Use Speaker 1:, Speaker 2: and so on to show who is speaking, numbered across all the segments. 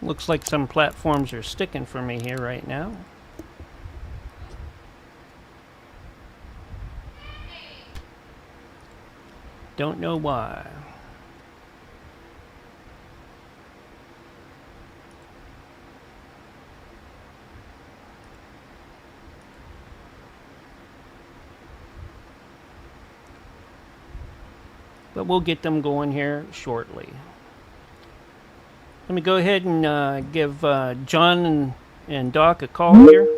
Speaker 1: Looks like some platforms are sticking for me here right now. Don't know why. But we'll get them going here shortly. Let me go ahead and give John and Doc a call here.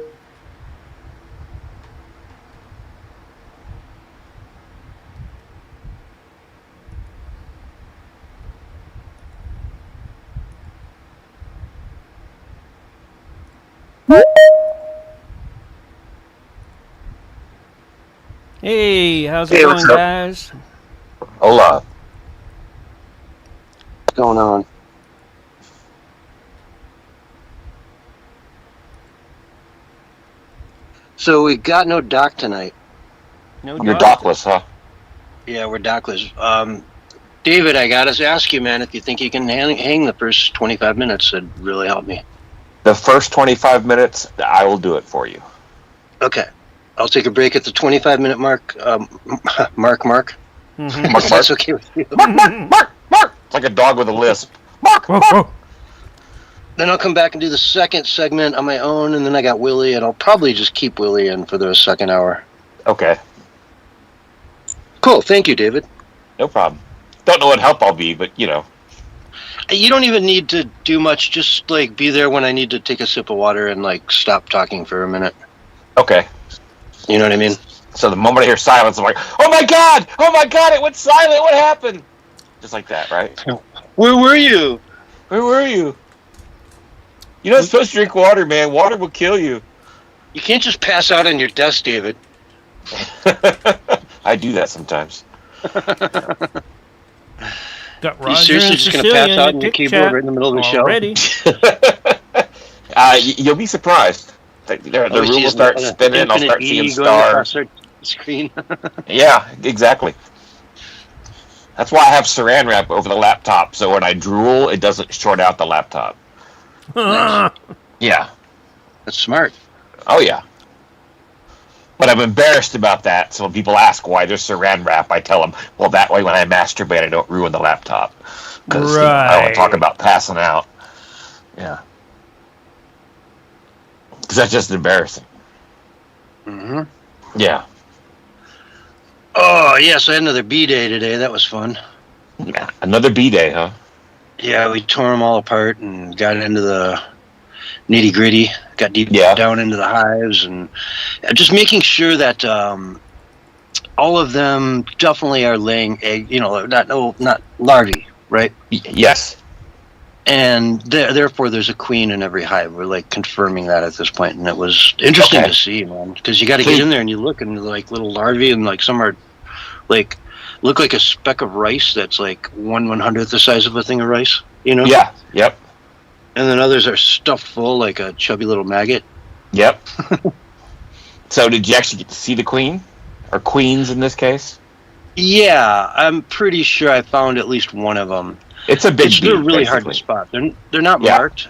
Speaker 1: Hey, how's it going, guys?
Speaker 2: Hola. What's going on? So we got no Doc tonight.
Speaker 1: No
Speaker 2: You're
Speaker 1: Doc?
Speaker 2: dockless, huh?
Speaker 3: Yeah, we're dockless. David, I gotta ask you, man, if you think you can hang the first 25 minutes, it'd really help me.
Speaker 2: The first 25 minutes, I will do it for you.
Speaker 3: Okay. I'll take a break at the 25-minute mark. Mark.
Speaker 1: Mm-hmm.
Speaker 3: If that's okay with you.
Speaker 2: Mark! It's like a dog with a lisp. Mark!
Speaker 3: Then I'll come back and do the second segment on my own, and then I got Willie, and I'll probably just keep Willie in for the second hour.
Speaker 2: Okay.
Speaker 3: Cool. Thank you, David.
Speaker 2: No problem. Don't know what help I'll be, but, you know.
Speaker 3: You don't even need to do much. Just, be there when I need to take a sip of water and, stop talking for a minute.
Speaker 2: Okay.
Speaker 3: You know what I mean?
Speaker 2: So the moment I hear silence, I'm like, oh my god, it went silent, what happened? Just like that, right?
Speaker 3: Where were you?
Speaker 2: Where were you? You're not supposed to drink water, man. Water will kill you.
Speaker 3: You can't just pass out on your desk, David.
Speaker 2: I do that sometimes.
Speaker 1: Got Roger
Speaker 3: You seriously
Speaker 1: and
Speaker 3: just going to
Speaker 1: Cecilia
Speaker 3: pass out on
Speaker 1: in
Speaker 3: your
Speaker 1: the
Speaker 3: keyboard right in the middle of the show?
Speaker 1: already.
Speaker 2: You'll be surprised. The room will start spinning. I'll start seeing stars.
Speaker 3: Screen.
Speaker 2: Yeah, exactly. That's why I have saran wrap over the laptop, so when I drool, it doesn't short out the laptop.
Speaker 3: Nice.
Speaker 2: Yeah.
Speaker 3: That's smart.
Speaker 2: Oh, yeah. But I'm embarrassed about that, so when people ask why there's saran wrap, I tell them, well, that way when I masturbate, I don't ruin the laptop. Because I don't want to talk about passing out. Yeah. Because that's just embarrassing.
Speaker 3: Mm-hmm.
Speaker 2: Yeah.
Speaker 3: Oh, yes, I had another B-Day today. That was fun.
Speaker 2: Yeah. Another B-Day, huh?
Speaker 3: Yeah, we tore them all apart and got into the nitty-gritty, got deep down into the hives, and just making sure that all of them definitely are laying egg, not larvae, right?
Speaker 2: Yes.
Speaker 3: And therefore, there's a queen in every hive. We're confirming that at this point, and it was interesting to see, man. Because you got to get in there and you look, and little larvae, and some are look like a speck of rice that's 1/100th the size of a thing of rice.
Speaker 2: Yeah. Yep.
Speaker 3: And then others are stuffed full like a chubby little maggot.
Speaker 2: Yep. So did you actually get to see the queen, or queens in this case?
Speaker 3: Yeah, I'm pretty sure I found at least one of them.
Speaker 2: It's a big bee.
Speaker 3: They're really hard to spot. They're not marked,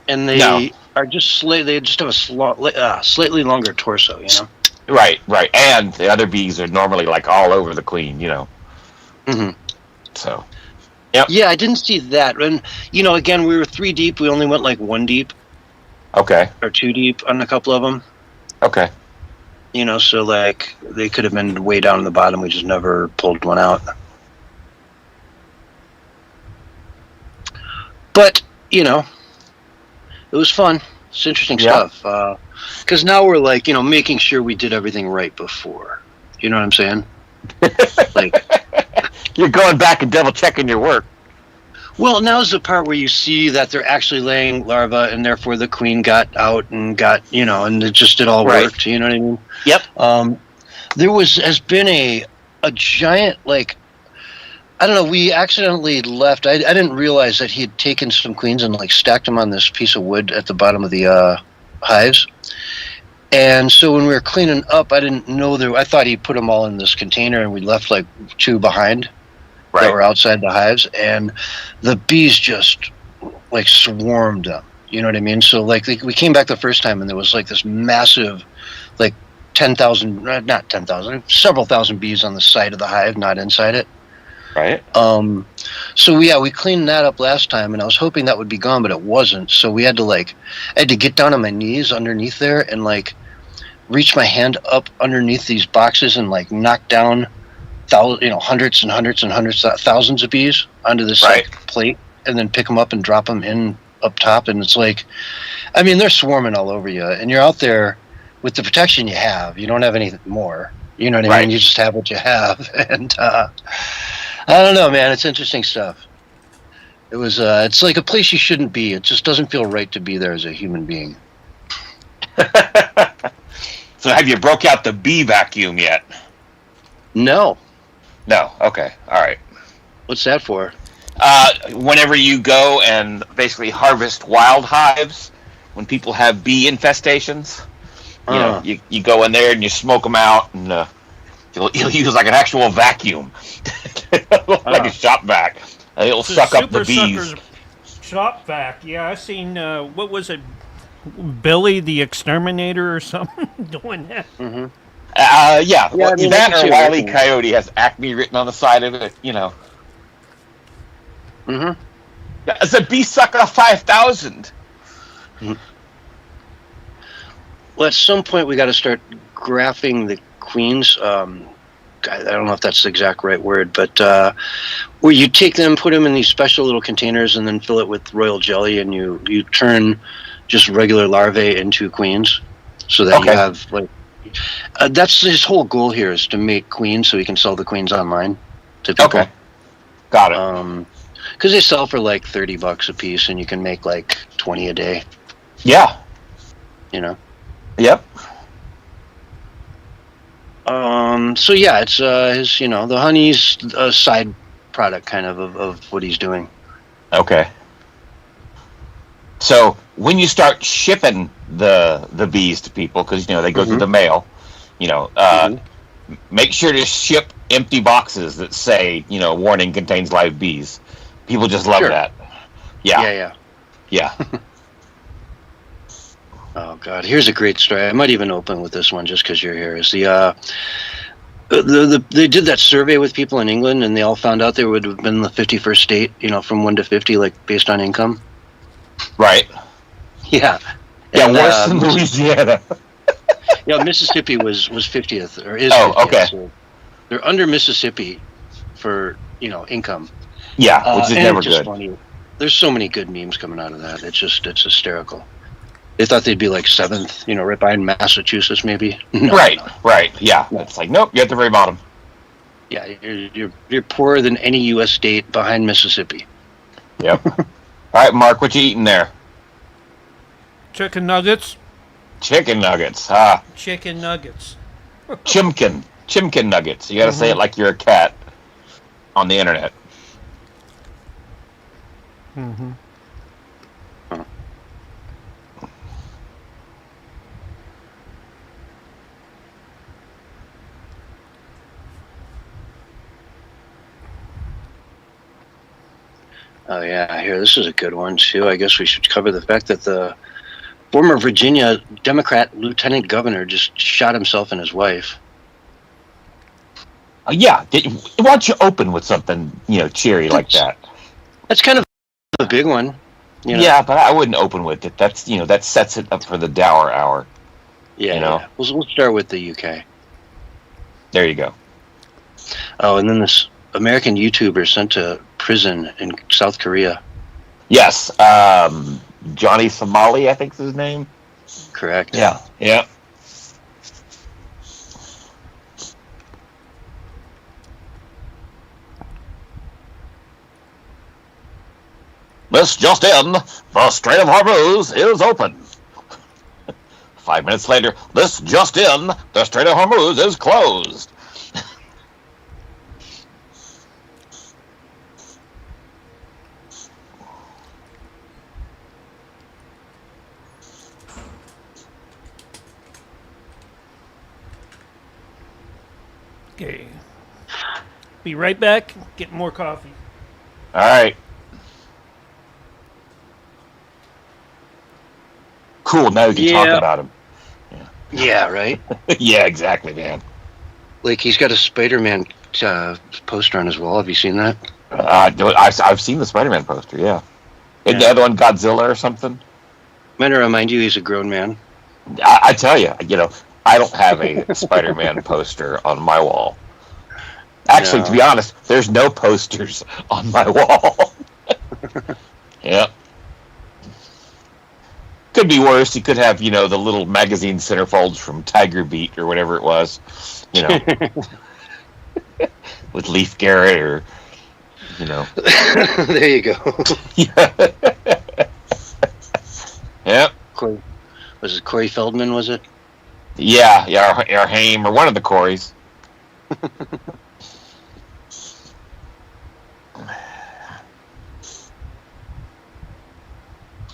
Speaker 3: and they are just they just have a slightly longer torso.
Speaker 2: Right. And the other bees are normally all over the queen.
Speaker 3: Mm-hmm.
Speaker 2: So. Yep.
Speaker 3: Yeah, I didn't see that. And again, we were 3 deep. We only went 1 deep.
Speaker 2: Okay.
Speaker 3: Or 2 deep on a couple of them.
Speaker 2: Okay.
Speaker 3: So they could have been way down in the bottom. We just never pulled one out. But, it was fun. It's interesting stuff. Because now we're making sure we did everything right before. You know what I'm saying?
Speaker 2: You're going back and double checking your work.
Speaker 3: Well, now's the part where you see that they're actually laying larvae, and therefore the queen got out and got, and it all worked. You know what I mean?
Speaker 2: Yep.
Speaker 3: There has been a giant, I don't know, we accidentally left. I didn't realize that he had taken some queens and stacked them on this piece of wood at the bottom of the hives. And so when we were cleaning up, I didn't know I thought he put them all in this container, and we left 2 behind that were outside the hives. And the bees just like swarmed them. You know what I mean? So like we came back the first time and there was like this massive, like 10,000, not 10,000, several thousand bees on the side of the hive, not inside it.
Speaker 2: Right.
Speaker 3: So we cleaned that up last time, and I was hoping that would be gone, but it wasn't. So we had to I had to get down on my knees underneath there and like reach my hand up underneath these boxes and like knock down hundreds and hundreds and hundreds, thousands of bees onto this like plate, and then pick them up and drop them in up top. And it's like, I mean, they're swarming all over you, and you're out there with the protection you have. You don't have anything more. You know what I mean? You just have what you have, and I don't know, man. It's interesting stuff. It was. It's like a place you shouldn't be. It just doesn't feel right to be there as a human being.
Speaker 2: So have you broke out the bee vacuum yet?
Speaker 3: No.
Speaker 2: No. Okay. All right.
Speaker 3: What's that for?
Speaker 2: Whenever you go and basically harvest wild hives, when people have bee infestations, you go in there and you smoke them out, and you'll use like an actual vacuum, like a shop vac. It'll suck up the bees.
Speaker 1: Shop vac. Yeah, I seen. What was it? Billy the Exterminator or something doing that.
Speaker 3: Mm-hmm.
Speaker 2: Yeah. Well, that or Wile E. Coyote has Acme written on the side of it. You know.
Speaker 3: Mm-hmm.
Speaker 2: It's a bee sucker 5,000.
Speaker 3: Mm-hmm. Well, at some point we got to start graphing the queens. I don't know if that's the exact right word, but where you take them, put them in these special little containers, and then fill it with royal jelly, and you turn just regular larvae into queens, so that you have like. That's his whole goal here, is to make queens so he can sell the queens online to people.
Speaker 2: Okay, got it.
Speaker 3: Because they sell for like $30 a piece, and you can make like 20 a day.
Speaker 2: Yeah.
Speaker 3: You know.
Speaker 2: Yep.
Speaker 3: So yeah, it's his, the honey's side product kind of what he's doing.
Speaker 2: Okay. So when you start shipping the bees to people, because they go through the mail, make sure to ship empty boxes that say, warning, contains live bees. People just love that. Yeah.
Speaker 3: Oh God, here's a great story. I might even open with this one just because you're here. Is they did that survey with people in England, and they all found out they would have been the 51st state, from 1 to 50, like based on income.
Speaker 2: Right.
Speaker 3: Yeah.
Speaker 2: Yeah, and, worse than Louisiana.
Speaker 3: Mississippi was 50th or is 50th. Okay. So they're under Mississippi for income.
Speaker 2: Yeah, which is never good.
Speaker 3: Funny. There's so many good memes coming out of that. It's hysterical. They thought they'd be like 7th, right behind Massachusetts, maybe. No,
Speaker 2: right. Yeah, it's like nope, you're at the very bottom.
Speaker 3: Yeah, you're poorer than any U.S. state behind Mississippi.
Speaker 2: Yep. All right, Mark, what you eating there?
Speaker 1: Chicken nuggets.
Speaker 2: Chicken nuggets.
Speaker 1: Chicken nuggets.
Speaker 2: Chimkin nuggets. You got to say it like you're a cat on the internet.
Speaker 1: Mm-hmm.
Speaker 3: Oh yeah, here, this is a good one too. I guess we should cover the fact that the former Virginia Democrat lieutenant governor just shot himself and his wife.
Speaker 2: Yeah, why don't you open with something, cheery like that?
Speaker 3: That's kind of a big one.
Speaker 2: Yeah, but I wouldn't open with it. That's that sets it up for the dour hour.
Speaker 3: Yeah, yeah. We'll start with the UK. There
Speaker 2: you go.
Speaker 3: Oh, and then this American YouTuber sent to prison in South Korea.
Speaker 2: Yes, Johnny Somali, I think is his name.
Speaker 3: Correct.
Speaker 2: Yeah. This just in, the Strait of Hormuz is open. 5 minutes later, this just in, the Strait of Hormuz is closed.
Speaker 1: Okay. Be right back. Get more coffee.
Speaker 2: All right. Cool. Now we can talk about him.
Speaker 3: Yeah, right?
Speaker 2: Yeah, exactly, man.
Speaker 3: Like, he's got a Spider-Man poster on his wall. Have you seen that?
Speaker 2: I've seen the Spider-Man poster, yeah. Isn't the other one Godzilla or something?
Speaker 3: I'm going to remind you, he's a grown man.
Speaker 2: I tell you, I don't have a Spider-Man poster on my wall. Actually, to be honest, there's no posters on my wall. Yep. Could be worse. You could have, the little magazine centerfolds from Tiger Beat or whatever it was, with Leif Garrett or,
Speaker 3: There you go.
Speaker 2: Yeah. Yep.
Speaker 3: Was it Corey Feldman, was it?
Speaker 2: Yeah, or Haim, or one of the Coreys.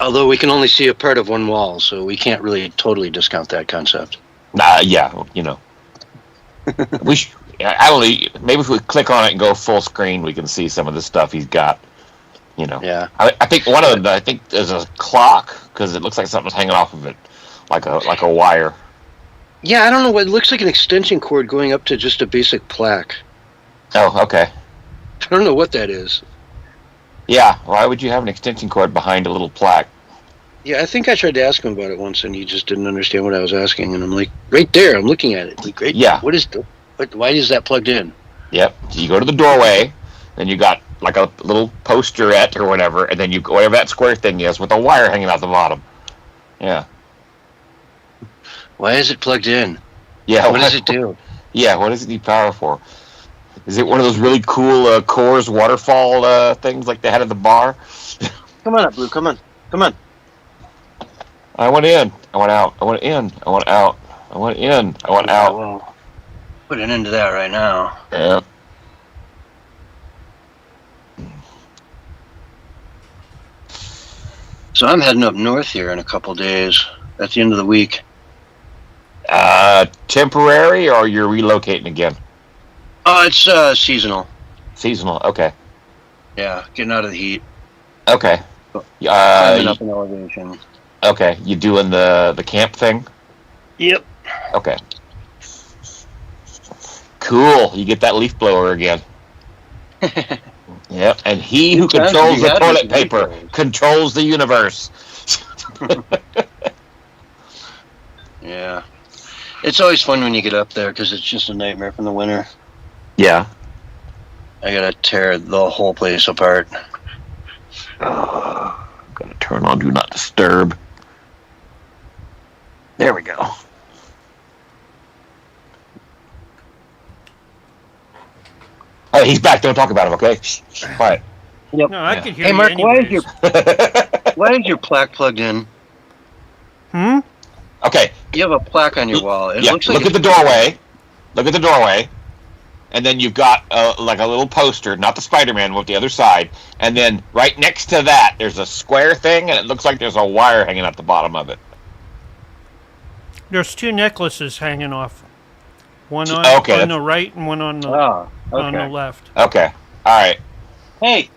Speaker 3: Although we can only see a part of one wall, so we can't really totally discount that concept.
Speaker 2: Yeah, we maybe if we click on it and go full screen, we can see some of the stuff he's got.
Speaker 3: Yeah.
Speaker 2: I think one of them, there's a clock, because it looks like something's hanging off of it, like a wire.
Speaker 3: Yeah, I don't know. It looks like an extension cord going up to just a basic plaque.
Speaker 2: Oh, okay.
Speaker 3: I don't know what that is.
Speaker 2: Yeah, why would you have an extension cord behind a little plaque?
Speaker 3: Yeah, I think I tried to ask him about it once, and he just didn't understand what I was asking. And I'm like, right there, I'm looking at it. Like,
Speaker 2: yeah.
Speaker 3: Why is that plugged in?
Speaker 2: Yep. So you go to the doorway, then you got like a little posterette or whatever, and then whatever that square thing is with a wire hanging out the bottom. Yeah.
Speaker 3: Why is it plugged in?
Speaker 2: Yeah.
Speaker 3: What does it do?
Speaker 2: Yeah. What does it need power for? Is it one of those really cool Coors waterfall things like they had at the bar?
Speaker 3: Come on up, Blue. Come on. Come on.
Speaker 2: I went in. I went out. I went in. I went out. I went in. I went out.
Speaker 3: Well, put an end to that right now.
Speaker 2: Yeah.
Speaker 3: So I'm heading up north here in a couple days. At the end of the week.
Speaker 2: Temporary, or you're relocating again?
Speaker 3: Oh, it's seasonal.
Speaker 2: Seasonal. Okay.
Speaker 3: Yeah, getting out of the heat.
Speaker 2: Okay.
Speaker 3: Climbing up in elevation.
Speaker 2: Okay. You doing the camp thing?
Speaker 3: Yep.
Speaker 2: Okay. Cool. You get that leaf blower again. Yep. And he who controls the toilet paper controls the universe.
Speaker 3: Yeah. It's always fun when you get up there because it's just a nightmare from the winter.
Speaker 2: Yeah.
Speaker 3: I gotta tear the whole place apart.
Speaker 2: I'm gonna turn on Do Not Disturb. There we go. Oh, he's back. Don't talk about him, okay? Shh, quiet.
Speaker 3: Yep.
Speaker 1: No, I can hear
Speaker 3: Hey,
Speaker 1: you
Speaker 3: Mark,
Speaker 1: anyways.
Speaker 3: why is your plaque plugged in?
Speaker 2: Okay.
Speaker 3: You have a plaque on your wall. It looks like
Speaker 2: look at the doorway. Look at the doorway. And then you've got like a little poster, not the Spider-Man, with the other side. And then right next to that, there's a square thing, and it looks like there's a wire hanging at the bottom of it.
Speaker 1: There's two necklaces hanging off. One on the right and one on the on the left.
Speaker 2: Okay. All right.
Speaker 3: Hey!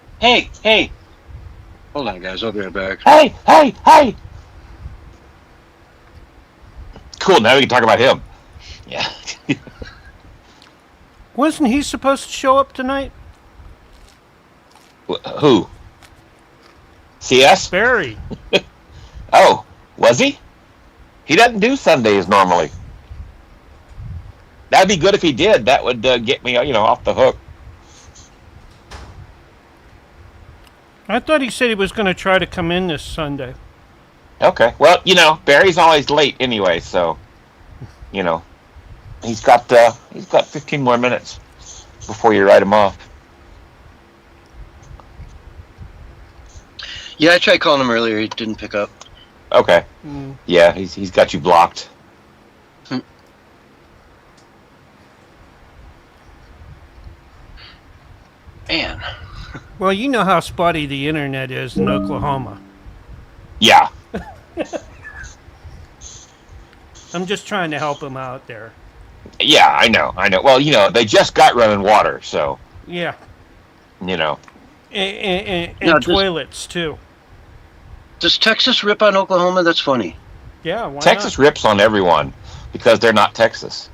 Speaker 3: Hold on, guys. I'll be right back.
Speaker 2: Hey! Cool. Now we can talk about him. Yeah.
Speaker 1: Wasn't he supposed to show up tonight?
Speaker 2: Who? CS?
Speaker 1: Barry.
Speaker 2: Oh, was he? He doesn't do Sundays normally. That'd be good if he did. That would get me, off the hook.
Speaker 1: I thought he said he was going to try to come in this Sunday.
Speaker 2: Okay. Well, Barry's always late anyway, so, he's got 15 more minutes before you write him off.
Speaker 3: Yeah, I tried calling him earlier. He didn't pick up.
Speaker 2: Okay. Yeah, he's got you blocked.
Speaker 3: Man.
Speaker 1: Well, you know how spotty the internet is in Oklahoma.
Speaker 2: Yeah.
Speaker 1: I'm just trying to help him out there.
Speaker 2: Yeah, I know. Well, they just got running water, so.
Speaker 1: Yeah.
Speaker 3: No,
Speaker 1: And toilets, too.
Speaker 3: Does Texas rip on Oklahoma? That's funny.
Speaker 1: Yeah, why
Speaker 2: Texas
Speaker 1: not?
Speaker 2: rips on everyone because they're not Texas.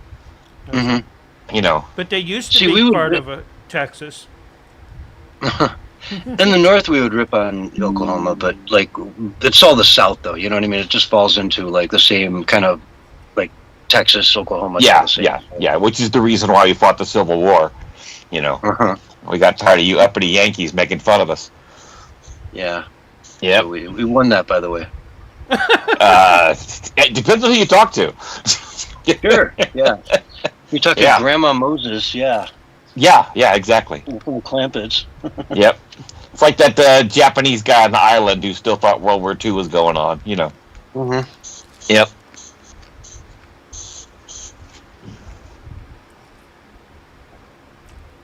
Speaker 3: Mm-hmm.
Speaker 2: You know.
Speaker 1: But they used to be part of Texas.
Speaker 3: In the north, we would rip on Oklahoma, but like it's all the south, though. You know what I mean? It just falls into like the same kind of like Texas, Oklahoma.
Speaker 2: Yeah. Which is the reason why we fought the Civil War. You know, we got tired of you uppity Yankees making fun of us.
Speaker 3: Yeah.
Speaker 2: Yeah.
Speaker 3: So we won that, by the way.
Speaker 2: It depends on who you talk to.
Speaker 3: Sure. Yeah. You talk to Grandma Moses. Yeah.
Speaker 2: Yeah, exactly.
Speaker 3: Clampets.
Speaker 2: Yep. It's like that Japanese guy on the island who still thought World War II was going on, you know.
Speaker 3: Mm-hmm.
Speaker 2: Yep.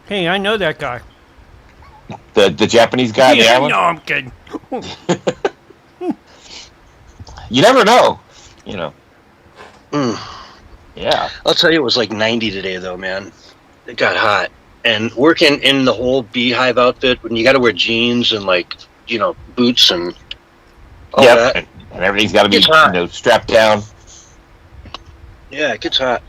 Speaker 1: Hey, I know that guy.
Speaker 2: The Japanese guy on the island?
Speaker 1: No, I'm kidding.
Speaker 2: You never know, you know. Yeah.
Speaker 3: I'll tell you, it was like 90 today, though, man. It got hot. And working in the whole beehive outfit, when you got to wear jeans and, like, you know, boots and all that.
Speaker 2: And everything's got to be, strapped down.
Speaker 3: Yeah, it gets hot.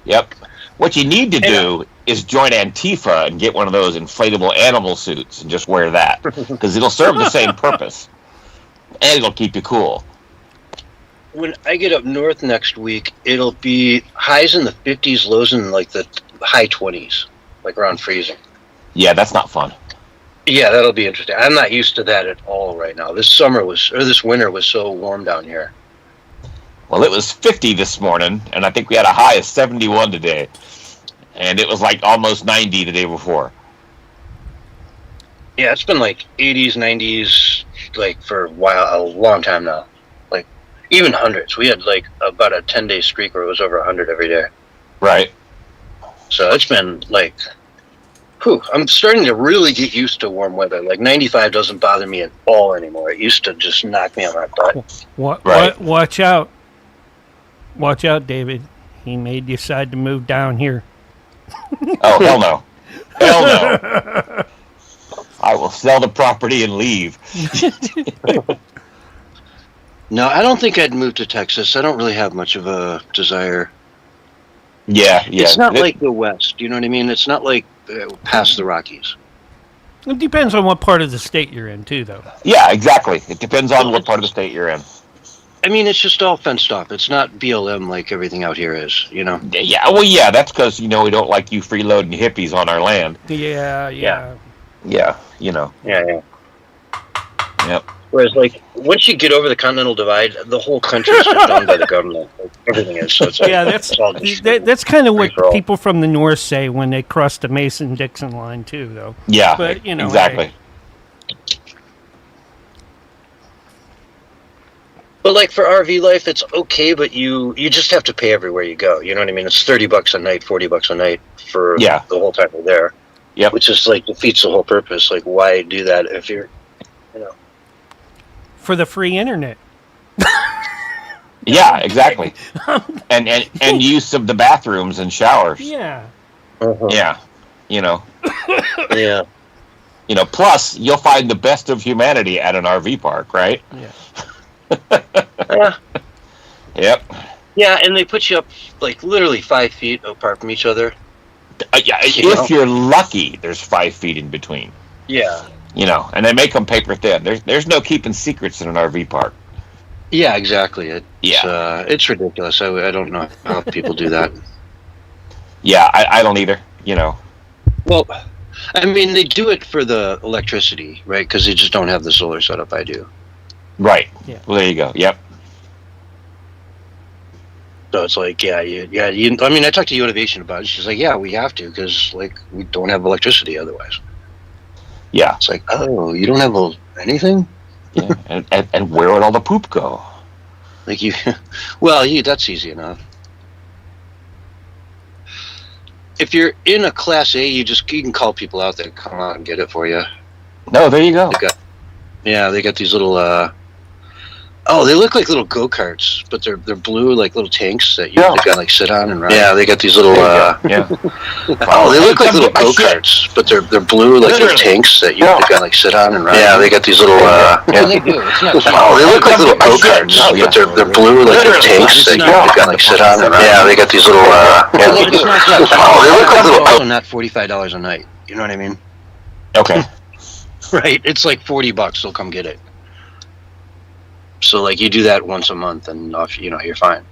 Speaker 2: Yep. What you need to do is join Antifa and get one of those inflatable animal suits and just wear that. Because it'll serve the same purpose. And it'll keep you cool.
Speaker 3: When I get up north next week, it'll be highs in the 50s, lows in, like, the high 20s. Like around freezing.
Speaker 2: Yeah, that's not fun.
Speaker 3: Yeah, that'll be interesting. I'm not used to that at all right now. This winter was so warm down here.
Speaker 2: Well, it was 50 this morning, and I think we had a high of 71 today. And it was like almost 90 the day before.
Speaker 3: Yeah, it's been like 80s, 90s, like for a long time now. Like even hundreds. We had like about a 10-day streak where it was over 100 every day.
Speaker 2: Right.
Speaker 3: So it's been like, I'm starting to really get used to warm weather. Like 95 doesn't bother me at all anymore. It used to just knock me on my butt.
Speaker 1: Watch out. Watch out, David. He may decide to move down here.
Speaker 2: Oh, hell no. Hell no. I will sell the property and leave.
Speaker 3: No, I don't think I'd move to Texas. I don't really have much of a desire.
Speaker 2: Yeah.
Speaker 3: It's not like the West, you know what I mean? It's not like past the Rockies.
Speaker 1: It depends on what part of the state you're in, too, though.
Speaker 2: Yeah, exactly. It depends on what part of the state you're in.
Speaker 3: I mean, it's just all fenced off. It's not BLM like everything out here is, you know?
Speaker 2: Yeah, well, yeah, that's because, you know, we don't like you freeloading hippies on our land.
Speaker 1: Yeah.
Speaker 2: Yeah, you know.
Speaker 3: Yeah.
Speaker 2: Yep.
Speaker 3: Whereas, like, once you get over the Continental Divide, the whole country is just owned by the government. Like, everything is. So it's like,
Speaker 1: that's kind of what people from the north say when they cross the Mason-Dixon line, too, though.
Speaker 2: Yeah,
Speaker 1: but, you know,
Speaker 2: exactly.
Speaker 1: Hey.
Speaker 3: But, like, for RV life, it's okay, but you just have to pay everywhere you go. You know what I mean? It's $30 a night, $40 a night for the whole time you're there.
Speaker 2: Yep.
Speaker 3: Which is, like, defeats the whole purpose. Like, why do that if you're, you know...
Speaker 1: For the free internet.
Speaker 2: Yeah, exactly. and use of the bathrooms and showers.
Speaker 1: Yeah.
Speaker 2: Yeah. You know.
Speaker 3: Yeah.
Speaker 2: You know, plus you'll find the best of humanity at an RV park, right?
Speaker 1: Yeah.
Speaker 2: Yep.
Speaker 3: Yeah, and they put you up like literally 5 feet apart from each other.
Speaker 2: Yeah, if you're lucky, there's 5 feet in between.
Speaker 3: Yeah.
Speaker 2: You know, and they make them paper thin. There's no keeping secrets in an RV park.
Speaker 3: Yeah, exactly. It's ridiculous. I don't know how people do that.
Speaker 2: Yeah, I don't either. You know.
Speaker 3: Well, I mean, they do it for the electricity, right? Because they just don't have the solar setup I do.
Speaker 2: Right.
Speaker 1: Yeah.
Speaker 2: Well, there you go. Yep.
Speaker 3: So it's like, I mean, I talked to Univation about it. She's like, yeah, we have to because, like, we don't have electricity otherwise.
Speaker 2: Yeah.
Speaker 3: It's like, oh, you don't have anything?
Speaker 2: Yeah. and where would all the poop go?
Speaker 3: Like that's easy enough. If you're in a Class A, you can call people out that come out and get it for you.
Speaker 2: No, there you go.
Speaker 3: They got these little Oh, they look like little go-karts, but they're blue, like little tanks that you can like sit on and ride. Yeah, they got these little.
Speaker 2: Yeah.
Speaker 3: Oh, they look like little go-karts, but they're blue, like little tanks that you can like sit on and ride. Yeah, they got these little. Yeah, they do. It's not. Oh, they look like little go-karts, but they're blue, like little tanks that you can like sit on and ride. Yeah, they got these little. Yeah, they do. Oh, they look like little. Also, not $45 a night. You know what I mean?
Speaker 2: Okay.
Speaker 3: Right. It's like $40. They'll come get it. So, like, you do that once a month, and you're fine.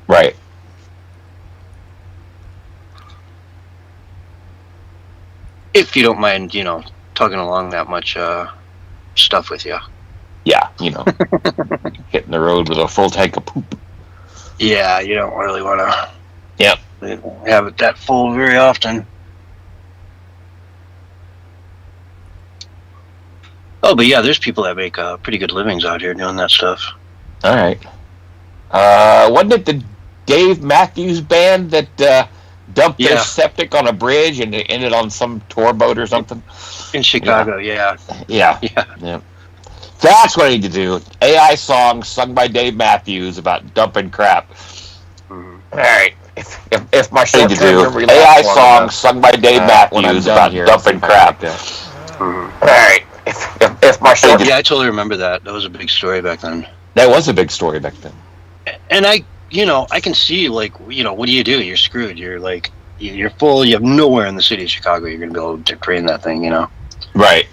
Speaker 2: Right.
Speaker 3: If you don't mind, tugging along that much stuff with you.
Speaker 2: Yeah, hitting the road with a full tank of poop.
Speaker 3: Yeah, you don't really want to.
Speaker 2: Yep.
Speaker 3: Have it that full very often. Oh, but yeah, there's people that make pretty good livings out here doing that stuff.
Speaker 2: All right. Wasn't it the Dave Matthews Band that dumped their septic on a bridge and it ended on some tour boat or something?
Speaker 3: In Chicago, yeah.
Speaker 2: Yeah. That's what I need to do. AI song sung by Dave Matthews about dumping crap. Mm-hmm. All right. If my short-term memory AI song sung by Dave Matthews about dumping crap. Mm-hmm. All right. If my short
Speaker 3: yeah, I totally remember that. That was a big story back then.
Speaker 2: That was a big story back then.
Speaker 3: And I can see, like, what do? You're screwed. You're like, you're full. You have nowhere in the city of Chicago you're going to be able to drain that thing,
Speaker 2: Right.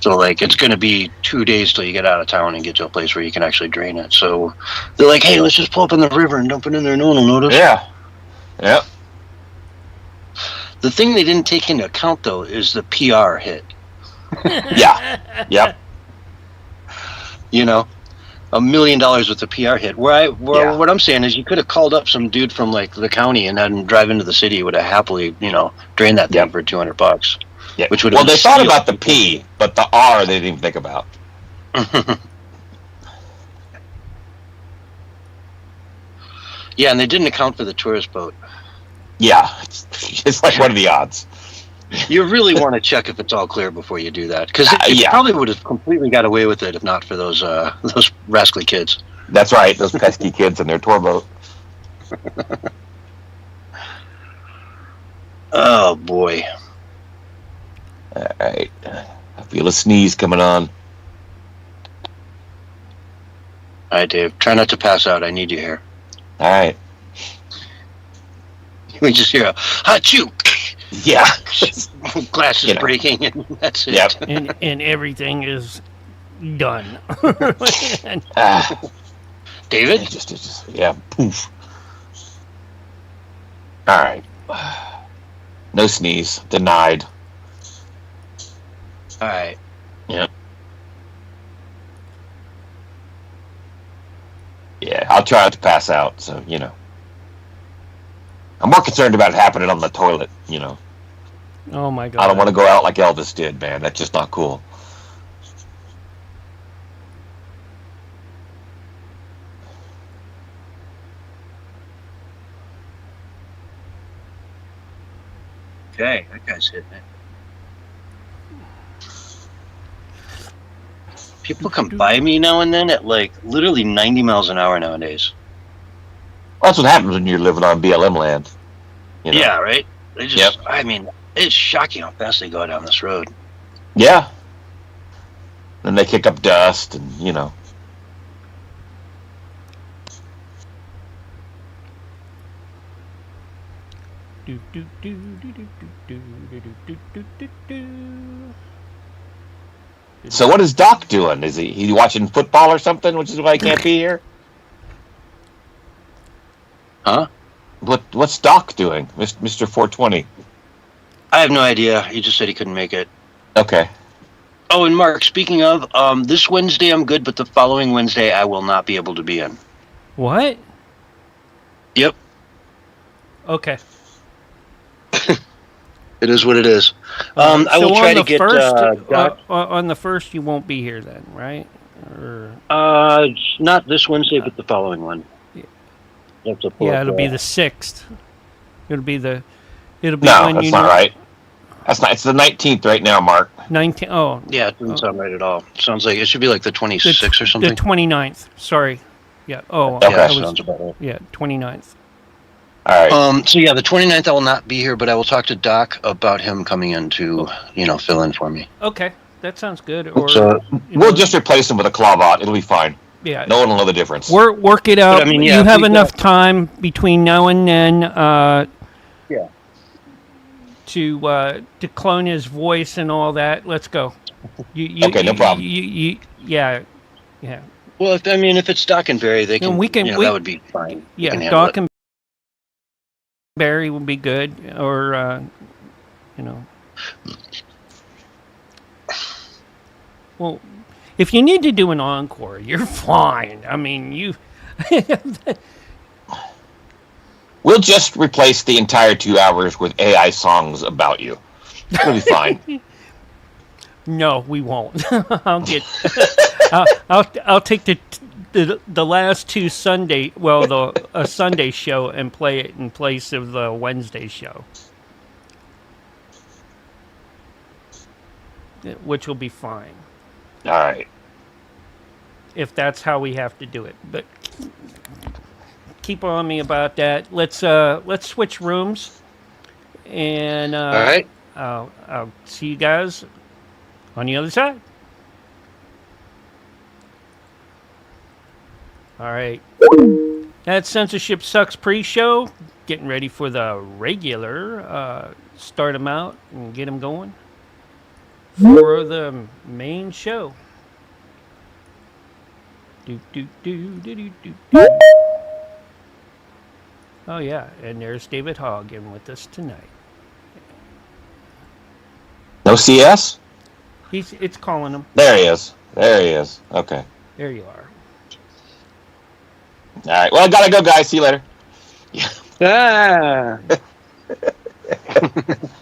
Speaker 3: So, like, it's going to be 2 days till you get out of town and get to a place where you can actually drain it. So they're like, hey, let's just pull up in the river and dump it in there. No one will notice.
Speaker 2: Yeah. Yep.
Speaker 3: The thing they didn't take into account, though, is the PR hit.
Speaker 2: Yeah. Yep.
Speaker 3: $1 million with the PR hit. What I'm saying is, you could have called up some dude from like the county and had him drive into the city. Would have happily, drained that thing for $200.
Speaker 2: Yeah.
Speaker 3: Which would
Speaker 2: they thought about the P, but the R they didn't even think about.
Speaker 3: Yeah, and they didn't account for the tourist boat.
Speaker 2: Yeah, it's like, what are the odds?
Speaker 3: You really want to check if it's all clear before you do that, because it probably would have completely got away with it if not for those rascally kids.
Speaker 2: That's right, those pesky kids in their tour boat.
Speaker 3: Oh boy!
Speaker 2: All right, I feel a sneeze coming on.
Speaker 3: All right, Dave. Try not to pass out. I need you here.
Speaker 2: All right.
Speaker 3: We just hear a achoo.
Speaker 2: Yeah.
Speaker 3: Glasses breaking, and that's it.
Speaker 2: Yep.
Speaker 1: And everything is done.
Speaker 3: David?
Speaker 2: Just poof. All right. No sneeze. Denied.
Speaker 3: All right.
Speaker 2: Yep. Yeah, I'll try not to pass out, so, I'm more concerned about it happening on the toilet,
Speaker 1: Oh my God.
Speaker 2: I don't want to go out like Elvis did, man. That's just not cool.
Speaker 3: Okay, that guy's hitting it. People come by me now and then at like literally 90 miles an hour nowadays.
Speaker 2: Well, that's what happens when you're living on BLM land.
Speaker 3: Yeah, right? They just, I mean, it's shocking how fast they go down this road.
Speaker 2: Yeah. Then they kick up dust and, So what is Doc doing? Is he watching football or something, which is why he can't be here?
Speaker 3: Huh?
Speaker 2: What's Doc doing, Mr. 420?
Speaker 3: I have no idea. He just said he couldn't make it.
Speaker 2: Okay.
Speaker 3: Oh, and Mark, speaking of, this Wednesday I'm good, but the following Wednesday I will not be able to be in.
Speaker 1: What?
Speaker 3: Yep.
Speaker 1: Okay.
Speaker 3: It is what it is. I will try to get Doc.
Speaker 1: On the 1st, you won't be here then, right? Or...
Speaker 3: not this Wednesday, but the following one.
Speaker 1: Yeah, it'll be the 6th. It'll be
Speaker 2: no,
Speaker 1: when
Speaker 2: that's not right. That's not. It's the 19th right now, Mark.
Speaker 1: 19. Oh,
Speaker 3: yeah, it doesn't sound right at all. Sounds like it should be like the 26th or something.
Speaker 1: The 29th. Sorry. Yeah. Oh,
Speaker 2: okay.
Speaker 3: Yeah, sounds about right.
Speaker 1: Yeah, 29th.
Speaker 2: All right.
Speaker 3: So yeah, the 29th I will not be here, but I will talk to Doc about him coming in to, fill in for me.
Speaker 1: Okay, that sounds good. Or
Speaker 2: we'll just replace him with a Clawbot. It'll be fine.
Speaker 1: Yeah.
Speaker 2: No one will know the difference.
Speaker 1: Work it out.
Speaker 3: But, I mean,
Speaker 1: you have enough time between now and then.
Speaker 3: Yeah.
Speaker 1: To clone his voice and all that. Let's go.
Speaker 2: Okay, no problem.
Speaker 1: Yeah.
Speaker 3: Well, if it's Doc and Barry, they can. That would be fine.
Speaker 1: Yeah, Doc and Barry would be good, or Well, if you need to do an encore, you're fine. I mean, you.
Speaker 2: We'll just replace the entire 2 hours with AI songs about you. It'll be fine.
Speaker 1: No, we won't. I'll take the last two Sunday, a Sunday show and play it in place of the Wednesday show, which will be fine.
Speaker 2: All right.
Speaker 1: If that's how we have to do it, but keep on me about that. Let's switch rooms, and
Speaker 3: all right.
Speaker 1: I'll see you guys on the other side. All right. That's Censorship Sucks pre-show. Getting ready for the regular. Start them out and get them going for the main show. Oh yeah, and there's David Hogg in with us tonight.
Speaker 2: No CS?
Speaker 1: It's calling him.
Speaker 2: There he is. Okay.
Speaker 1: There you are.
Speaker 2: All right. Well, I gotta go, guys. See you later.
Speaker 3: Yeah.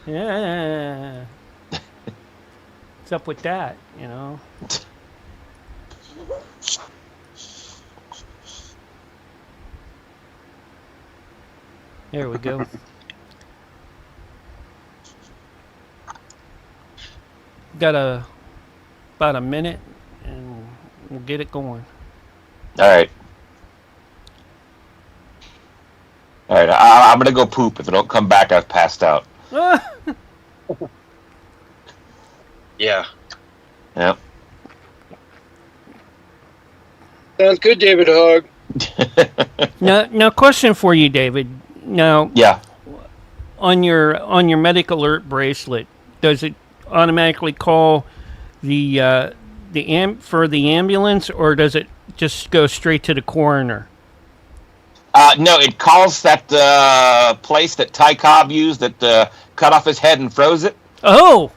Speaker 1: Yeah. What's up with that? There we go. Got about a minute, and we'll get it going.
Speaker 2: All right. I'm gonna go poop. If I don't come back, I've passed out.
Speaker 3: Yeah.
Speaker 2: Yep.
Speaker 3: Sounds good, David Hogg.
Speaker 1: Now, question for you, David. Now,
Speaker 2: yeah.
Speaker 1: On your medical alert bracelet, does it automatically call the ambulance, or does it just go straight to the coroner?
Speaker 2: No, it calls that place that Ty Cobb used that cut off his head and froze it.
Speaker 1: Oh.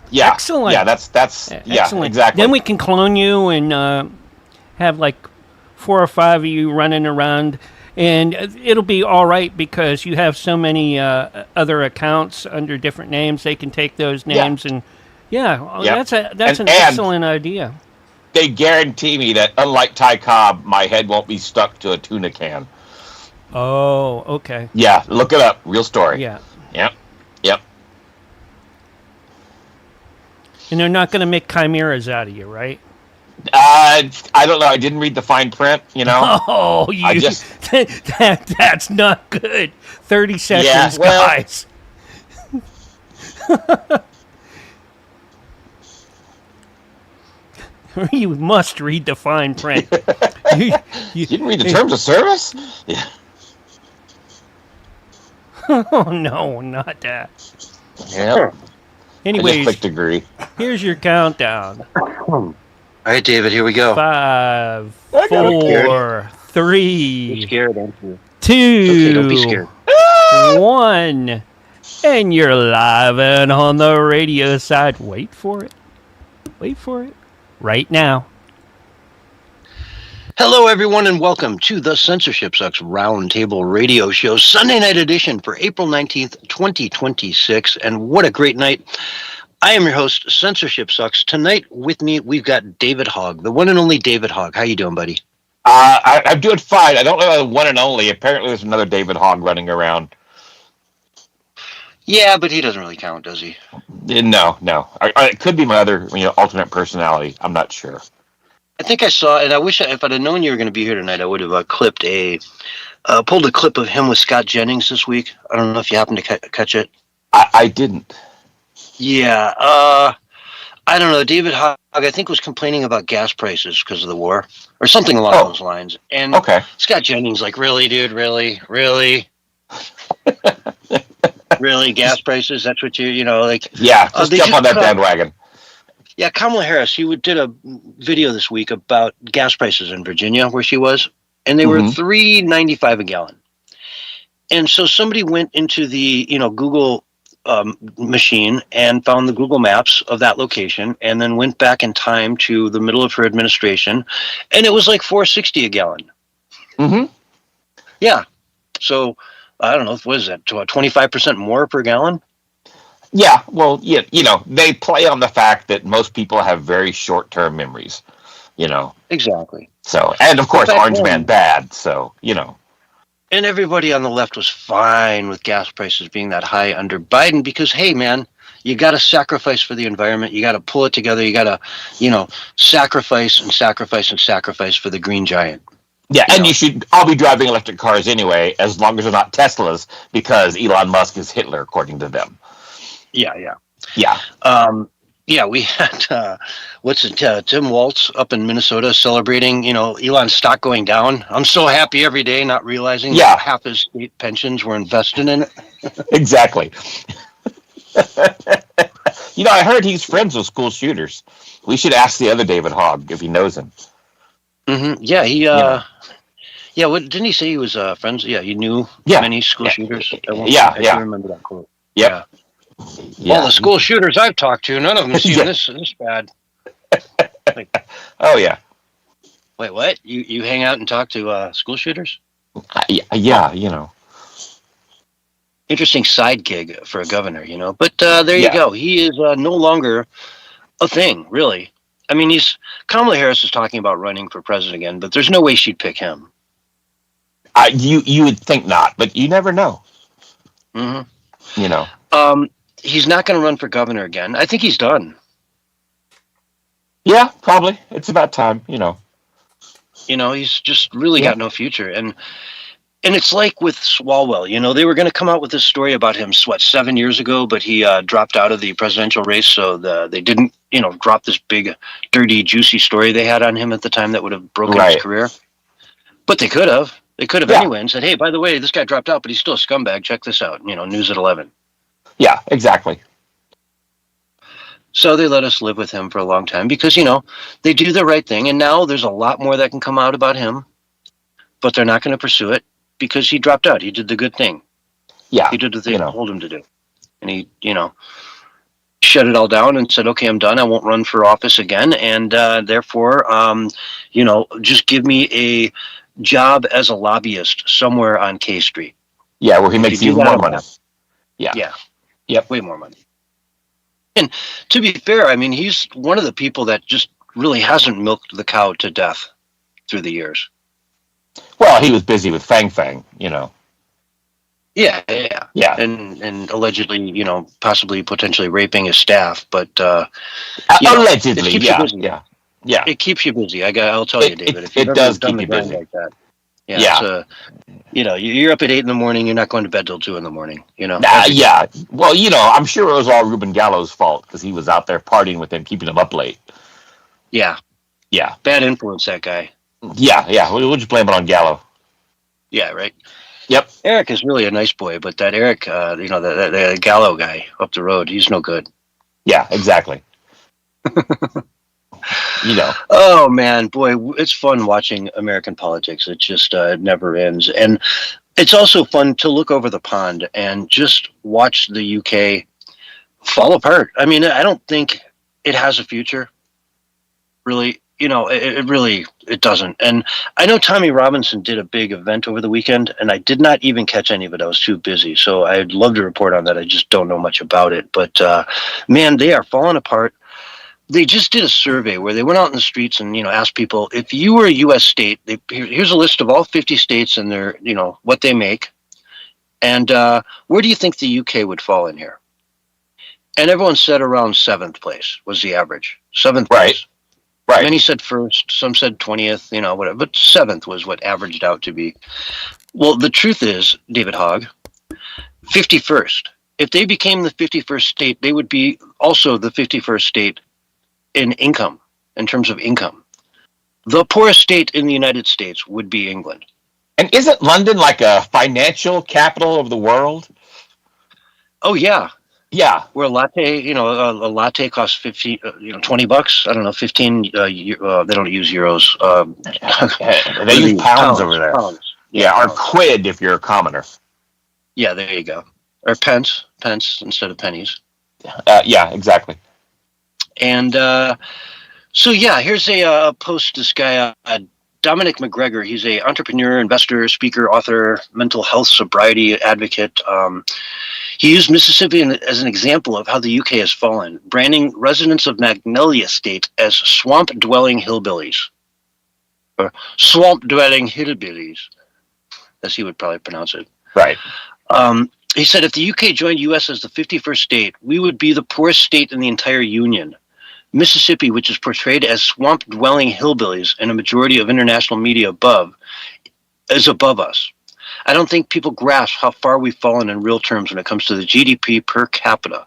Speaker 2: Yeah.
Speaker 1: Excellent.
Speaker 2: Yeah, that's yeah,
Speaker 1: excellent.
Speaker 2: Exactly.
Speaker 1: Then we can clone you and have like 4 or 5 of you running around, and it'll be all right because you have so many other accounts under different names. They can take those names and that's an excellent idea.
Speaker 2: They guarantee me that, unlike Ty Cobb, my head won't be stuck to a tuna can.
Speaker 1: Oh, okay.
Speaker 2: Yeah, look it up. Real story.
Speaker 1: Yeah.
Speaker 2: Yep.
Speaker 1: And they're not going to make chimeras out of you, right?
Speaker 2: I don't know. I didn't read the fine print,
Speaker 1: Oh, that's not good. 30 seconds, guys. You must read the fine print.
Speaker 2: You didn't read the terms of service? Yeah.
Speaker 1: Oh, no, not that.
Speaker 2: Yeah.
Speaker 1: Anyways,
Speaker 2: clicked agree.
Speaker 1: Here's your countdown.
Speaker 3: All right, David, here we go.
Speaker 1: 5, 4, 3,
Speaker 3: You're scared, aren't you?
Speaker 1: 2,
Speaker 3: Okay, don't be scared.
Speaker 1: 1, and you're live and on the radio side. Wait for it. Right now.
Speaker 3: Hello, everyone, and welcome to the Censorship Sucks Roundtable Radio Show, Sunday night edition for April 19th, 2026. And what a great night. I am your host, Censorship Sucks. Tonight with me, we've got David Hogg, the one and only David Hogg. How you doing, buddy?
Speaker 2: I'm doing fine. I don't know the one and only. Apparently there's another David Hogg running around.
Speaker 3: Yeah, but he doesn't really count, does he?
Speaker 2: No, no. It could be my other, alternate personality. I'm not sure.
Speaker 3: I think I saw, and I wish if I'd have known you were going to be here tonight, I would have pulled a clip of him with Scott Jennings this week. I don't know if you happened to catch it.
Speaker 2: I didn't.
Speaker 3: Yeah, I don't know. David Hogg, I think, was complaining about gas prices because of the war or something along those lines. And
Speaker 2: okay.
Speaker 3: Scott Jennings, like, really, dude, really, really, gas prices? That's what like?
Speaker 2: Yeah, just jump on that bandwagon.
Speaker 3: Yeah, Kamala Harris, she did a video this week about gas prices in Virginia, where she was, and they were $3.95 a gallon. And so somebody went into the Google machine and found the Google Maps of that location, and then went back in time to the middle of her administration, and it was like $4.60 a gallon.
Speaker 2: Mm-hmm.
Speaker 3: Yeah. So I don't know, what is that? 25% more per gallon?
Speaker 2: Yeah, well, yeah, they play on the fact that most people have very short-term memories,
Speaker 3: Exactly.
Speaker 2: So, and of course, Orange Man bad, so,
Speaker 3: And everybody on the left was fine with gas prices being that high under Biden because, hey, man, you got to sacrifice for the environment. You got to pull it together. You got to, sacrifice and sacrifice and sacrifice for the green giant.
Speaker 2: Yeah, and you should all be driving electric cars anyway, as long as they're not Teslas, because Elon Musk is Hitler, according to them.
Speaker 3: Yeah.
Speaker 2: Yeah,
Speaker 3: we had Tim Waltz up in Minnesota celebrating, Elon's stock going down. I'm so happy every day, not realizing that half his state pensions were invested in it.
Speaker 2: Exactly. I heard he's friends with school shooters. We should ask the other David Hogg if he knows him.
Speaker 3: Mm-hmm. Yeah, he. What didn't he say he was friends? Yeah, he knew many school shooters. I remember that quote.
Speaker 2: Yeah.
Speaker 3: All the school shooters I've talked to, none of them seem this bad. Like,
Speaker 2: oh yeah.
Speaker 3: Wait, what? You hang out and talk to school shooters?
Speaker 2: Yeah.
Speaker 3: Interesting side gig for a governor, But there you go. He is no longer a thing, really. I mean, Kamala Harris is talking about running for president again, but there's no way she'd pick him.
Speaker 2: You would think not, but you never know.
Speaker 3: Mm-hmm. He's not going to run for governor again. I think he's done.
Speaker 2: Yeah, probably. It's about time,
Speaker 3: He's just really got no future. And it's like with Swalwell, they were going to come out with this story about him, 7 years ago, but he dropped out of the presidential race, so they didn't, drop this big, dirty, juicy story they had on him at the time that would have broken his career. But they could have. They could have anyway and said, hey, by the way, this guy dropped out, but he's still a scumbag. Check this out. News at 11.
Speaker 2: Yeah, exactly.
Speaker 3: So they let us live with him for a long time because, they do the right thing. And now there's a lot more that can come out about him, but they're not going to pursue it because he dropped out. He did the good thing.
Speaker 2: Yeah.
Speaker 3: He did the thing I told him to do. And he, shut it all down and said, okay, I'm done. I won't run for office again. And therefore, just give me a job as a lobbyist somewhere on K Street.
Speaker 2: Yeah, where he makes even more money. Yeah. Yep.
Speaker 3: Way more money. And to be fair, I mean, he's one of the people that just really hasn't milked the cow to death through the years.
Speaker 2: Well, he was busy with Fang,
Speaker 3: Yeah. And allegedly, possibly potentially raping his staff, but
Speaker 2: allegedly,
Speaker 3: it keeps you busy.
Speaker 2: Yeah.
Speaker 3: It keeps you busy. I'll tell you, David. If
Speaker 2: it does keep you busy
Speaker 3: like that. Yeah. You're up at 8 a.m. You're not going to bed till 2 a.m.
Speaker 2: Yeah. Well, I'm sure it was all Ruben Gallo's fault because he was out there partying with him, keeping him up late.
Speaker 3: Yeah.
Speaker 2: Yeah.
Speaker 3: Bad influence, that guy.
Speaker 2: Yeah. We'll just blame it on Gallo.
Speaker 3: Yeah. Right.
Speaker 2: Yep.
Speaker 3: Eric is really a nice boy, but that Eric, the Gallo guy up the road, he's no good.
Speaker 2: Yeah. Exactly.
Speaker 3: Oh man, boy, it's fun watching American politics. It just never ends. And it's also fun to look over the pond and just watch the UK fall apart. I mean, I don't think it has a future, really. It doesn't. And I know Tommy Robinson did a big event over the weekend, and I did not even catch any of it. I was too busy. So I'd love to report on that. I just don't know much about it. But man, they are falling apart. They just did a survey where they went out in the streets and, asked people, if you were a U.S. state, here's a list of all 50 states and their, what they make. And where do you think the UK would fall in here? And everyone said around 7th place was the average. 7th
Speaker 2: Right.
Speaker 3: place.
Speaker 2: Right.
Speaker 3: Many said first, some said 20th, whatever. But 7th was what averaged out to be. Well, the truth is, David Hogg, 51st. If they became the 51st state, they would be also the 51st state in income, in terms of income. The poorest state in the United States would be England.
Speaker 2: And isn't London like a financial capital of the world?
Speaker 3: Oh, yeah.
Speaker 2: Yeah.
Speaker 3: Where a latte, a latte costs $20. I don't know, 15. They don't use euros.
Speaker 2: They use pounds over there.
Speaker 3: Pounds.
Speaker 2: Yeah, or quid if you're a commoner.
Speaker 3: Yeah, there you go. Or pence instead of pennies.
Speaker 2: Yeah, exactly.
Speaker 3: And so, yeah, here's a post. This guy, Dominic McGregor, he's a entrepreneur, investor, speaker, author, mental health sobriety advocate. He used Mississippi as an example of how the UK has fallen, branding residents of Magnolia State as swamp-dwelling hillbillies. Or swamp-dwelling hillbillies, as he would probably pronounce it.
Speaker 2: Right.
Speaker 3: He said, if the UK joined US as the 51st state, we would be the poorest state in the entire Union. Mississippi, which is portrayed as swamp-dwelling hillbillies in a majority of international media is above us. I don't think people grasp how far we've fallen in real terms when it comes to the GDP per capita.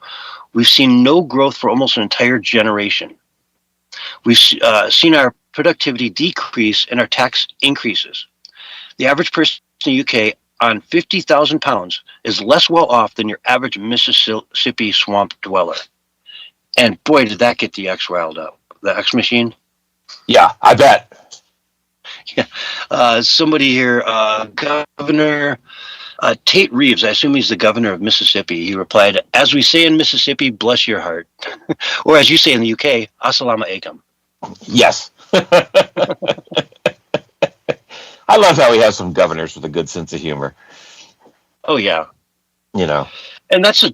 Speaker 3: We've seen no growth for almost an entire generation. We've seen our productivity decrease and our tax increases. The average person in the UK on 50,000 pounds is less well off than your average Mississippi swamp dweller. And boy, did that get the X riled up. The X machine?
Speaker 2: Yeah, I bet.
Speaker 3: Yeah. Somebody here, Governor Tate Reeves, I assume he's the governor of Mississippi. He replied, as we say in Mississippi, bless your heart. Or as you say in the UK, assalamu alaikum.
Speaker 2: Yes. I love how we have some governors with a good sense of humor.
Speaker 3: Oh, yeah.
Speaker 2: And
Speaker 3: that's an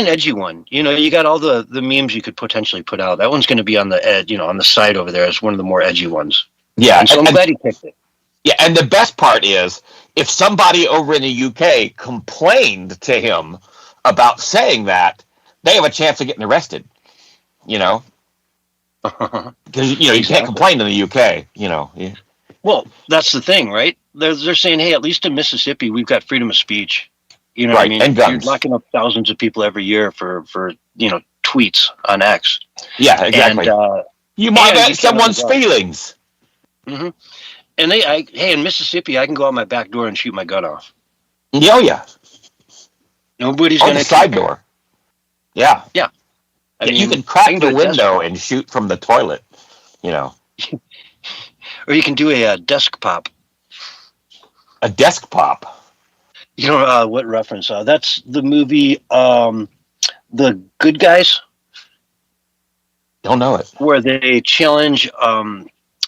Speaker 3: edgy one. You got all the memes you could potentially put out. That one's going to be on the edge, on the side over there as one of the more edgy ones.
Speaker 2: Yeah.
Speaker 3: And so I'm glad he picked it.
Speaker 2: Yeah, and the best part is if somebody over in the UK complained to him about saying that, they have a chance of getting arrested. Because you can't complain in the UK. Yeah.
Speaker 3: Well, that's the thing, right? They're saying, hey, at least in Mississippi, we've got freedom of speech.
Speaker 2: Right,
Speaker 3: what I mean?
Speaker 2: And guns.
Speaker 3: You're locking up thousands of people every year for tweets on X.
Speaker 2: Yeah, exactly. And, you might hurt someone's feelings.
Speaker 3: Mm-hmm. And hey, in Mississippi, I can go out my back door and shoot my gun off.
Speaker 2: Oh, yeah.
Speaker 3: Nobody's going to
Speaker 2: the side door. Yeah.
Speaker 3: Yeah. I mean,
Speaker 2: you can crack the window and shoot from the toilet.
Speaker 3: Or you can do a desk pop.
Speaker 2: A desk pop.
Speaker 3: What reference? That's the movie The Good Guys.
Speaker 2: Don't know it.
Speaker 3: Where they challenge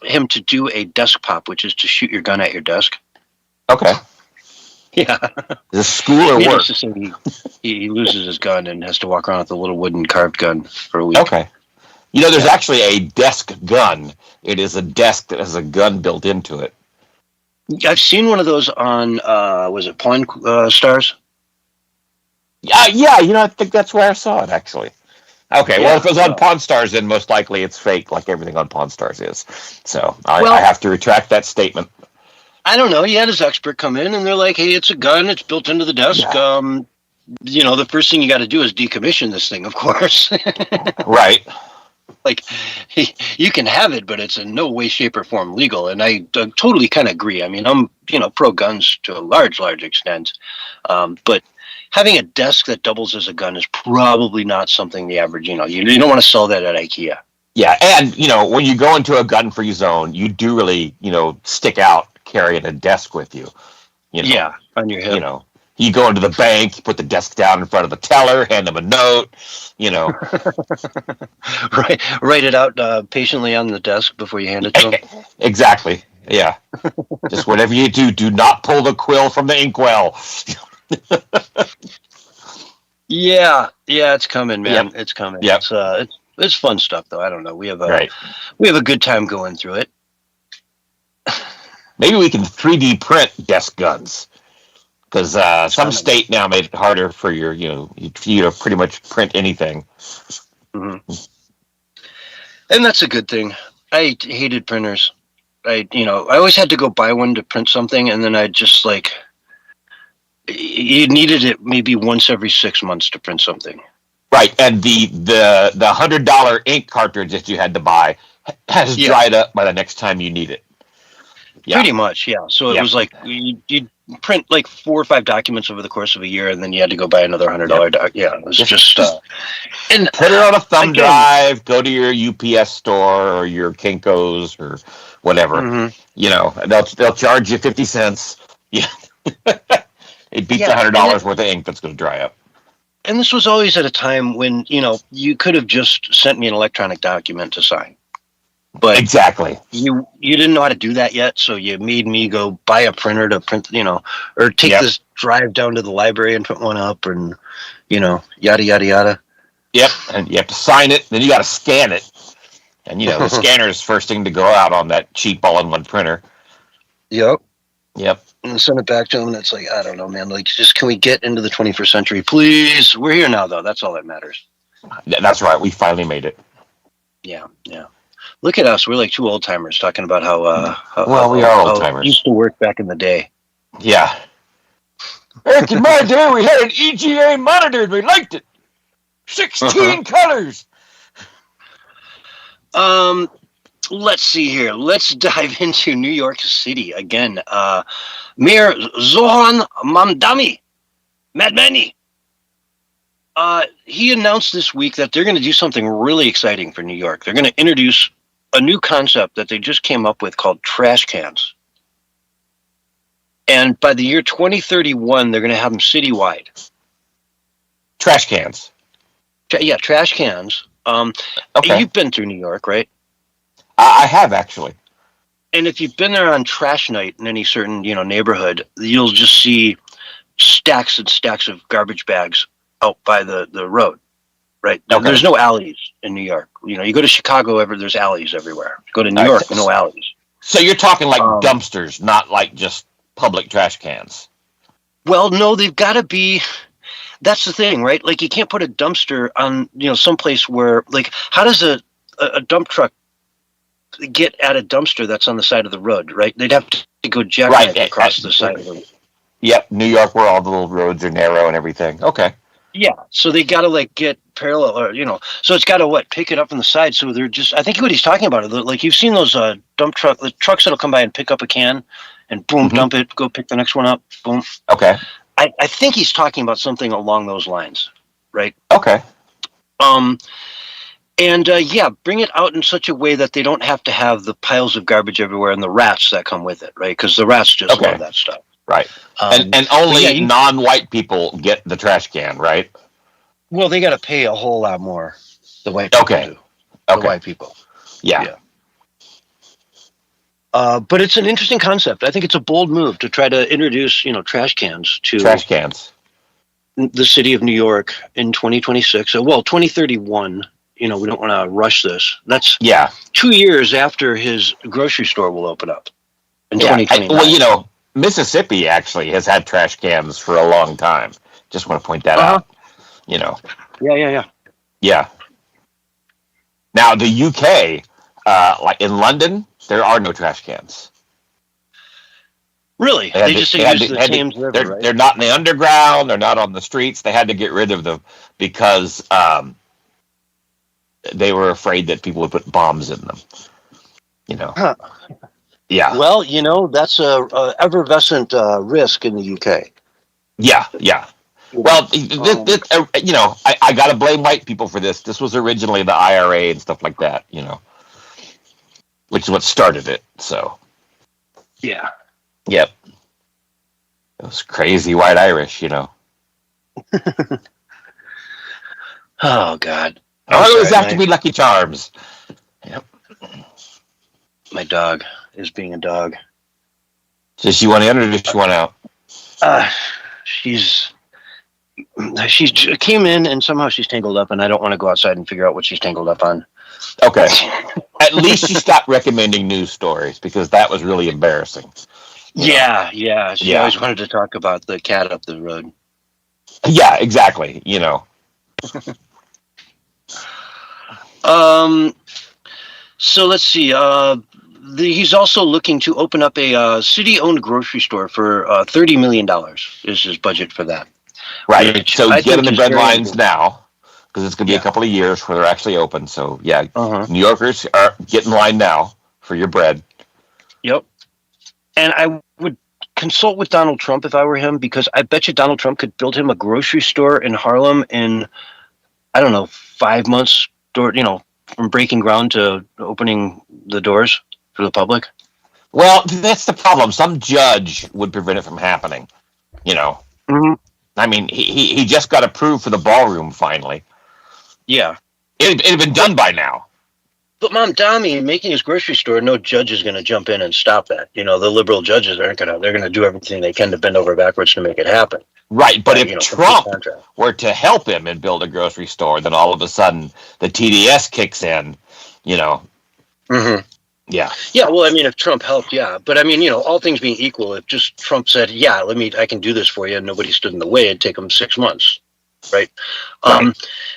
Speaker 3: him to do a desk pop, which is to shoot your gun at your desk.
Speaker 2: Okay.
Speaker 3: Yeah.
Speaker 2: Is this school or work?
Speaker 3: He loses his gun and has to walk around with a little wooden carved gun for a week.
Speaker 2: Okay. There's actually a desk gun. It is a desk that has a gun built into it.
Speaker 3: I've seen one of those on, was it Pawn Stars?
Speaker 2: Yeah, I think that's where I saw it, actually. Okay, well, if it was on Pawn Stars, then most likely it's fake, like everything on Pawn Stars is. So I have to retract that statement.
Speaker 3: I don't know. He had his expert come in, and they're like, hey, it's a gun. It's built into the desk. Yeah. The first thing you got to do is decommission this thing, of course.
Speaker 2: Right.
Speaker 3: Like, you can have it, but it's in no way, shape, or form legal. And I totally kind of agree. I mean, I'm, pro guns to a large extent. But having a desk that doubles as a gun is probably not something the average, you don't want to sell that at IKEA.
Speaker 2: Yeah. And, when you go into a gun-free zone, you do really, stick out carrying a desk with you.
Speaker 3: Yeah, on your hip.
Speaker 2: You go into the bank, you put the desk down in front of the teller, hand them a note,
Speaker 3: Write it out patiently on the desk before you hand it to them.
Speaker 2: Exactly. Yeah. Just whatever you do not pull the quill from the inkwell.
Speaker 3: Yeah, it's coming, man. Yep. It's coming.
Speaker 2: Yep.
Speaker 3: It's fun stuff, though. I don't know. We have a good time going through it.
Speaker 2: Maybe we can 3D print desk guns. Because some state now made it harder for you to pretty much print anything.
Speaker 3: Mm-hmm. And that's a good thing. I hated printers. I always had to go buy one to print something, and then I just you needed it maybe once every 6 months to print something.
Speaker 2: Right, and the $100 ink cartridge that you had to buy has dried up by the next time you need it. Yeah.
Speaker 3: Pretty much, yeah. So it was like you'd print like 4 or 5 documents over the course of a year, and then you had to go buy another $100 doc. Yeah, it was just
Speaker 2: and put it on a thumb drive. Go to your UPS store or your Kinko's or whatever. Mm-hmm. They'll charge you 50 cents. Yeah, it beats $100 worth of ink that's going to dry up.
Speaker 3: And this was always at a time when you could have just sent me an electronic document to sign. But
Speaker 2: exactly,
Speaker 3: you didn't know how to do that yet, so you made me go buy a printer to print, or take this drive down to the library and print one up, and yada yada yada.
Speaker 2: Yep, and you have to sign it, then you got to scan it, and the scanner is first thing to go out on that cheap all-in-one printer.
Speaker 3: Yep.
Speaker 2: And
Speaker 3: send it back to them, and it's like, I don't know, man. Like, just can we get into the 21st century, please? We're here now, though. That's all that matters.
Speaker 2: That's right. We finally made it.
Speaker 3: Yeah. Look at us. We're like 2 old timers talking about how
Speaker 2: we are old timers.
Speaker 3: Used to work back in the day.
Speaker 2: Yeah. Back in my day, we had an EGA monitor and we liked it. 16 colors.
Speaker 3: Let's see here. Let's dive into New York City again. Mayor Zohan Mamdani. He announced this week that they're going to do something really exciting for New York. They're going to introduce a new concept that they just came up with called trash cans. And by the year 2031, they're going to have them citywide.
Speaker 2: Trash cans.
Speaker 3: Yeah, trash cans.
Speaker 2: Okay.
Speaker 3: You've been through New York, right?
Speaker 2: I have, actually.
Speaker 3: And if you've been there on trash night in any certain neighborhood, you'll just see stacks and stacks of garbage bags out by the road, right? Okay. There's no alleys in New York. You go to Chicago, there's alleys everywhere. You go to New York, no alleys.
Speaker 2: So you're talking like dumpsters, not like just public trash cans.
Speaker 3: Well, no, they've got to be. That's the thing, right? Like, you can't put a dumpster on someplace where, like, how does a dump truck get at a dumpster that's on the side of the road, right? They'd have to go jackknife across the side of the road. Yep,
Speaker 2: New York, where all the little roads are narrow and everything. Okay.
Speaker 3: Yeah, so they got to get parallel, or so it's got to pick it up on the side. So they're just, I think what he's talking about, like, you've seen those the trucks that'll come by and pick up a can, and boom, dump it, go pick the next one up, boom.
Speaker 2: Okay.
Speaker 3: I think he's talking about something along those lines, right?
Speaker 2: Okay.
Speaker 3: And bring it out in such a way that they don't have to have the piles of garbage everywhere and the rats that come with it, right? Because the rats just love that stuff.
Speaker 2: Right. And only non-white people get the trash can, right?
Speaker 3: Well, they got to pay a whole lot more. The white people do. The white people.
Speaker 2: Yeah.
Speaker 3: But it's an interesting concept. I think it's a bold move to try to introduce, trash cans to the city of New York in 2026. Well, 2031. We don't want to rush this. That's 2 years after his grocery store will open up in 2029.
Speaker 2: Mississippi actually has had trash cans for a long time. Just want to point that out. Yeah. Now the UK, like in London, there are no trash cans.
Speaker 3: Really? They just use the Thames River, right?
Speaker 2: They're not in the underground. They're not on the streets. They had to get rid of them because they were afraid that people would put bombs in them. Yeah.
Speaker 3: Well, that's a effervescent risk in the UK.
Speaker 2: Yeah. Well, I got to blame white people for this. This was originally the IRA and stuff like that, which is what started it. So.
Speaker 3: Yeah.
Speaker 2: Yep. Those crazy white Irish,
Speaker 3: Oh, God.
Speaker 2: Always have to be Lucky Charms. Yep.
Speaker 3: My dog is being a dog.
Speaker 2: Does she want in or does she want out?
Speaker 3: She came in and somehow she's tangled up, and I don't want to go outside and figure out what she's tangled up on.
Speaker 2: Okay. At least she stopped recommending news stories because that was really embarrassing.
Speaker 3: Yeah. She
Speaker 2: Yeah.
Speaker 3: always wanted to talk about the cat up the road.
Speaker 2: Yeah, exactly.
Speaker 3: So let's see. He's also looking to open up a city-owned grocery store for $30 million. Is his budget for that?
Speaker 2: Right.
Speaker 3: Which
Speaker 2: So
Speaker 3: I
Speaker 2: get in
Speaker 3: think
Speaker 2: the
Speaker 3: is
Speaker 2: bread
Speaker 3: very
Speaker 2: lines
Speaker 3: ambitious.
Speaker 2: now, because it's going to be a
Speaker 3: Yeah.
Speaker 2: couple of years before they're actually open. So yeah,
Speaker 3: Uh-huh.
Speaker 2: New Yorkers are get in line now for your bread.
Speaker 3: Yep. And I would consult with Donald Trump if I were him, because I bet you Donald Trump could build him a grocery store in Harlem in, I don't know, 5 months, from breaking ground to opening the doors for the public.
Speaker 2: Well, that's the problem. Some judge would prevent it from happening. You know,
Speaker 3: Mm-hmm.
Speaker 2: I mean, he just got approved for the ballroom finally.
Speaker 3: Yeah.
Speaker 2: It had been done by now.
Speaker 3: But Mom, Tommy, making his grocery store, no judge is going to jump in and stop that. The liberal judges aren't going to. They're going to do everything they can to bend over backwards to make it happen.
Speaker 2: Right, but if
Speaker 3: Complete
Speaker 2: Trump
Speaker 3: contract.
Speaker 2: were to help him and build a grocery store, then all of a sudden the TDS kicks in.
Speaker 3: Mm-hmm.
Speaker 2: Yeah.
Speaker 3: Yeah, well, I mean, if Trump helped, yeah. But I mean, all things being equal, if just Trump said, yeah, I can do this for you, and nobody stood in the way, it'd take him 6 months, right?
Speaker 2: Right.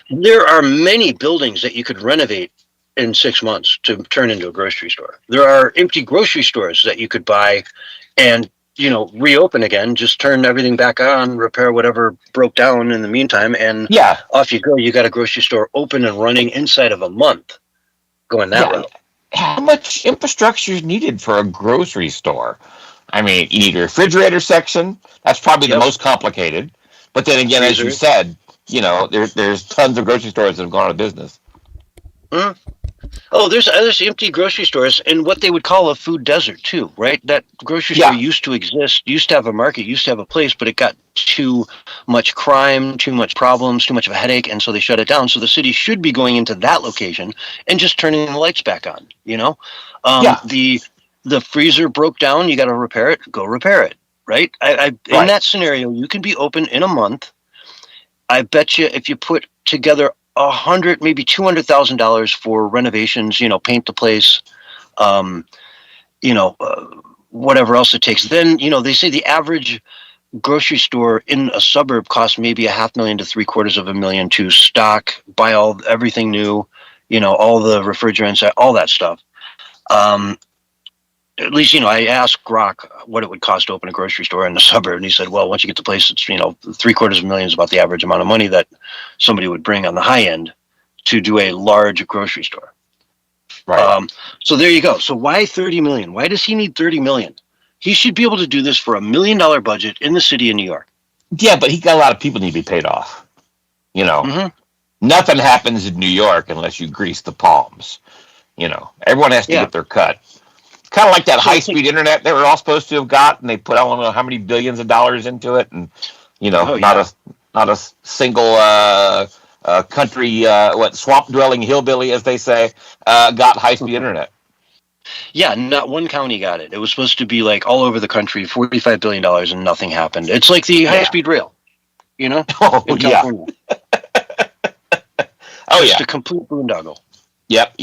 Speaker 3: There are many buildings that you could renovate in 6 months to turn into a grocery store. There are empty grocery stores that you could buy and, reopen again, just turn everything back on, repair whatever broke down in the meantime, and
Speaker 2: Yeah.
Speaker 3: off you go. You got a grocery store open and running inside of a month going that route.
Speaker 2: How much infrastructure is needed for a grocery store? I mean, you need a refrigerator section. That's probably the most complicated. But then again, as you said, there's tons of grocery stores that have gone out of business.
Speaker 3: Mm. Oh, there's empty grocery stores in what they would call a food desert too, right? That grocery store used to exist, used to have a market, used to have a place, but it got too much crime, too much problems, too much of a headache, and so they shut it down. So the city should be going into that location and just turning the lights back on. The freezer broke down, you got to repair it, go repair it, right? In that scenario, you can be open in a month. I bet you if you put together maybe $200,000 for renovations, paint the place, whatever else it takes. Then, they say the average grocery store in a suburb costs maybe $500,000 to $750,000 to stock, buy everything new, all the refrigerants, all that stuff. At least, I asked Grok what it would cost to open a grocery store in the suburb, and he said, well, once you get the place, it's, $750,000 is about the average amount of money that somebody would bring on the high end to do a large grocery store.
Speaker 2: Right.
Speaker 3: So there you go. So why $30 million? Why does he need $30 million? He should be able to do this for $1 million budget in the city of New York.
Speaker 2: Yeah, but he got a lot of people need to be paid off. Nothing happens in New York unless you grease the palms. Everyone has to get their cut. Kind of like that high-speed internet they were all supposed to have got, and they put I don't know how many billions of dollars into it, and not a single country swamp-dwelling hillbilly, as they say, got high-speed internet.
Speaker 3: Yeah, not one county got it. It was supposed to be like all over the country, $45 billion, and nothing happened. It's like the high-speed rail, in California. Just a complete boondoggle.
Speaker 2: Yep.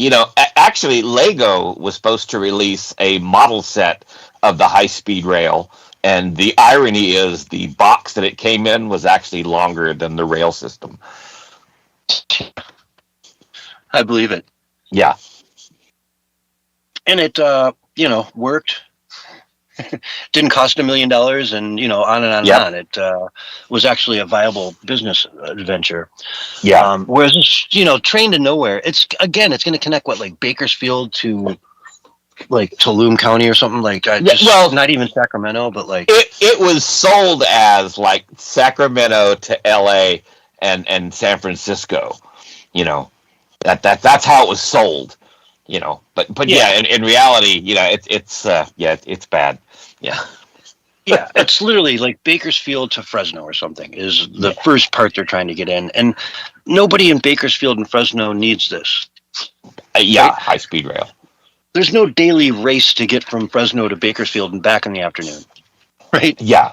Speaker 2: Actually, Lego was supposed to release a model set of the high-speed rail, and the irony is the box that it came in was actually longer than the rail system.
Speaker 3: I believe it.
Speaker 2: Yeah.
Speaker 3: And it, worked. Didn't cost $1 million, and on and on and on. It was actually a viable business venture.
Speaker 2: Yeah.
Speaker 3: Whereas this, train to nowhere. It's going to connect like Bakersfield to like Tulum County or something like. Not even Sacramento, but like
Speaker 2: it was sold as like Sacramento to L.A. and San Francisco. That's how it was sold. But in reality, it's bad. Yeah.
Speaker 3: Yeah, it's literally like Bakersfield to Fresno or something is the first part they're trying to get in. And nobody in Bakersfield and Fresno needs this.
Speaker 2: Right? High-speed rail.
Speaker 3: There's no daily race to get from Fresno to Bakersfield and back in the afternoon. Right?
Speaker 2: Yeah.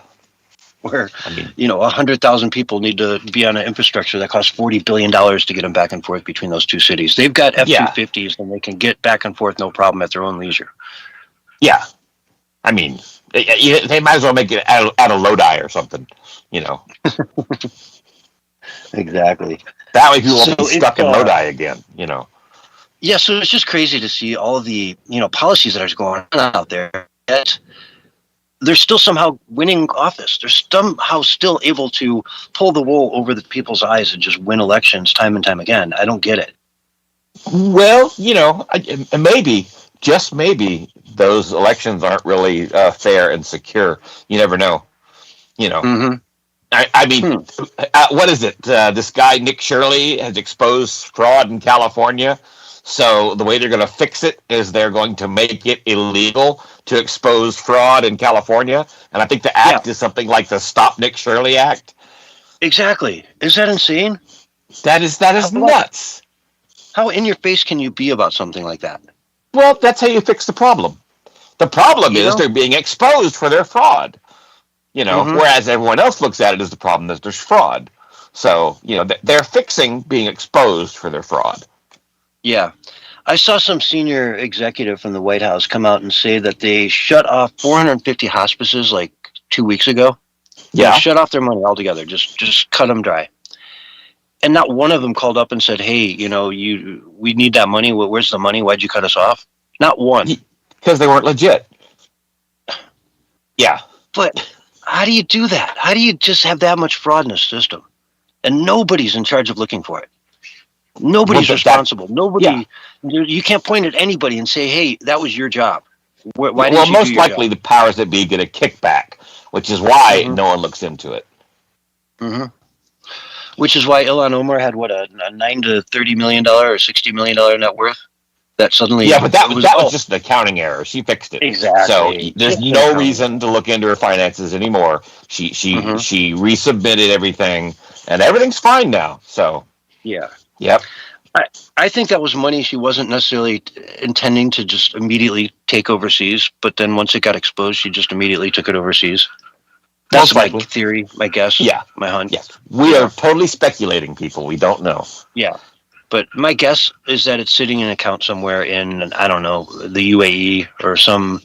Speaker 3: Where, 100,000 people need to be on an infrastructure that costs $40 billion to get them back and forth between those two cities. They've got F-250s and they can get back and forth no problem at their own leisure.
Speaker 2: Yeah. They might as well make it out of Lodi or something.
Speaker 3: Exactly.
Speaker 2: That way people
Speaker 3: So
Speaker 2: won't be stuck in Lodi again.
Speaker 3: Yeah, so it's just crazy to see all of the policies that are going on out there. Yet they're still somehow winning office. They're somehow still able to pull the wool over the people's eyes and just win elections time and time again. I don't get it.
Speaker 2: Well, maybe, just maybe, those elections aren't really fair and secure. You never know.
Speaker 3: Mm-hmm.
Speaker 2: I mean, what is it? This guy, Nick Shirley, has exposed fraud in California. So the way they're going to fix it is they're going to make it illegal to expose fraud in California. And I think the act is something like the Stop Nick Shirley Act.
Speaker 3: Exactly. Is that insane?
Speaker 2: That is nuts.
Speaker 3: How in your face can you be about something like that?
Speaker 2: Well, that's how you fix the problem. The problem is they're being exposed for their fraud. Whereas everyone else looks at it as the problem that there's fraud. So, they're fixing being exposed for their fraud.
Speaker 3: Yeah. I saw some senior executive from the White House come out and say that they shut off 450 hospices like 2 weeks ago.
Speaker 2: Yeah.
Speaker 3: They shut off their money altogether. Just cut them dry. And not one of them called up and said, hey, we need that money. Where's the money? Why'd you cut us off? Not one.
Speaker 2: Because they weren't legit. Yeah.
Speaker 3: But how do you do that? How do you just have that much fraud in the system? And nobody's in charge of looking for it. Nobody's responsible. Nobody. Yeah. You can't point at anybody and say, hey, that was your job. Why didn't you
Speaker 2: most
Speaker 3: do your
Speaker 2: likely
Speaker 3: job?
Speaker 2: The powers that be get a kickback, which is why no one looks into it.
Speaker 3: Mm-hmm. Which is why Ilhan Omar had, a $9 to $30 million or $60 million net worth? That suddenly...
Speaker 2: Yeah, but that was just an accounting error. She fixed it.
Speaker 3: Exactly.
Speaker 2: So there's no reason to look into her finances anymore. She resubmitted everything, and everything's fine now. So...
Speaker 3: Yeah.
Speaker 2: Yep.
Speaker 3: I think that was money she wasn't necessarily intending to just immediately take overseas, but then once it got exposed, she just immediately took it overseas. That's my theory, my guess, my hunch.
Speaker 2: Yes. We are totally speculating, people. We don't know.
Speaker 3: Yeah. But my guess is that it's sitting in an account somewhere in, I don't know, the UAE or some,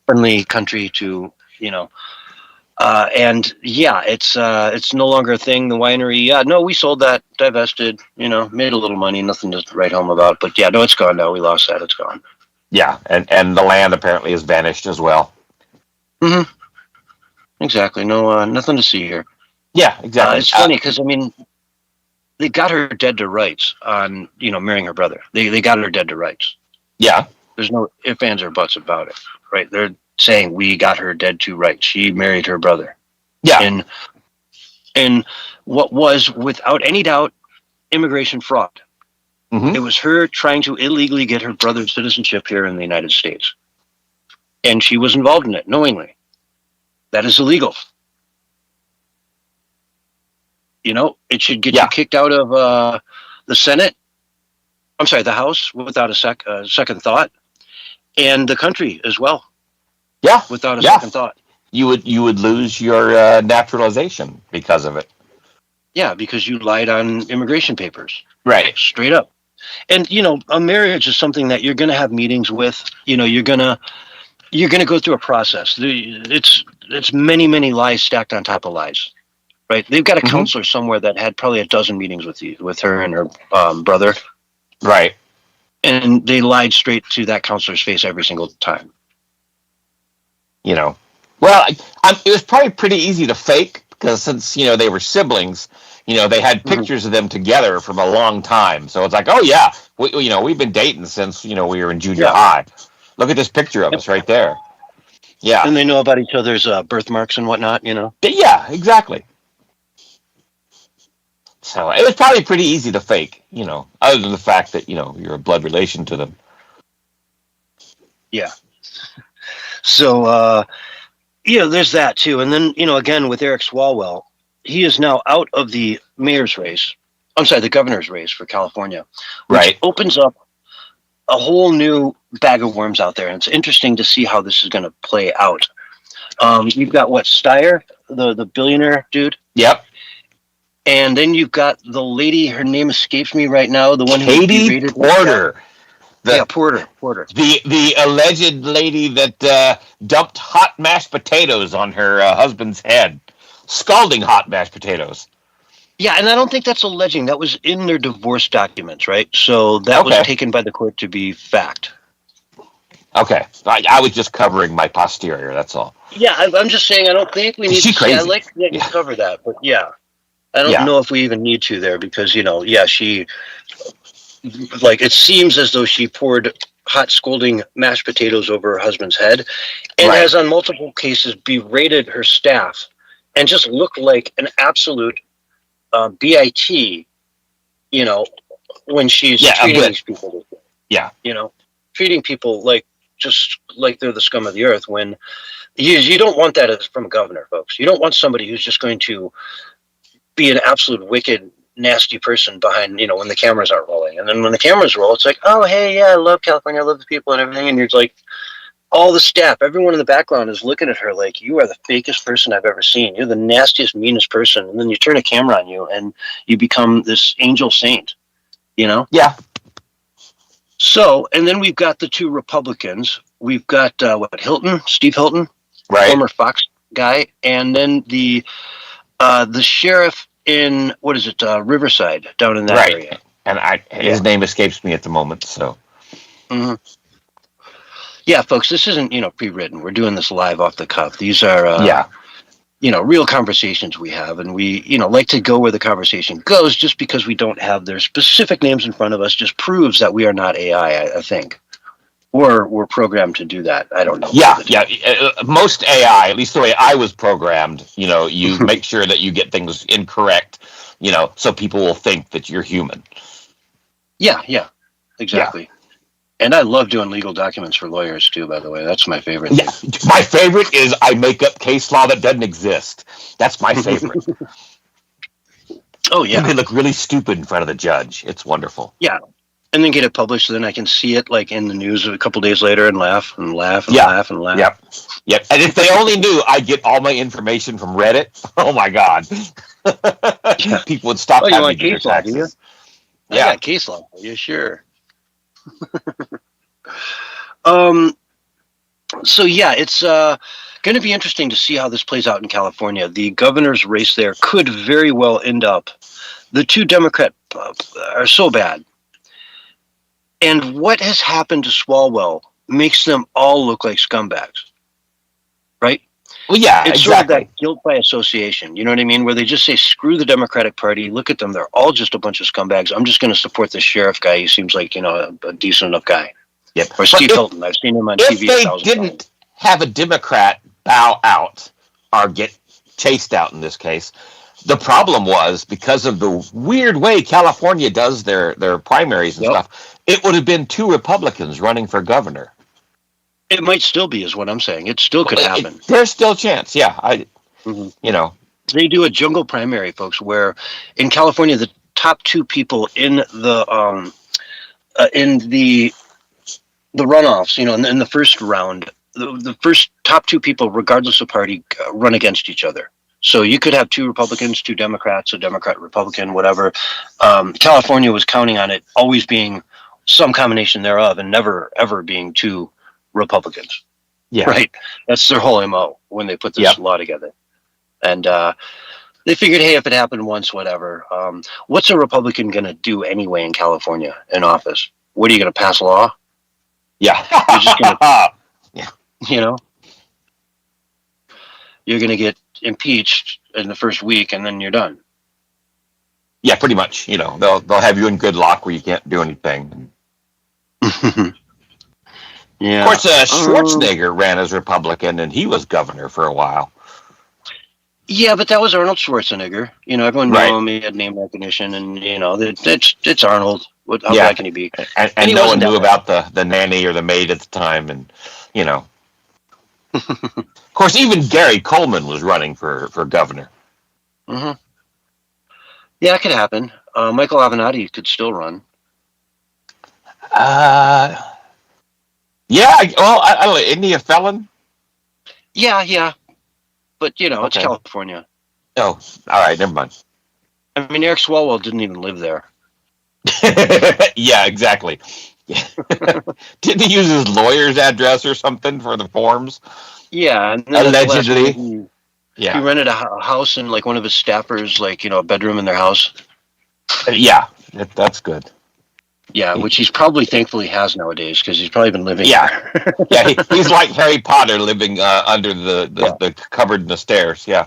Speaker 3: friendly country to, and it's no longer a thing. The winery, no, we sold that, divested, made a little money, nothing to write home about. But no, it's gone now. We lost that. It's gone.
Speaker 2: Yeah, and the land apparently has vanished as well.
Speaker 3: Mm-hmm. Exactly. No, nothing to see here.
Speaker 2: Yeah, exactly.
Speaker 3: It's funny because they got her dead to rights on marrying her brother. They got her dead to rights.
Speaker 2: Yeah.
Speaker 3: There's no ifs, ands, or buts about it, right? They're saying we got her dead to rights. She married her brother.
Speaker 2: Yeah.
Speaker 3: And what was, without any doubt, immigration fraud. Mm-hmm. It was her trying to illegally get her brother's citizenship here in the United States. And she was involved in it, knowingly. That is illegal. It should get you kicked out of the Senate. I'm sorry, the House without a second thought, and the country as well.
Speaker 2: Yeah,
Speaker 3: without a second thought.
Speaker 2: You would lose your naturalization because of it.
Speaker 3: Yeah, because you lied on immigration papers.
Speaker 2: Right.
Speaker 3: Straight up. And a marriage is something that you're going to have meetings with. You're going to go through a process. It's many, many lies stacked on top of lies. Right, they've got a counselor somewhere that had probably a dozen meetings with her and her brother.
Speaker 2: Right,
Speaker 3: and they lied straight to that counselor's face every single time.
Speaker 2: Well, it was probably pretty easy to fake because since they were siblings, they had pictures of them together from a long time. So it's like, oh yeah, we've been dating since we were in junior high. Look at this picture of us right there. Yeah,
Speaker 3: and they know about each other's birthmarks and whatnot.
Speaker 2: Yeah, exactly. So it was probably pretty easy to fake, other than the fact that, you're a blood relation to them.
Speaker 3: Yeah. So, there's that too. And then, again, with Eric Swalwell, he is now out of the mayor's race. I'm sorry, the governor's race for California. Which opens up a whole new bag of worms out there. And it's interesting to see how this is going to play out. You've got Steyer, the billionaire dude.
Speaker 2: Yep.
Speaker 3: And then you've got the lady, her name escapes me right now, the one
Speaker 2: Katie Porter.
Speaker 3: Porter.
Speaker 2: The alleged lady that dumped hot mashed potatoes on her husband's head, scalding hot mashed potatoes.
Speaker 3: Yeah, and I don't think that's alleging. That was in their divorce documents, right? So that was taken by the court to be fact.
Speaker 2: Okay, I was just covering my posterior. That's all.
Speaker 3: Yeah, I'm just saying. I don't think we need to.
Speaker 2: Crazy?
Speaker 3: I like that you cover that, but yeah, I don't know if we even need to there because she, like, it seems as though she poured hot scalding mashed potatoes over her husband's head, and has on multiple cases berated her staff, and just looked like an absolute BIT, when she's treating these people.
Speaker 2: Yeah.
Speaker 3: Treating people just like they're the scum of the earth when you don't want that from a governor, folks. You don't want somebody who's just going to be an absolute wicked, nasty person behind, when the cameras aren't rolling. And then when the cameras roll, it's like, oh, hey, yeah, I love California. I love the people and everything. And you're like, all the staff, everyone in the background is looking at her like, you are the fakest person I've ever seen. You're the nastiest, meanest person. And then you turn a camera on you and you become this angel saint,
Speaker 2: Yeah.
Speaker 3: So, and then we've got the two Republicans. We've got, Steve Hilton, former Fox guy. And then the sheriff in, Riverside, down in that area.
Speaker 2: And his name escapes me at the moment, so.
Speaker 3: Mm-hmm. Yeah, folks, this isn't, pre-written. We're doing this live off the cuff. These are, real conversations we have. And we, like to go where the conversation goes. Just because we don't have their specific names in front of us just proves that we are not AI, I think. Or we're programmed to do that. I don't know.
Speaker 2: Yeah. Most AI, at least the way I was programmed, you make sure that you get things incorrect, so people will think that you're human.
Speaker 3: Yeah, exactly. Yeah. And I love doing legal documents for lawyers too, by the way. That's my favorite thing.
Speaker 2: Yeah. My favorite is I make up case law that doesn't exist. That's my favorite.
Speaker 3: Oh, yeah.
Speaker 2: And they look really stupid in front of the judge. It's wonderful.
Speaker 3: Yeah. And then get it published, so then I can see it like in the news a couple days later and laugh and laugh and laugh and laugh.
Speaker 2: Yep. And if they only knew I get all my information from Reddit, oh my God. People would stop having to do their taxes.
Speaker 3: I got case law for you, sure. So yeah, it's going to be interesting to see how this plays out in California. The governor's race there could very well end up. The two Democrats are so bad. And what has happened to Swalwell makes them all look like scumbags. Right?
Speaker 2: Well, yeah,
Speaker 3: it's sort of that guilt by association. You know what I mean? Where they just say, screw the Democratic Party. Look at them. They're all just a bunch of scumbags. I'm just going to support this sheriff guy. He seems like, a decent enough guy.
Speaker 2: Yep.
Speaker 3: Or Steve Hilton. I've seen him on TV.
Speaker 2: If they didn't have a Democrat bow out or get chased out in this case, the problem was because of the weird way California does their primaries and stuff, it would have been two Republicans running for governor.
Speaker 3: It might still be, is what I'm saying. It still could happen.
Speaker 2: There's still a chance, yeah.
Speaker 3: They do a jungle primary, folks, where in California the top two people in the runoffs, in the first round, the first top two people, regardless of party, run against each other. So you could have two Republicans, two Democrats, a Democrat, Republican, whatever. California was counting on it always being some combination thereof and never, ever being two Republicans.
Speaker 2: Yeah.
Speaker 3: Right. That's their whole MO when they put this law together. And they figured, hey, if it happened once, whatever. What's a Republican going to do anyway in California in office? What are you going to pass law?
Speaker 2: Yeah.
Speaker 3: You're just going to, you're going to get impeached in the first week and then you're done.
Speaker 2: Yeah, pretty much. They'll have you in good luck where you can't do anything.
Speaker 3: Yeah.
Speaker 2: Of course, Schwarzenegger ran as Republican, and he was governor for a while.
Speaker 3: Yeah, but that was Arnold Schwarzenegger. Everyone knew him. He had name recognition, and it's Arnold. How bad can he be?
Speaker 2: And no one knew about the nanny or the maid at the time, and Of course, even Gary Coleman was running for governor.
Speaker 3: Mm-hmm. Yeah, it could happen. Michael Avenatti could still run.
Speaker 2: Yeah, well, I don't know. Isn't he a felon?
Speaker 3: Yeah. But, it's California.
Speaker 2: Oh, all right. Never mind.
Speaker 3: I mean, Eric Swalwell didn't even live there.
Speaker 2: Yeah, exactly. Didn't he use his lawyer's address or something for the forms?
Speaker 3: Yeah, and then at the last
Speaker 2: Allegedly.
Speaker 3: minute, he
Speaker 2: Yeah.
Speaker 3: rented a house and like one of his staffers, like a bedroom in their house.
Speaker 2: Yeah, that's good.
Speaker 3: Yeah, which he's probably thankfully has nowadays because he's probably been living
Speaker 2: Yeah.
Speaker 3: there.
Speaker 2: Yeah, he's like Harry Potter living under the cupboard in the stairs. Yeah.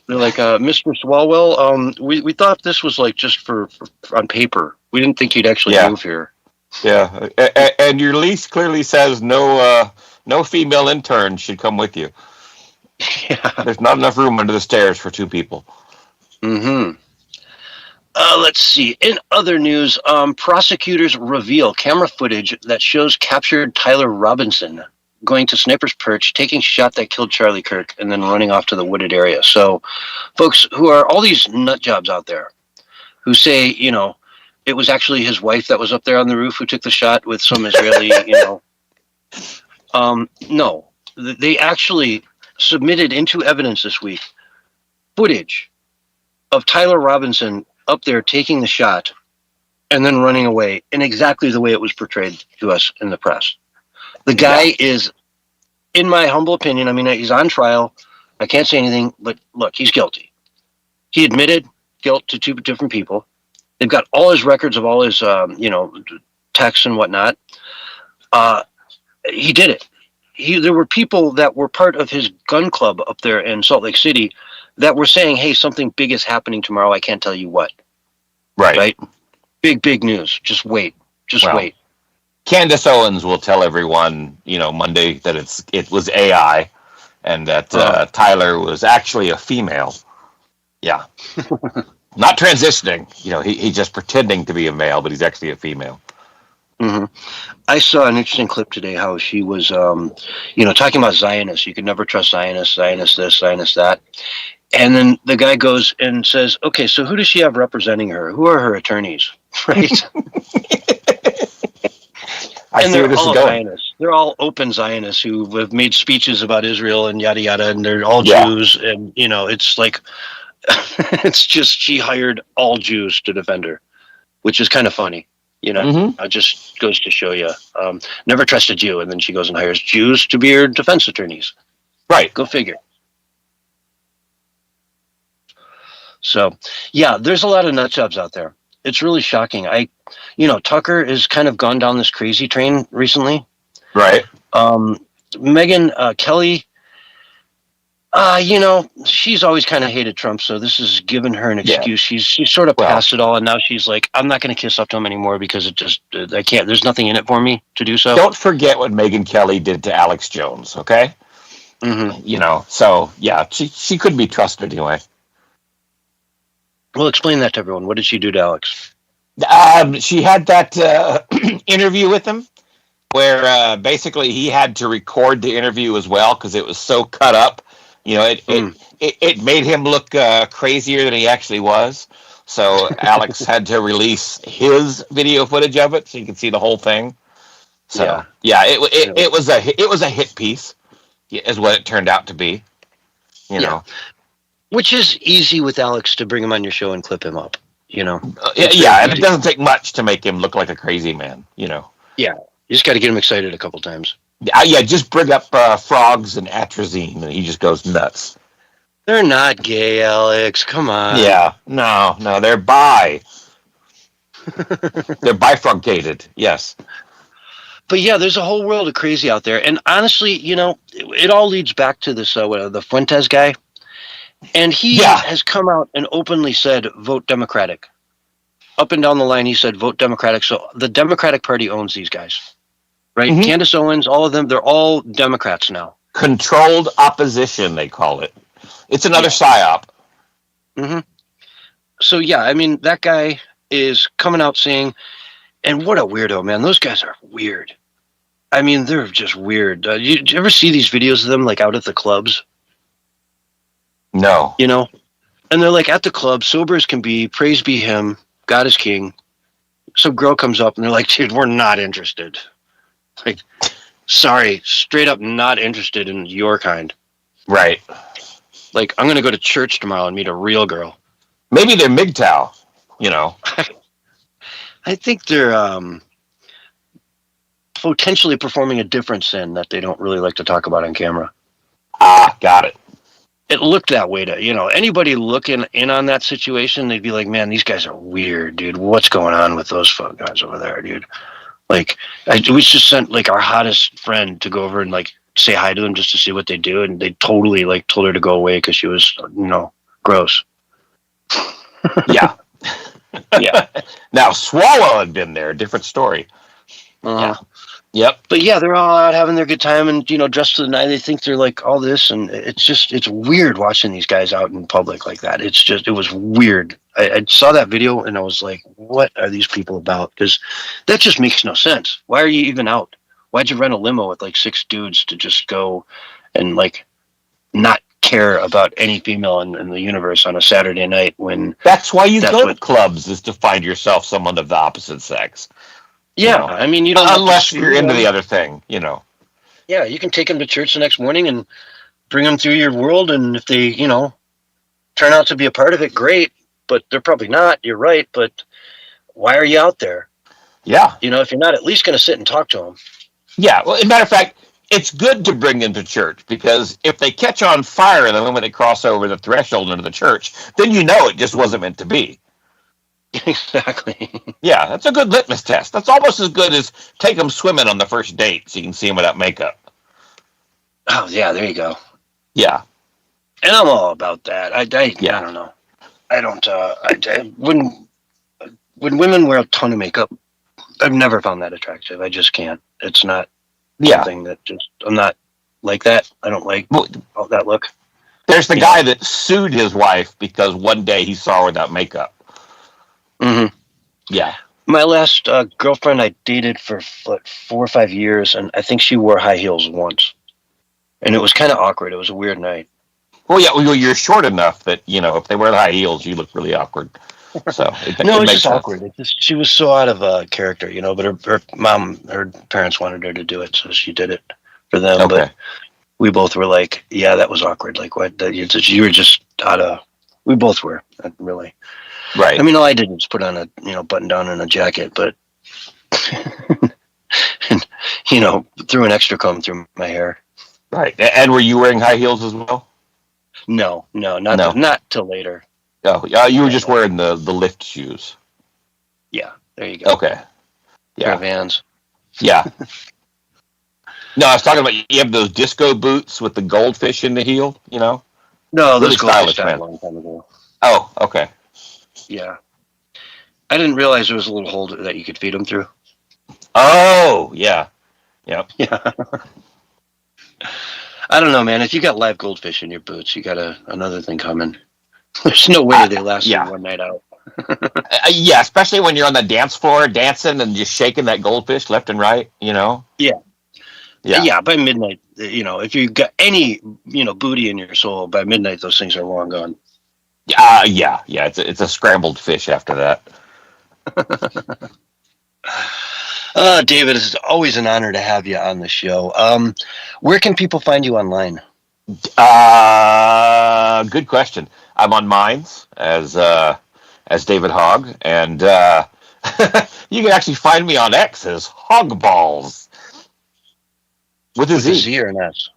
Speaker 3: They're like, Mr. Swalwell, we thought this was like just for on paper. We didn't think you'd actually move here.
Speaker 2: Yeah, and your lease clearly says no female intern should come with you.
Speaker 3: Yeah.
Speaker 2: There's not enough room under the stairs for 2 people.
Speaker 3: Mm-hmm. Let's see. In other news, prosecutors reveal camera footage that shows captured Tyler Robinson going to Sniper's Perch, taking shot that killed Charlie Kirk, and then running off to the wooded area. So, folks who are all these nut jobs out there who say, it was actually his wife that was up there on the roof who took the shot with some Israeli, no. They actually submitted into evidence this week footage of Tyler Robinson up there taking the shot and then running away in exactly the way it was portrayed to us in the press. The guy is, in my humble opinion, I mean, he's on trial. I can't say anything, but look, he's guilty. He admitted guilt to 2 different people. They've got all his records of all his, texts and whatnot. He did it. There were people that were part of his gun club up there in Salt Lake City that were saying, hey, something big is happening tomorrow. I can't tell you what.
Speaker 2: Right.
Speaker 3: Big news. Just wait. Wait.
Speaker 2: Candace Owens will tell everyone, Monday that it was AI and that Tyler was actually a female. Yeah. Not transitioning. He's just pretending to be a male, but he's actually a female.
Speaker 3: Mm-hmm. I saw an interesting clip today how she was, talking about Zionists. You could never trust Zionists, Zionist this, Zionist that. And then the guy goes and says, okay, so who does she have representing her? Who are her attorneys? Right? And they're all Zionists. They're all open Zionists who have made speeches about Israel and yada, yada, and they're all Jews. And, it's like, it's just she hired all Jews to defend her, which is kind of funny. It just goes to show you, never trust a Jew. And then she goes and hires Jews to be her defense attorneys.
Speaker 2: Right.
Speaker 3: Go figure. So, yeah, there's a lot of nut jobs out there. It's really shocking. Tucker has kind of gone down this crazy train recently.
Speaker 2: Right.
Speaker 3: Megyn Kelly, she's always kind of hated Trump, so this has given her an excuse. Yeah. She's sort of past it all, and now she's like, I'm not going to kiss up to him anymore because I can't. There's nothing in it for me to do so.
Speaker 2: Don't forget what Megyn Kelly did to Alex Jones, okay?
Speaker 3: Mm-hmm.
Speaker 2: So, yeah, she couldn't be trusted anyway.
Speaker 3: Well, explain that to everyone. What did she do to Alex?
Speaker 2: She had that interview with him where basically he had to record the interview as well because it was so cut up. It made him look crazier than he actually was. So Alex had to release his video footage of it so you could see the whole thing. So it was a hit piece, is what it turned out to be. You know.
Speaker 3: Which is easy with Alex to bring him on your show and clip him up, and
Speaker 2: it doesn't take much to make him look like a crazy man, Yeah,
Speaker 3: you just got to get him excited a couple times.
Speaker 2: Just bring up frogs and atrazine, and he just goes nuts.
Speaker 3: They're not gay, Alex. Come on.
Speaker 2: Yeah, no, they're bi. They're bifurcated, yes.
Speaker 3: But yeah, there's a whole world of crazy out there, and honestly, it all leads back to this the Fuentes guy. And he has come out and openly said, vote Democratic. Up and down the line, he said, vote Democratic. So the Democratic Party owns these guys, right? Mm-hmm. Candace Owens, all of them, they're all Democrats now.
Speaker 2: Controlled opposition, they call it. It's another psyop.
Speaker 3: Mm-hmm. So, that guy is coming out saying, and what a weirdo, man. Those guys are weird. I mean, they're just weird. You ever see these videos of them, like, out at the clubs?
Speaker 2: No.
Speaker 3: And they're like at the club, sober as can be, praise be him, God is king. Some girl comes up and they're like, dude, we're not interested. Like, sorry, straight up not interested in your kind.
Speaker 2: Right.
Speaker 3: Like, I'm going to go to church tomorrow and meet a real girl.
Speaker 2: Maybe they're MGTOW,
Speaker 3: I think they're, potentially performing a different sin that they don't really like to talk about on camera.
Speaker 2: Ah, got it.
Speaker 3: It looked that way to, anybody looking in on that situation, they'd be like, man, these guys are weird, dude. What's going on with those guys over there, dude? Like, we just sent like our hottest friend to go over and like say hi to them just to see what they do. And they totally like told her to go away because she was, gross.
Speaker 2: Yeah.
Speaker 3: Yeah.
Speaker 2: Now, Swallow had been there. Different story. Yeah. Yep.
Speaker 3: But yeah, they're all out having their good time and, dressed to the nines. They think they're like all this. And it's weird watching these guys out in public like that. It was weird. I saw that video and I was like, what are these people about? Because that just makes no sense. Why are you even out? Why'd you rent a limo with like 6 dudes to just go and like not care about any female in the universe on a Saturday night when
Speaker 2: that's why you go to clubs, is to find yourself someone of the opposite sex.
Speaker 3: Yeah, I mean, you don't
Speaker 2: unless you're into the other thing,
Speaker 3: Yeah, you can take them to church the next morning and bring them through your world, and if they, turn out to be a part of it, great. But they're probably not. You're right. But why are you out there?
Speaker 2: Yeah.
Speaker 3: If you're not at least going to sit and talk to them.
Speaker 2: Yeah. Well, as a matter of fact, it's good to bring them to church, because if they catch on fire the moment they cross over the threshold into the church, then it just wasn't meant to be.
Speaker 3: Exactly.
Speaker 2: Yeah, that's a good litmus test. That's almost as good as take them swimming on the first date so you can see them without makeup.
Speaker 3: Oh, yeah, there you go.
Speaker 2: Yeah.
Speaker 3: And I'm all about that. I don't know. I don't, when women wear a ton of makeup, I've never found that attractive. I just can't. It's not something that I'm not like that. I don't like that look.
Speaker 2: There's the guy that sued his wife because one day he saw her without makeup.
Speaker 3: Mm-hmm.
Speaker 2: Yeah.
Speaker 3: My last girlfriend I dated for 4 or 5 years, and I think she wore high heels once. And it was kind of awkward. It was a weird night.
Speaker 2: Well, yeah, you're short enough that, if they wear the high heels, you look really awkward. So
Speaker 3: it makes just sense. Awkward. She was so out of character, but her parents wanted her to do it, so she did it for them. Okay. But we both were like, yeah, that was awkward. Like, what? You were just out of... We both were, really.
Speaker 2: Right.
Speaker 3: I mean, all I did was put on a button down and a jacket, but and, threw an extra comb through my hair.
Speaker 2: Right. And were you wearing high heels as well?
Speaker 3: No, not till later.
Speaker 2: Oh, you were just wearing the lift shoes.
Speaker 3: Yeah, there you go.
Speaker 2: Okay. Yeah.
Speaker 3: Vans.
Speaker 2: Yeah. No, I was talking about, you have those disco boots with the goldfish in the heel,
Speaker 3: No,
Speaker 2: really
Speaker 3: those
Speaker 2: stylish,
Speaker 3: goldfish died a long time ago.
Speaker 2: Oh, okay.
Speaker 3: Yeah. I didn't realize there was a little hole that you could feed them through.
Speaker 2: Oh, yeah. Yep.
Speaker 3: Yeah. I don't know, man. If you got live goldfish in your boots, you got another thing coming. There's no way they last one night out.
Speaker 2: Yeah, especially when you're on the dance floor dancing and just shaking that goldfish left and right,
Speaker 3: Yeah. Yeah, by midnight, if you got any, booty in your soul, by midnight, those things are long gone.
Speaker 2: Yeah. It's a scrambled fish after that.
Speaker 3: David, it's always an honor to have you on the show. Where can people find you online?
Speaker 2: Good question. I'm on Minds as David Hogg, and you can actually find me on X as Hogballs with a Z.
Speaker 3: With a Z or an S?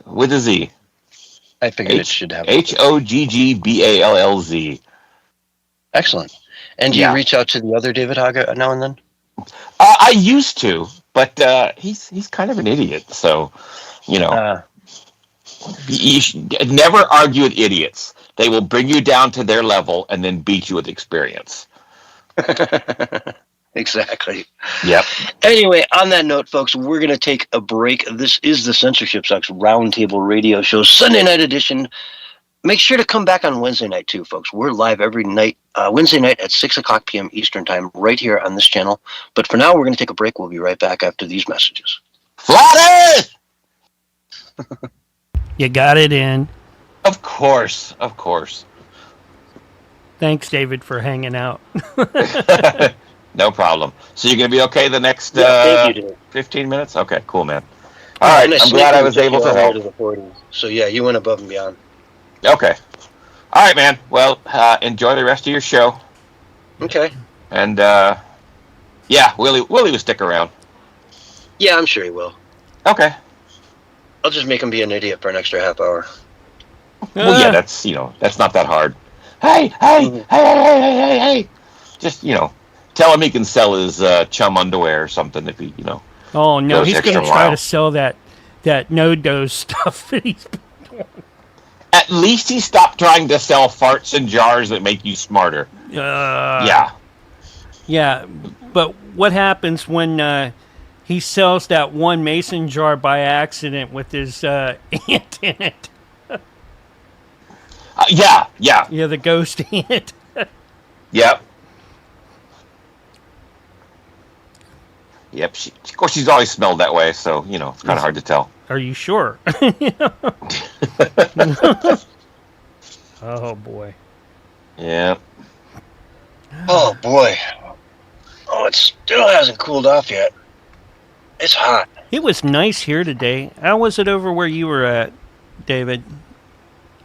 Speaker 2: With a Z.
Speaker 3: I figured it should have
Speaker 2: HOGGBALLZ.
Speaker 3: Excellent. And do you reach out to the other David Hogg now and then?
Speaker 2: I used to, but he's kind of an idiot. So, you should never argue with idiots. They will bring you down to their level and then beat you with experience.
Speaker 3: Exactly.
Speaker 2: Yep.
Speaker 3: Anyway, on that note, folks, we're going to take a break. This is the Censorship Sucks Roundtable Radio Show, Sunday night edition. Make sure to come back on Wednesday night, too, folks. We're live every night, Wednesday night at 6 o'clock p.m. Eastern Time, right here on this channel. But for now, we're going to take a break. We'll be right back after these messages.
Speaker 2: Flat Earth!
Speaker 1: You got it in.
Speaker 2: Of course.
Speaker 1: Thanks, David, for hanging out.
Speaker 2: No problem. So you're going to be okay the next 15 minutes? Okay, cool, man. All right, I'm glad I was able to help.
Speaker 3: So, yeah, you went above and beyond.
Speaker 2: Okay. All right, man. Well, enjoy the rest of your show.
Speaker 3: Okay.
Speaker 2: And, Willie will stick around.
Speaker 3: Yeah, I'm sure he will.
Speaker 2: Okay.
Speaker 3: I'll just make him be an idiot for an extra half hour.
Speaker 2: Well, yeah, that's not that hard. Hey, hey,
Speaker 3: Mhm.
Speaker 2: hey. Just, tell him he can sell his chum underwear or something if he,
Speaker 1: Oh no,
Speaker 2: goes the
Speaker 1: he's going
Speaker 2: extra
Speaker 1: to try to
Speaker 2: mile.
Speaker 1: sell that no dose stuff that he's.
Speaker 2: At least he stopped trying to sell farts in jars that make you smarter. Yeah.
Speaker 1: Yeah, but what happens when he sells that one mason jar by accident with his ant in it?
Speaker 2: Yeah.
Speaker 1: Yeah, the ghost ant.
Speaker 2: Yep. Yep. Of course, she's always smelled that way, so, it's kind of hard to tell.
Speaker 1: Are you sure? Oh boy.
Speaker 2: Yeah.
Speaker 3: Oh boy. Oh, it still hasn't cooled off yet. It's hot.
Speaker 1: It was nice here today. How was it over where you were at, David?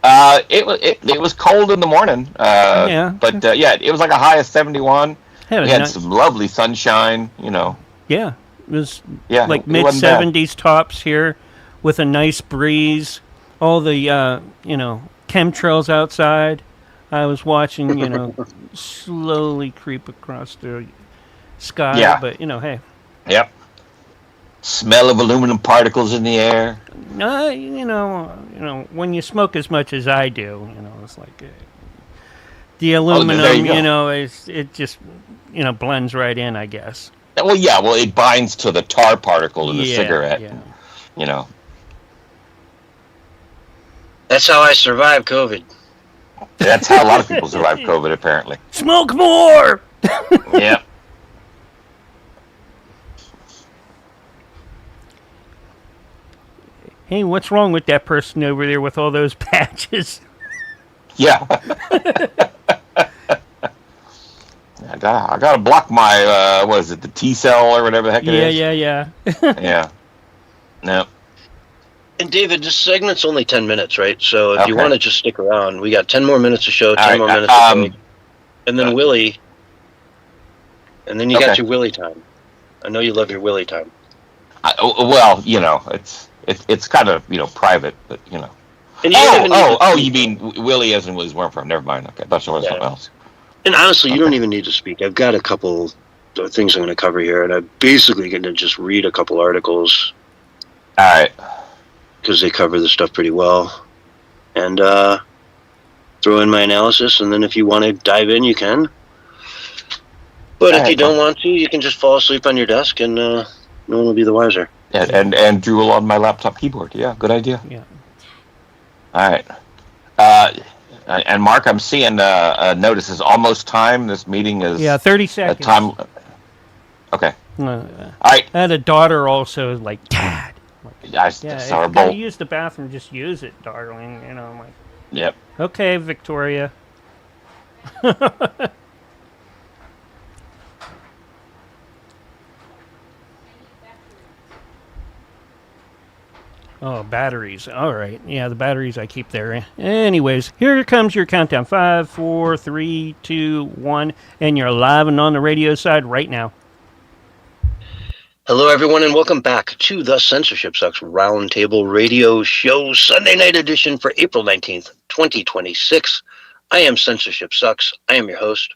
Speaker 2: It was cold in the morning.
Speaker 1: Yeah.
Speaker 2: But it was like a high of 71.
Speaker 1: Had
Speaker 2: We had some lovely sunshine.
Speaker 1: Yeah, it was
Speaker 2: Yeah,
Speaker 1: like
Speaker 2: it
Speaker 1: mid
Speaker 2: wasn't bad.
Speaker 1: 70s tops here, with a nice breeze. All the chemtrails outside. I was watching slowly creep across the sky.
Speaker 2: Yeah.
Speaker 1: But hey.
Speaker 2: Yep. Smell of aluminum particles in the air.
Speaker 1: When you smoke as much as I do, it's like the
Speaker 2: there
Speaker 1: aluminum.
Speaker 2: you go.
Speaker 1: It just blends right in, I guess.
Speaker 2: Well, yeah. Well, it binds to the tar particle in the
Speaker 1: Yeah,
Speaker 2: cigarette.
Speaker 1: yeah.
Speaker 3: That's how I survived COVID.
Speaker 2: That's how a lot of people survive COVID, apparently.
Speaker 1: Smoke more.
Speaker 2: Yep.
Speaker 1: Hey, what's wrong with that person over there with all those patches?
Speaker 2: Yeah. I gotta block my what is it, the T cell or whatever the heck it is.
Speaker 1: Yeah.
Speaker 2: Yeah. No.
Speaker 3: And David, this segment's only 10 minutes, right? So if you
Speaker 2: Okay.
Speaker 3: want to just stick around, we got 10 more minutes of show, 10
Speaker 2: All right,
Speaker 3: more minutes of break, and then Willie, and then you got
Speaker 2: Okay.
Speaker 3: your Willie time. I know you love your Willie time.
Speaker 2: Well, it's kind of private, but
Speaker 3: And you don't even need to speak.
Speaker 2: you mean Willie as in Willie's Worm Farm? Never mind. Okay, I thought it was something else.
Speaker 3: And honestly, you don't even need to speak. I've got a couple of things I'm going to cover here, and I'm basically going to just read a couple articles
Speaker 2: All right.
Speaker 3: because they cover the stuff pretty well, and throw in my analysis, and then if you want to dive in, you can. But if you don't want to, you can just fall asleep on your desk, and no one will be the wiser.
Speaker 2: And drool on my laptop keyboard. Yeah, good idea.
Speaker 1: Yeah.
Speaker 2: All right. And Mark, I'm seeing a notice is almost time. This meeting is
Speaker 1: 30 seconds.
Speaker 2: time. Okay. All right.
Speaker 1: I had a daughter also like, Dad.
Speaker 2: I
Speaker 1: If you're
Speaker 2: horrible.
Speaker 1: gonna use the bathroom, just use it, darling. I'm like,
Speaker 2: Yep.
Speaker 1: okay, Victoria. Oh, batteries. All right. Yeah, the batteries I keep there. Anyways, here comes your countdown. 5, 4, 3, 2, 1. And you're live and on the radio side right now.
Speaker 3: Hello, everyone, and welcome back to the Censorship Sucks Roundtable Radio Show, Sunday night edition for April 19th, 2026. I am Censorship Sucks. I am your host.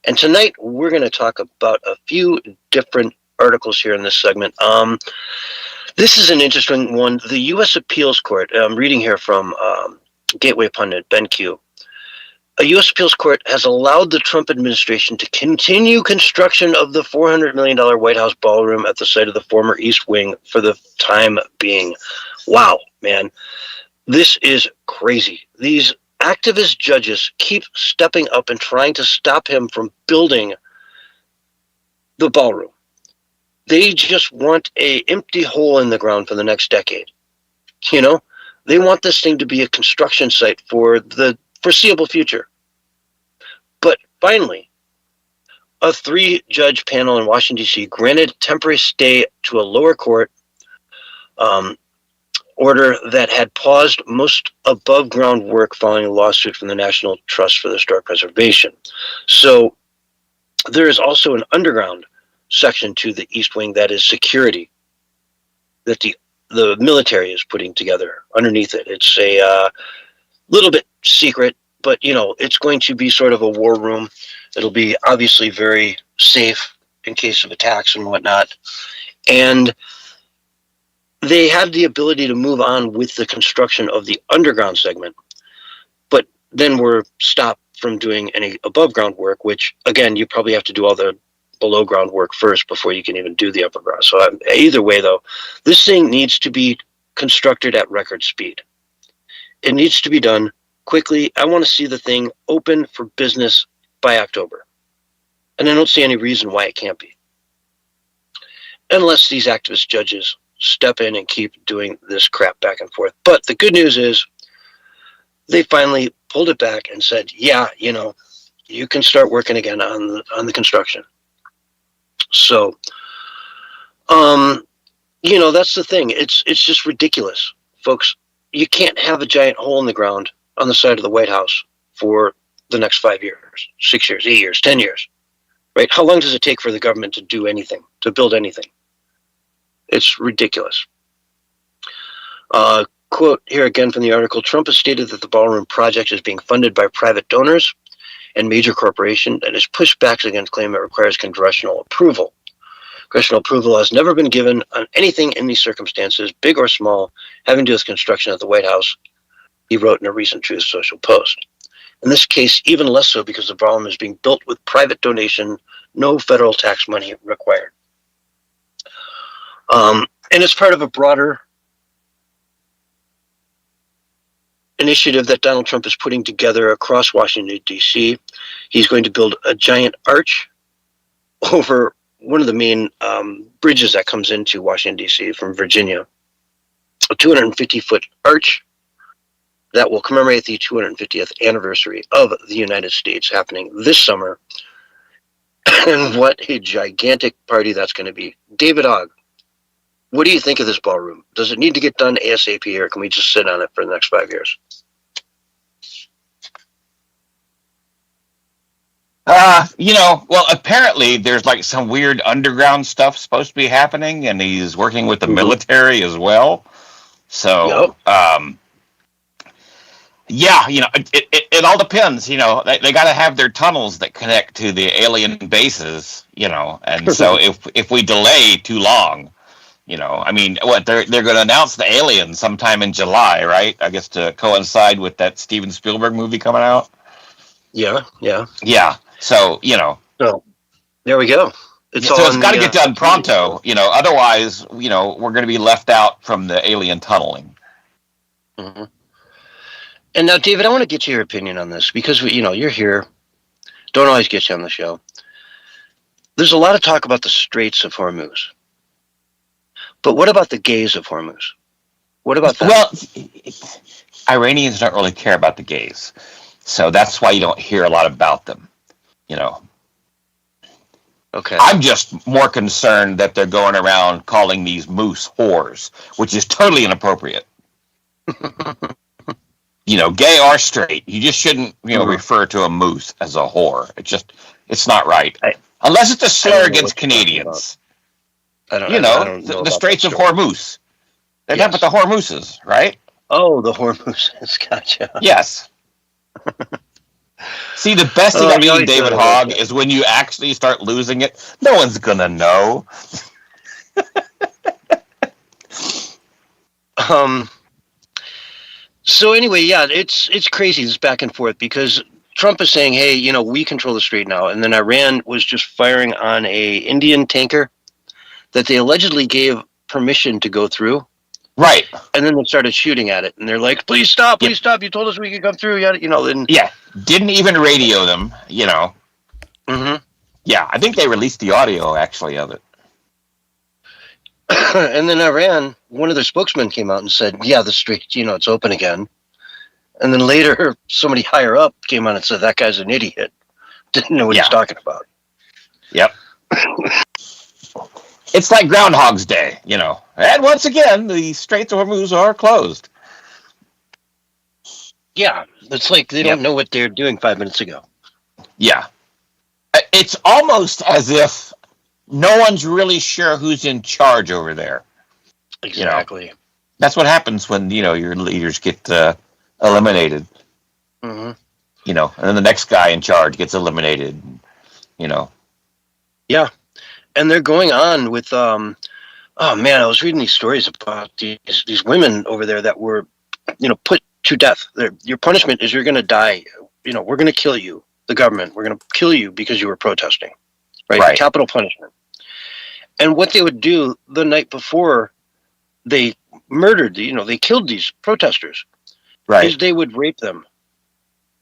Speaker 3: And tonight, we're going to talk about a few different articles here in this segment. This is an interesting one. The U.S. Appeals Court, I'm reading here from Gateway Pundit, Ben Q. A U.S. Appeals Court has allowed the Trump administration to continue construction of the $400 million White House ballroom at the site of the former East Wing for the time being. Wow, man. This is crazy. These activist judges keep stepping up and trying to stop him from building the ballroom. They just want an empty hole in the ground for the next decade. They want this thing to be a construction site for the foreseeable future. But finally, a 3-judge panel in Washington, D.C. granted temporary stay to a lower court order that had paused most above-ground work following a lawsuit from the National Trust for Historic Preservation. So there is also an underground section to the East Wing that is security. that the military is putting together underneath it. It's a little bit secret, but it's going to be sort of a war room. It'll be obviously very safe in case of attacks and whatnot. And they had the ability to move on with the construction of the underground segment, but then were stopped from doing any above ground work, which again, you probably have to do all the below ground work first before you can even do the upper ground. So either way, though, this thing needs to be constructed at record speed. It needs to be done quickly. I want to see the thing open for business by October. And I don't see any reason why it can't be. Unless these activist judges step in and keep doing this crap back and forth. But the good news is they finally pulled it back and said, yeah, you can start working again on the construction. So, that's the thing. It's just ridiculous, folks. You can't have a giant hole in the ground on the side of the White House for the next 5 years, 6 years, 8 years, 10 years, right? How long does it take for the government to do anything, to build anything? It's ridiculous. Quote here again from the article, Trump has stated that the ballroom project is being funded by private donors and major corporation and has pushed back against claim it requires congressional approval. Congressional approval has never been given on anything in these circumstances, big or small, having to do with construction at the White House, he wrote in a recent Truth Social post. In this case, even less so because the ballroom is being built with private donation, no federal tax money required. And it's part of a broader initiative that Donald Trump is putting together across Washington, D.C. He's going to build a giant arch over one of the main bridges that comes into Washington, D.C. from Virginia, a 250-foot arch that will commemorate the 250th anniversary of the United States happening this summer. And what a gigantic party that's going to be. David Hogg, what do you think of this ballroom? Does it need to get done ASAP, or can we just sit on it for the next 5 years?
Speaker 2: Well, apparently there's like some weird underground stuff supposed to be happening, and he's working with the military as well. So, yeah, it all depends. They got to have their tunnels that connect to the alien bases, and so if we delay too long, they're going to announce the aliens sometime in July, right? I guess to coincide with that Steven Spielberg movie coming out.
Speaker 3: Yeah.
Speaker 2: So,
Speaker 3: So, there we go.
Speaker 2: It's got to get done pronto, otherwise, we're going to be left out from the alien tunneling.
Speaker 3: Mm-hmm. And now, David, I want to get your opinion on this because, you're here. Don't always get you on the show. There's a lot of talk about the Straits of Hormuz. But what about the gays of Hormuz? What about that?
Speaker 2: Well, Iranians don't really care about the gays. So that's why you don't hear a lot about them,
Speaker 3: Okay.
Speaker 2: I'm just more concerned that they're going around calling these moose whores, which is totally inappropriate. Gay or straight, you just shouldn't, refer to a moose as a whore. It's not right. Unless it's a slur against Canadians.
Speaker 3: I don't know
Speaker 2: the Straits of Hormuz. They're talking about the Hormuzes, right?
Speaker 3: Oh, the Hormuzes. Gotcha.
Speaker 2: Yes. See, the best thing about being David Hogg is when you actually start losing it, no one's going to know.
Speaker 3: So anyway, yeah, it's crazy, this back and forth, because Trump is saying, hey, we control the strait now. And then Iran was just firing on a Indian tanker that they allegedly gave permission to go through.
Speaker 2: Right.
Speaker 3: And then they started shooting at it. And they're like, please stop. You told us we could come through.
Speaker 2: Yeah. Didn't even radio them,
Speaker 3: Mm-hmm.
Speaker 2: Yeah, I think they released the audio, actually, of it.
Speaker 3: And then Iran, one of their spokesmen came out and said, yeah, the strait, it's open again. And then later, somebody higher up came on and said, that guy's an idiot. Didn't know what he's talking about.
Speaker 2: Yep. It's like Groundhog's Day, And once again, the Straits of Hormuz are closed.
Speaker 3: Yeah, it's like they don't know what they're doing 5 minutes ago.
Speaker 2: Yeah. It's almost as if no one's really sure who's in charge over there.
Speaker 3: Exactly.
Speaker 2: You know, that's what happens when, your leaders get eliminated.
Speaker 3: Mm-hmm.
Speaker 2: And then the next guy in charge gets eliminated.
Speaker 3: Yeah, and they're going on with oh man, I was reading these stories about these women over there that were, put to death. Your punishment is you're going to die. We're going to kill you. The government, we're going to kill you because you were protesting. Right? Capital punishment. And what they would do the night before they murdered, they killed these protesters.
Speaker 2: Right.
Speaker 3: Is they would rape them.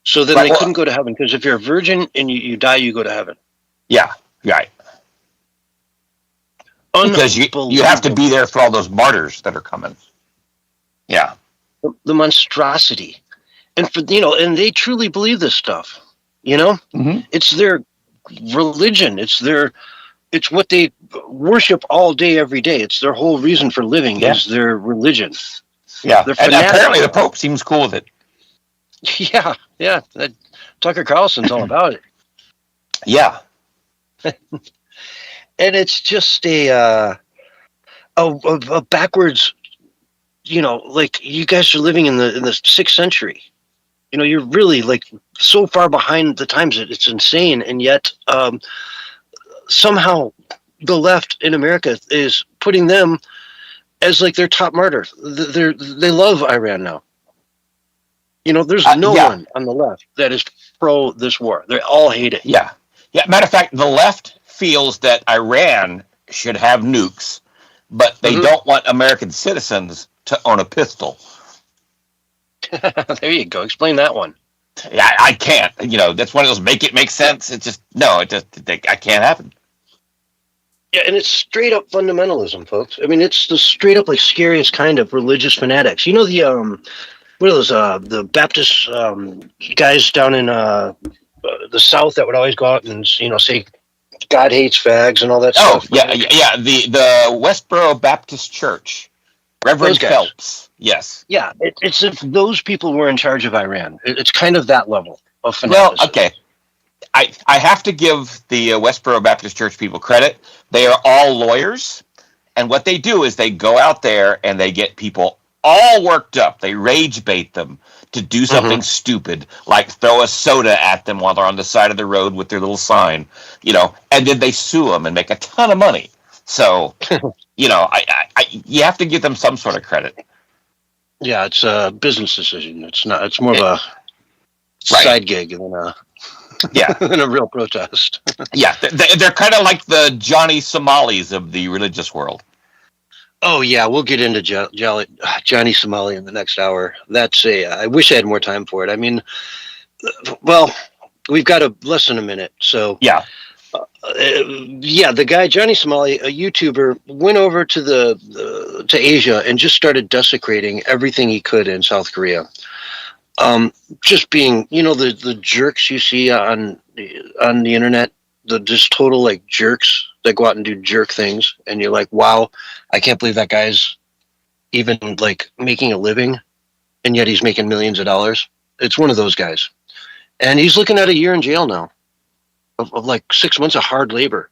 Speaker 3: So then they couldn't go to heaven, because if you're a virgin and you die, you go to heaven.
Speaker 2: Yeah, right. Because you have to be there for all those martyrs that are coming. Yeah.
Speaker 3: The monstrosity. And and they truly believe this stuff.
Speaker 2: Mm-hmm.
Speaker 3: It's their religion. It's what they worship all day, every day. It's their whole reason for living is their religion.
Speaker 2: Yeah. And apparently the Pope seems cool with it.
Speaker 3: Yeah. Yeah. Tucker Carlson's all about it.
Speaker 2: Yeah.
Speaker 3: And it's just a backwards, like you guys are living in the 6th century. You're really like so far behind the times that it's insane. And yet somehow the left in America is putting them as like their top martyr. They love Iran now. There's no one on the left that is pro this war. They all hate it.
Speaker 2: Yeah. Yeah. Matter of fact, the left feels that Iran should have nukes, but they don't want American citizens to own a pistol.
Speaker 3: There you go. Explain that one.
Speaker 2: Yeah, I can't. That's one of those make it make sense. It's just I can't happen.
Speaker 3: Yeah, and it's straight up fundamentalism, folks. I mean, it's the straight up like scariest kind of religious fanatics. The what are those the Baptist guys down in the South that would always go out and say God hates fags and all that stuff.
Speaker 2: Oh, yeah. The Westboro Baptist Church. Reverend Phelps. Yes.
Speaker 3: Yeah, it's if those people were in charge of Iran. It's kind of that level of fanaticism.
Speaker 2: Well, okay. I have to give the Westboro Baptist Church people credit. They are all lawyers, and what they do is they go out there and they get people all worked up. They rage bait them to do something stupid, like throw a soda at them while they're on the side of the road with their little sign, and then they sue them and make a ton of money. So, you have to give them some sort of credit.
Speaker 3: Yeah, it's a business decision. It's not. It's more of a side gig than than a real protest.
Speaker 2: Yeah, they're kind of like the Johnny Somalis of the religious world.
Speaker 3: Oh yeah, we'll get into Johnny Somali in the next hour. I wish I had more time for it. I mean, well, we've got less than a minute, so
Speaker 2: yeah.
Speaker 3: The guy Johnny Somali, a YouTuber, went over to Asia and just started desecrating everything he could in South Korea. Just being, the jerks you see on the internet, the just total like jerks that go out and do jerk things, and you're like, wow, I can't believe that guy's even like making a living, and yet he's making millions of dollars. It's one of those guys, and he's looking at a year in jail now. Of like 6 months of hard labor.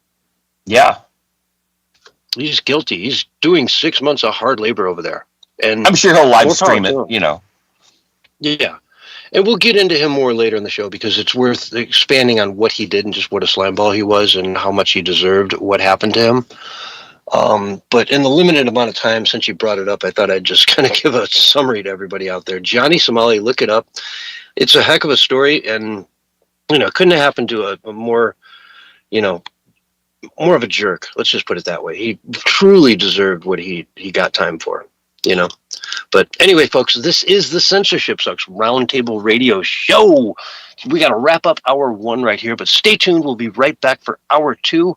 Speaker 2: Yeah.
Speaker 3: He's guilty. He's doing 6 months of hard labor over there. And
Speaker 2: I'm sure he'll live stream it,
Speaker 3: Yeah. And we'll get into him more later in the show, because it's worth expanding on what he did and just what a slimeball he was and how much he deserved what happened to him. But in the limited amount of time since you brought it up, I thought I'd just kind of give a summary to everybody out there. Johnny Somali, look it up. It's a heck of a story, and couldn't have happened to a more, more of a jerk. Let's just put it that way. He truly deserved what he got time for, But anyway, folks, this is the Censorship Sucks Roundtable Radio Show. We got to wrap up hour 1 right here, but stay tuned. We'll be right back for hour 2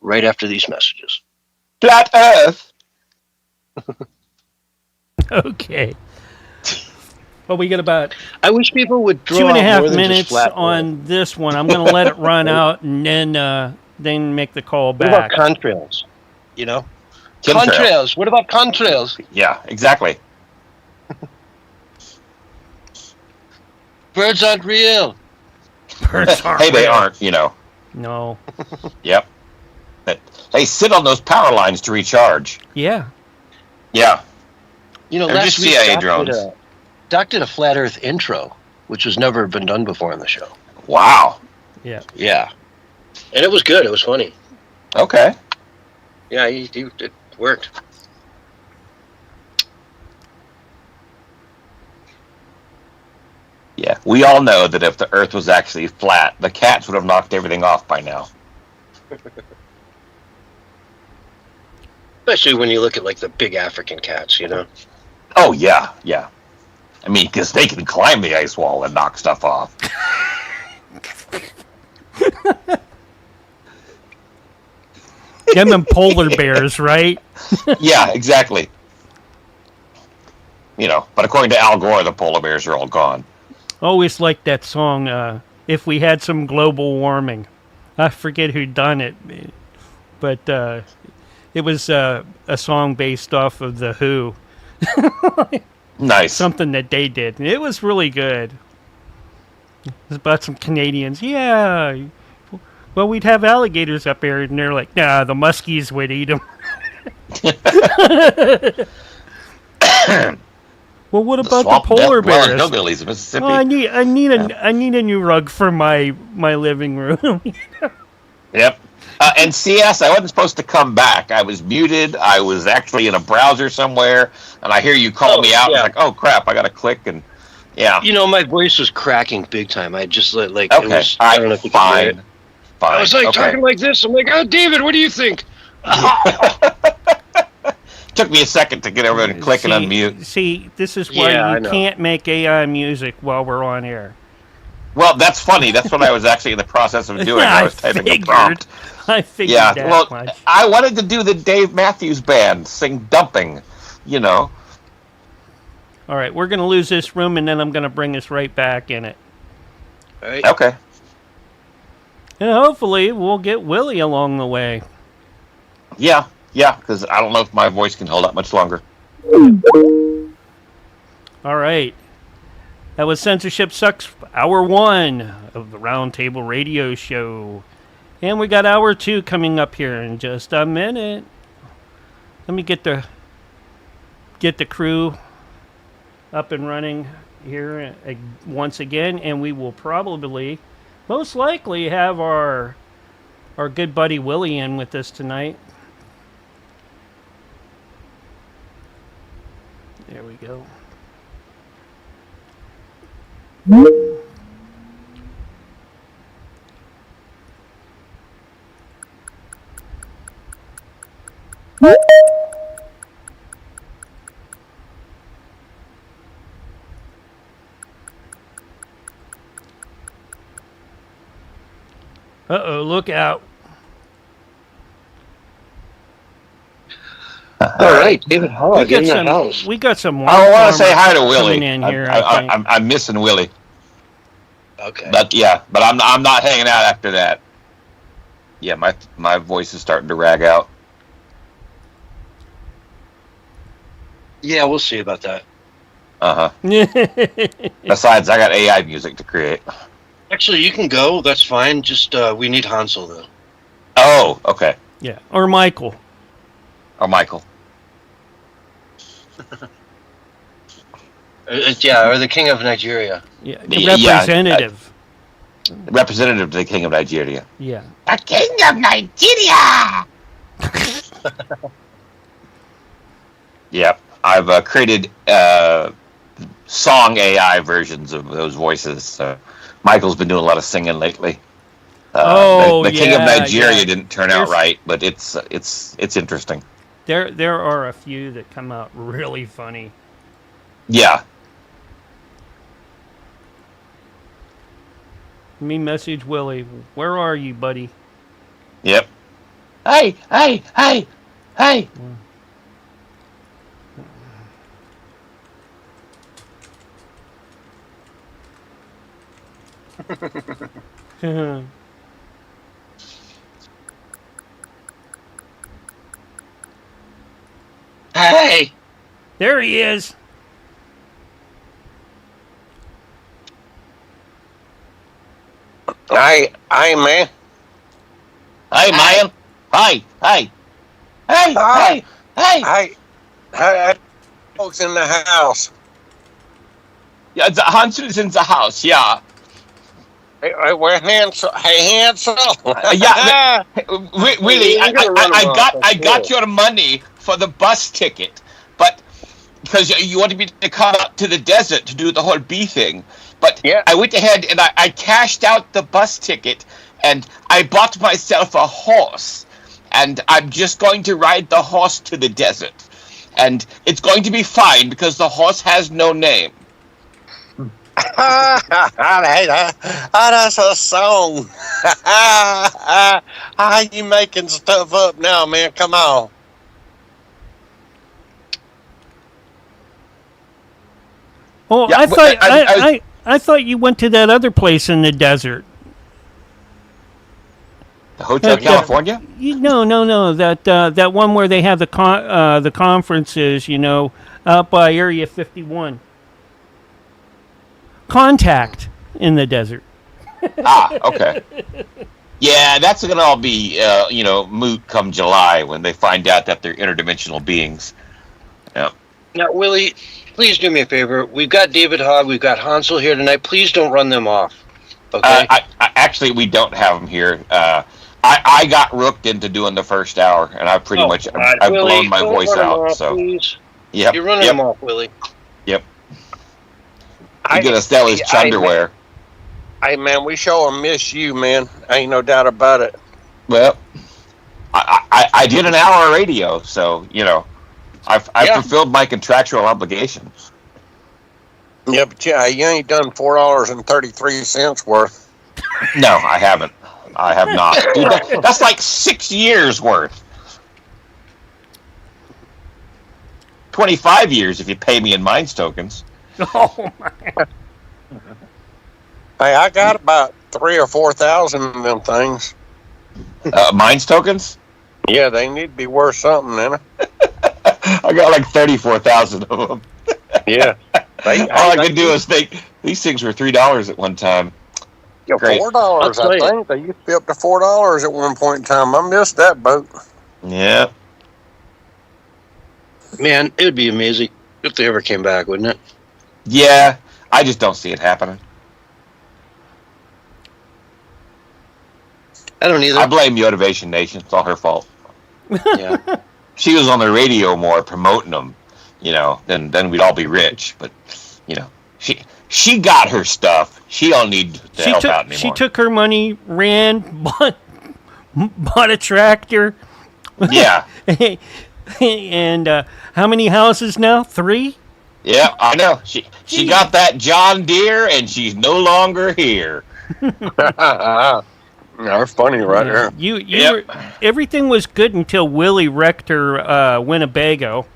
Speaker 3: right after these messages.
Speaker 2: Flat Earth.
Speaker 1: Okay. Well, we get about
Speaker 3: I wish people would draw
Speaker 1: 2.5 minutes on this one. I'm going to let it run out and then make the call back.
Speaker 3: What about contrails? Contrails. What about contrails?
Speaker 2: Yeah, exactly.
Speaker 3: Birds aren't real.
Speaker 1: Birds aren't
Speaker 2: Hey, they
Speaker 1: real.
Speaker 2: aren't,
Speaker 1: No.
Speaker 2: Yep. They sit on those power lines to recharge.
Speaker 1: Yeah.
Speaker 2: Yeah.
Speaker 3: You know,
Speaker 2: They're
Speaker 3: last
Speaker 2: just
Speaker 3: week
Speaker 2: CIA drones.
Speaker 3: Doc did a flat Earth intro, which has never been done before on the show.
Speaker 2: Wow.
Speaker 1: Yeah.
Speaker 3: Yeah, and it was good. It was funny.
Speaker 2: Okay.
Speaker 3: Yeah, it worked.
Speaker 2: Yeah, we all know that if the Earth was actually flat, the cats would have knocked everything off by now.
Speaker 3: Especially when you look at like the big African cats, you know.
Speaker 2: Oh yeah, yeah. I mean, because they can climb the ice wall and knock stuff off.
Speaker 1: Them and polar bears, right?
Speaker 2: Yeah, exactly. You know, but according to Al Gore, the polar bears are all gone.
Speaker 1: Always liked that song, If We Had Some Global Warming. I forget who done it, but it was a song based off of The Who.
Speaker 2: Nice.
Speaker 1: Something that they did. It was really good. It was about some Canadians. Yeah. Well, we'd have alligators up there, and they're like, nah, the muskies would eat them. Well, what about the polar bears?
Speaker 2: Hillbillies in Mississippi.
Speaker 1: Oh, I need a new rug for my living room.
Speaker 2: Yep. And CS, I wasn't supposed to come back. I was muted. I was actually in a browser somewhere, and I hear you call me out. Yeah. I was like, oh crap, I got to click and yeah.
Speaker 3: You know, my voice was cracking big time. I just like
Speaker 2: okay.
Speaker 3: It was. I don't know if you can hear it.
Speaker 2: Fine.
Speaker 3: I was like talking like this. I'm like, oh, David, what do you think?
Speaker 2: Took me a second to get over and click and unmute.
Speaker 1: See, this is why you can't make AI music while we're on air.
Speaker 2: Well, that's funny. That's what I was actually in the process of doing. I was typing a prompt.
Speaker 1: I figured that much.
Speaker 2: I wanted to do the Dave Matthews Band, sing Dumping, you know.
Speaker 1: All right, we're going to lose this room, and then I'm going to bring us right back in it.
Speaker 3: All right.
Speaker 2: Okay.
Speaker 1: And hopefully we'll get Willie along the way.
Speaker 2: Yeah, because I don't know if my voice can hold up much longer.
Speaker 1: All right. That was Censorship Sucks, Hour 1 of the Roundtable Radio Show. And we got Hour 2 coming up here in just a minute. Let me get the crew up and running here once again, and we will probably, most likely, have our good buddy Willie in with us tonight. There we go. Uh-oh, look out.
Speaker 3: All right, David Hogg in the house.
Speaker 1: We got some.
Speaker 2: I want to say hi to Willie.
Speaker 1: In here,
Speaker 2: I'm missing Willie.
Speaker 3: Okay.
Speaker 2: But I'm not hanging out after that. Yeah, my voice is starting to rag out.
Speaker 3: Yeah, we'll see about that.
Speaker 2: Uh-huh. Besides, I got AI music to create.
Speaker 3: Actually, you can go. That's fine. Just we need Hansel though.
Speaker 2: Oh, okay.
Speaker 1: Yeah, or Michael.
Speaker 2: Or Michael.
Speaker 3: Yeah, or the King of Nigeria.
Speaker 1: Yeah, the representative.
Speaker 2: Representative to the King of Nigeria.
Speaker 1: Yeah.
Speaker 2: The King of Nigeria! Yep. I've created song AI versions of those voices. So Michael's been doing a lot of singing lately. The King of Nigeria didn't turn out right, but it's interesting.
Speaker 1: There are a few that come out really funny.
Speaker 2: Yeah.
Speaker 1: Let me message Willie. Where are you, buddy?
Speaker 2: Yep. Hey!
Speaker 3: Hey!
Speaker 1: There he is.
Speaker 3: Hi, man.
Speaker 2: Hey, man. Hey.
Speaker 4: Folks in the house.
Speaker 2: Yeah, the Hansel's in the house. Yeah.
Speaker 4: Hey, we're Hansel. Hey, Hansel.
Speaker 2: Yeah. Really,
Speaker 3: You're gonna run 'em off,
Speaker 2: I
Speaker 3: that's
Speaker 2: got
Speaker 3: cool.
Speaker 2: your money for the bus ticket, but because you wanted me to come out to the desert to do the whole bee thing. But
Speaker 4: Yeah.
Speaker 2: I went ahead and I cashed out the bus ticket and I bought myself a horse. And I'm just going to ride the horse to the desert. And it's going to be fine because the horse has no name.
Speaker 4: That's a song. How you making stuff up now, man? Come on.
Speaker 1: Oh,
Speaker 2: Yeah,
Speaker 1: I thought you went to that other place in the desert.
Speaker 2: The Hotel California?
Speaker 1: No. That one where they have the conferences, out by Area 51. Contact in the desert.
Speaker 2: Okay. Yeah, that's going to all be, moot come July when they find out that they're interdimensional beings. Yeah.
Speaker 3: Now, Willie, please do me a favor. We've got David Hogg, we've got Hansel here tonight. Please don't run them off. Okay.
Speaker 2: Actually, we don't have them here. I got rooked into doing the first hour, and I've pretty much I've
Speaker 3: Willie,
Speaker 2: blown my
Speaker 3: don't
Speaker 2: voice
Speaker 3: run 'em
Speaker 2: out.
Speaker 3: off,
Speaker 2: So,
Speaker 3: please.
Speaker 2: yep,
Speaker 3: You're running them off, Willie.
Speaker 2: Yep. You're gonna sell his underwear.
Speaker 4: Hey, man, we sure miss you, man. Ain't no doubt about it.
Speaker 2: Well, I did an hour of radio, so I fulfilled my contractual obligations.
Speaker 4: Yeah, but yeah, you ain't done $4.33 worth.
Speaker 2: No, I haven't. I have not. Dude, that's like 6 years worth. 25 years if you pay me in Minds tokens.
Speaker 1: Oh my!
Speaker 4: Hey, I got about 3,000 or 4,000 of them things.
Speaker 2: Minds tokens?
Speaker 4: Yeah, they need to be worth something, then.
Speaker 2: I got like 34,000 of them.
Speaker 4: Yeah.
Speaker 2: All I could do is think these things were $3 at one time.
Speaker 4: Yeah,
Speaker 2: Great.
Speaker 4: $4, I think. They used to be up to $4 at one point in time. I missed that boat.
Speaker 2: Yeah.
Speaker 3: Man, it would be amazing if they ever came back, wouldn't it?
Speaker 2: Yeah, I just don't see it happening.
Speaker 3: I don't either.
Speaker 2: I blame Motivation Nation. It's all her fault.
Speaker 3: Yeah.
Speaker 2: She was on the radio more promoting them, then we'd all be rich. But, she got her stuff. She don't need to help out anymore.
Speaker 1: She took her money, ran, bought a tractor.
Speaker 2: Yeah.
Speaker 1: And how many houses now? 3?
Speaker 2: Yeah, I know. She got that John Deere, and she's no longer here.
Speaker 4: That's funny right there.
Speaker 1: Everything was good until Willie wrecked her Winnebago.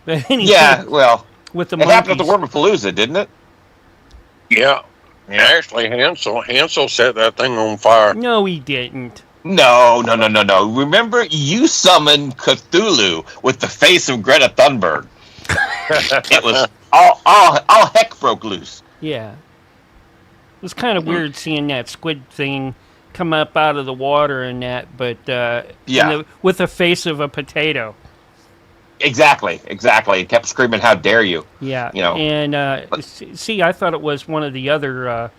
Speaker 2: Yeah, well,
Speaker 1: with the
Speaker 2: it happened at the Wormapalooza, didn't it?
Speaker 4: Yeah. Actually, Hansel set that thing on fire.
Speaker 1: No, he didn't.
Speaker 2: No. Remember, you summoned Cthulhu with the face of Greta Thunberg. It was all heck broke loose.
Speaker 1: Yeah. It was kind of weird seeing that squid thing come up out of the water and that, but with the face of a potato.
Speaker 2: Exactly. It kept screaming, "How dare you!"
Speaker 1: Yeah, and I thought it was one of the other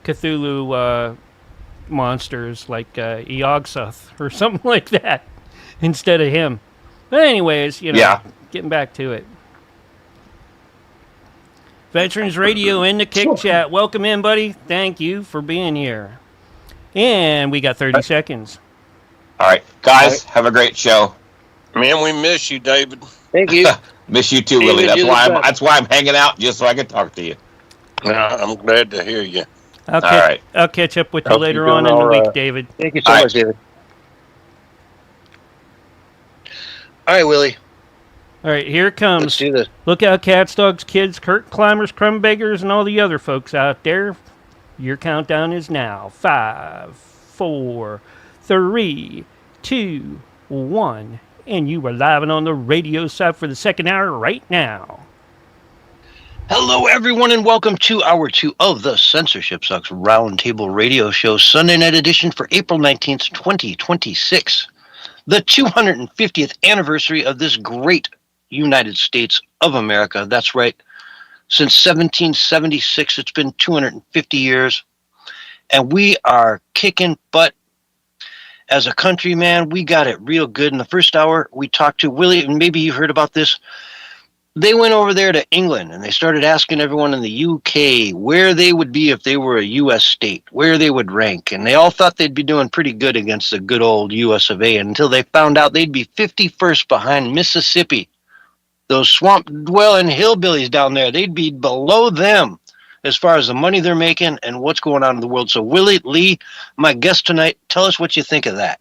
Speaker 1: Cthulhu monsters, like Eogsoth or something like that, instead of him. But anyways, getting back to it. Veterans Radio in the Kick Chat. Welcome in, buddy. Thank you for being here. And we got 30 seconds.
Speaker 2: All right, guys, have a great show.
Speaker 4: Man, we miss you, David.
Speaker 3: Thank you.
Speaker 2: Miss you too, Willie. That's why I'm hanging out, just so I can talk to you.
Speaker 4: I'm glad to hear you.
Speaker 1: I'll catch up with you later on in the week, David.
Speaker 3: Thank you so much, David. All right, Willie.
Speaker 1: All right, here it comes.
Speaker 3: Let's do this.
Speaker 1: Look out, cats, dogs, kids, Kurt climbers, crumb beggars, and all the other folks out there. Your countdown is now 5, 4, 3, 2, 1, and you are live and on the radio side for the second hour right now.
Speaker 3: Hello, everyone, and welcome to Hour 2 of the Censorship Sucks Roundtable Radio Show, Sunday night edition for April 19th, 2026. The 250th anniversary of this great United States of America. That's right. Since 1776, it's been 250 years, and we are kicking butt as a country, man. We got it real good. In the first hour, we talked to Willie, and maybe you heard about this. They went over there to England and they started asking everyone in the UK where they would be if they were a US state, where they would rank. And they all thought they'd be doing pretty good against the good old US of A until they found out they'd be 51st behind Mississippi. Those swamp dwelling hillbillies down there, they'd be below them as far as the money they're making and what's going on in the world. So Willie Lee, my guest tonight, tell us what you think of that.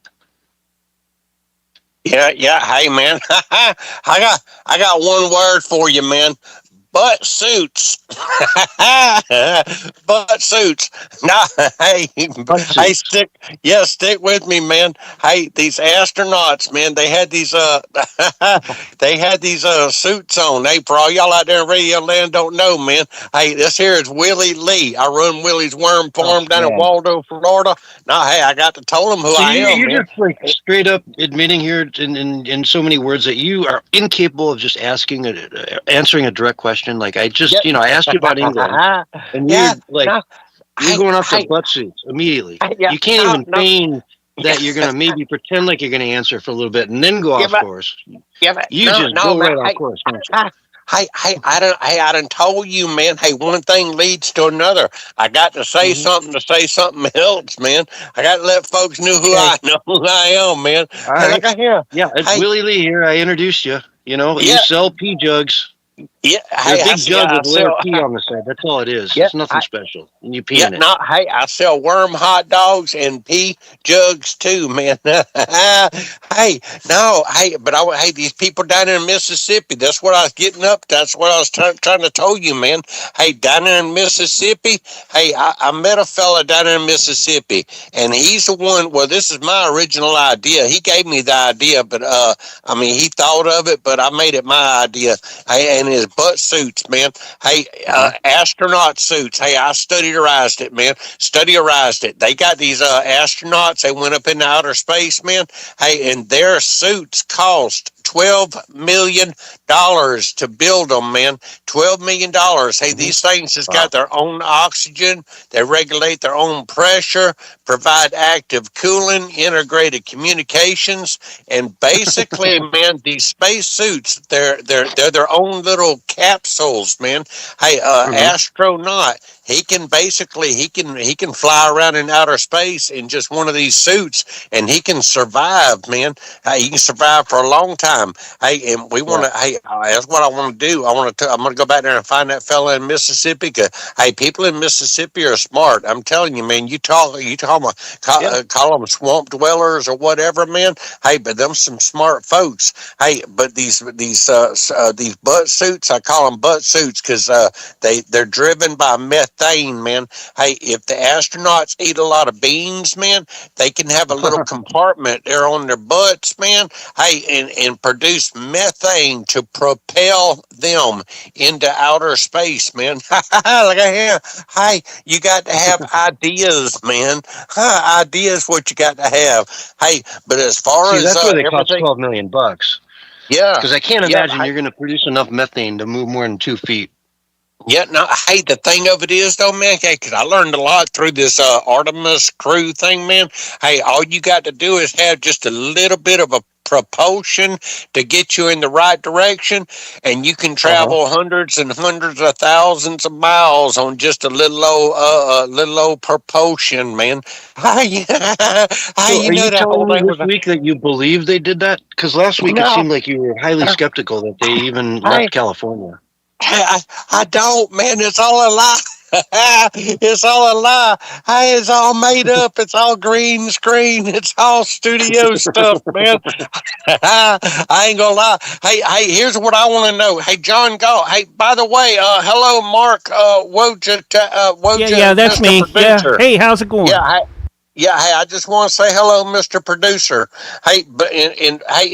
Speaker 4: Yeah. Hey, man, I got one word for you, man. Butt suits. Butt suits. No, hey, stick with me, man. Hey, these astronauts, man, they had these suits on. Hey, for all y'all out there in Radio Land don't know, man. Hey, this here is Willie Lee. I run Willie's Worm Farm down in Waldo, Florida. Now, hey, I got to tell them who I am.
Speaker 3: You're just like straight up admitting here in so many words that you are incapable of just answering a direct question. Like I just, I asked you about England, and you're going off the butt suits immediately. You can't even feign that you're going to maybe pretend like you're going to answer for a little bit and then go off course. Go right off course.
Speaker 4: Hey, I done told you, man. Hey, one thing leads to another. I got to say something to say something else, man. I got to let folks know who I am, man.
Speaker 3: All right. It's Willie Lee here. I introduced you. You sell pea jugs.
Speaker 4: Yeah,
Speaker 3: a big jug with a letter P on the side. That's all it is. It's nothing special. And you pee in it.
Speaker 4: Hey, I sell worm hot dogs and pea jugs too, man. But these people down in Mississippi, that's what I was getting up. That's what I was trying to tell you, man. Hey, down there in Mississippi, hey, I met a fella down there in Mississippi, and he's the one. Well, this is my original idea. He gave me the idea, but he thought of it, but I made it my idea. Hey, and his butt suits, man. Hey, astronaut suits. Hey, I studiorized it, man. They got these astronauts. They went up into outer space, man. Hey, and their suits cost $12 million to build them, man. $12 million. Hey, these things has got their own oxygen. They regulate their own pressure, provide active cooling, integrated communications, and basically, man, these space suits, they're their own little capsules, man. Hey, astronaut, he can fly around in outer space in just one of these suits, and he can survive, man. Hey, he can survive for a long time. Hey, and we want to. Hey, that's what I want to do. I'm going to go back there and find that fella in Mississippi. Hey, people in Mississippi are smart. I'm telling you, man. You call them swamp dwellers or whatever, man. Hey, but them some smart folks. Hey, but these butt suits, I call them butt suits because they're driven by methane, man. Hey, if the astronauts eat a lot of beans, man, they can have a little compartment there on their butts, man. Hey, and produce methane to propel them into outer space, man. Look at here. Hey, you got to have ideas, man. Ideas what you got to have. Hey, but as far as
Speaker 3: that's where they cost $12 million.
Speaker 4: Yeah,
Speaker 3: because I can't imagine you're going to produce enough methane to move more than 2 feet.
Speaker 4: Yeah, no, hey, the thing of it is, though, man, because I learned a lot through this Artemis crew thing, man. Hey, all you got to do is have just a little bit of a propulsion to get you in the right direction, and you can travel hundreds and hundreds of thousands of miles on just a little old propulsion, man.
Speaker 3: Are you telling me this week that you believe they did that? Because last week it seemed like you were highly skeptical that they even left California.
Speaker 4: I don't, man. It's all a lie. It's all a lie. Hey, it's all made up. It's all green screen. It's all studio stuff, man. I ain't gonna lie. Hey, here's what I want to know. Hey, John Galt. Hey, by the way, hello, Mark. Wojciech,
Speaker 1: yeah, that's me.
Speaker 4: Producer.
Speaker 1: Yeah. Hey, how's it going?
Speaker 4: Yeah, hey, I just want to say hello, Mr. Producer. Hey,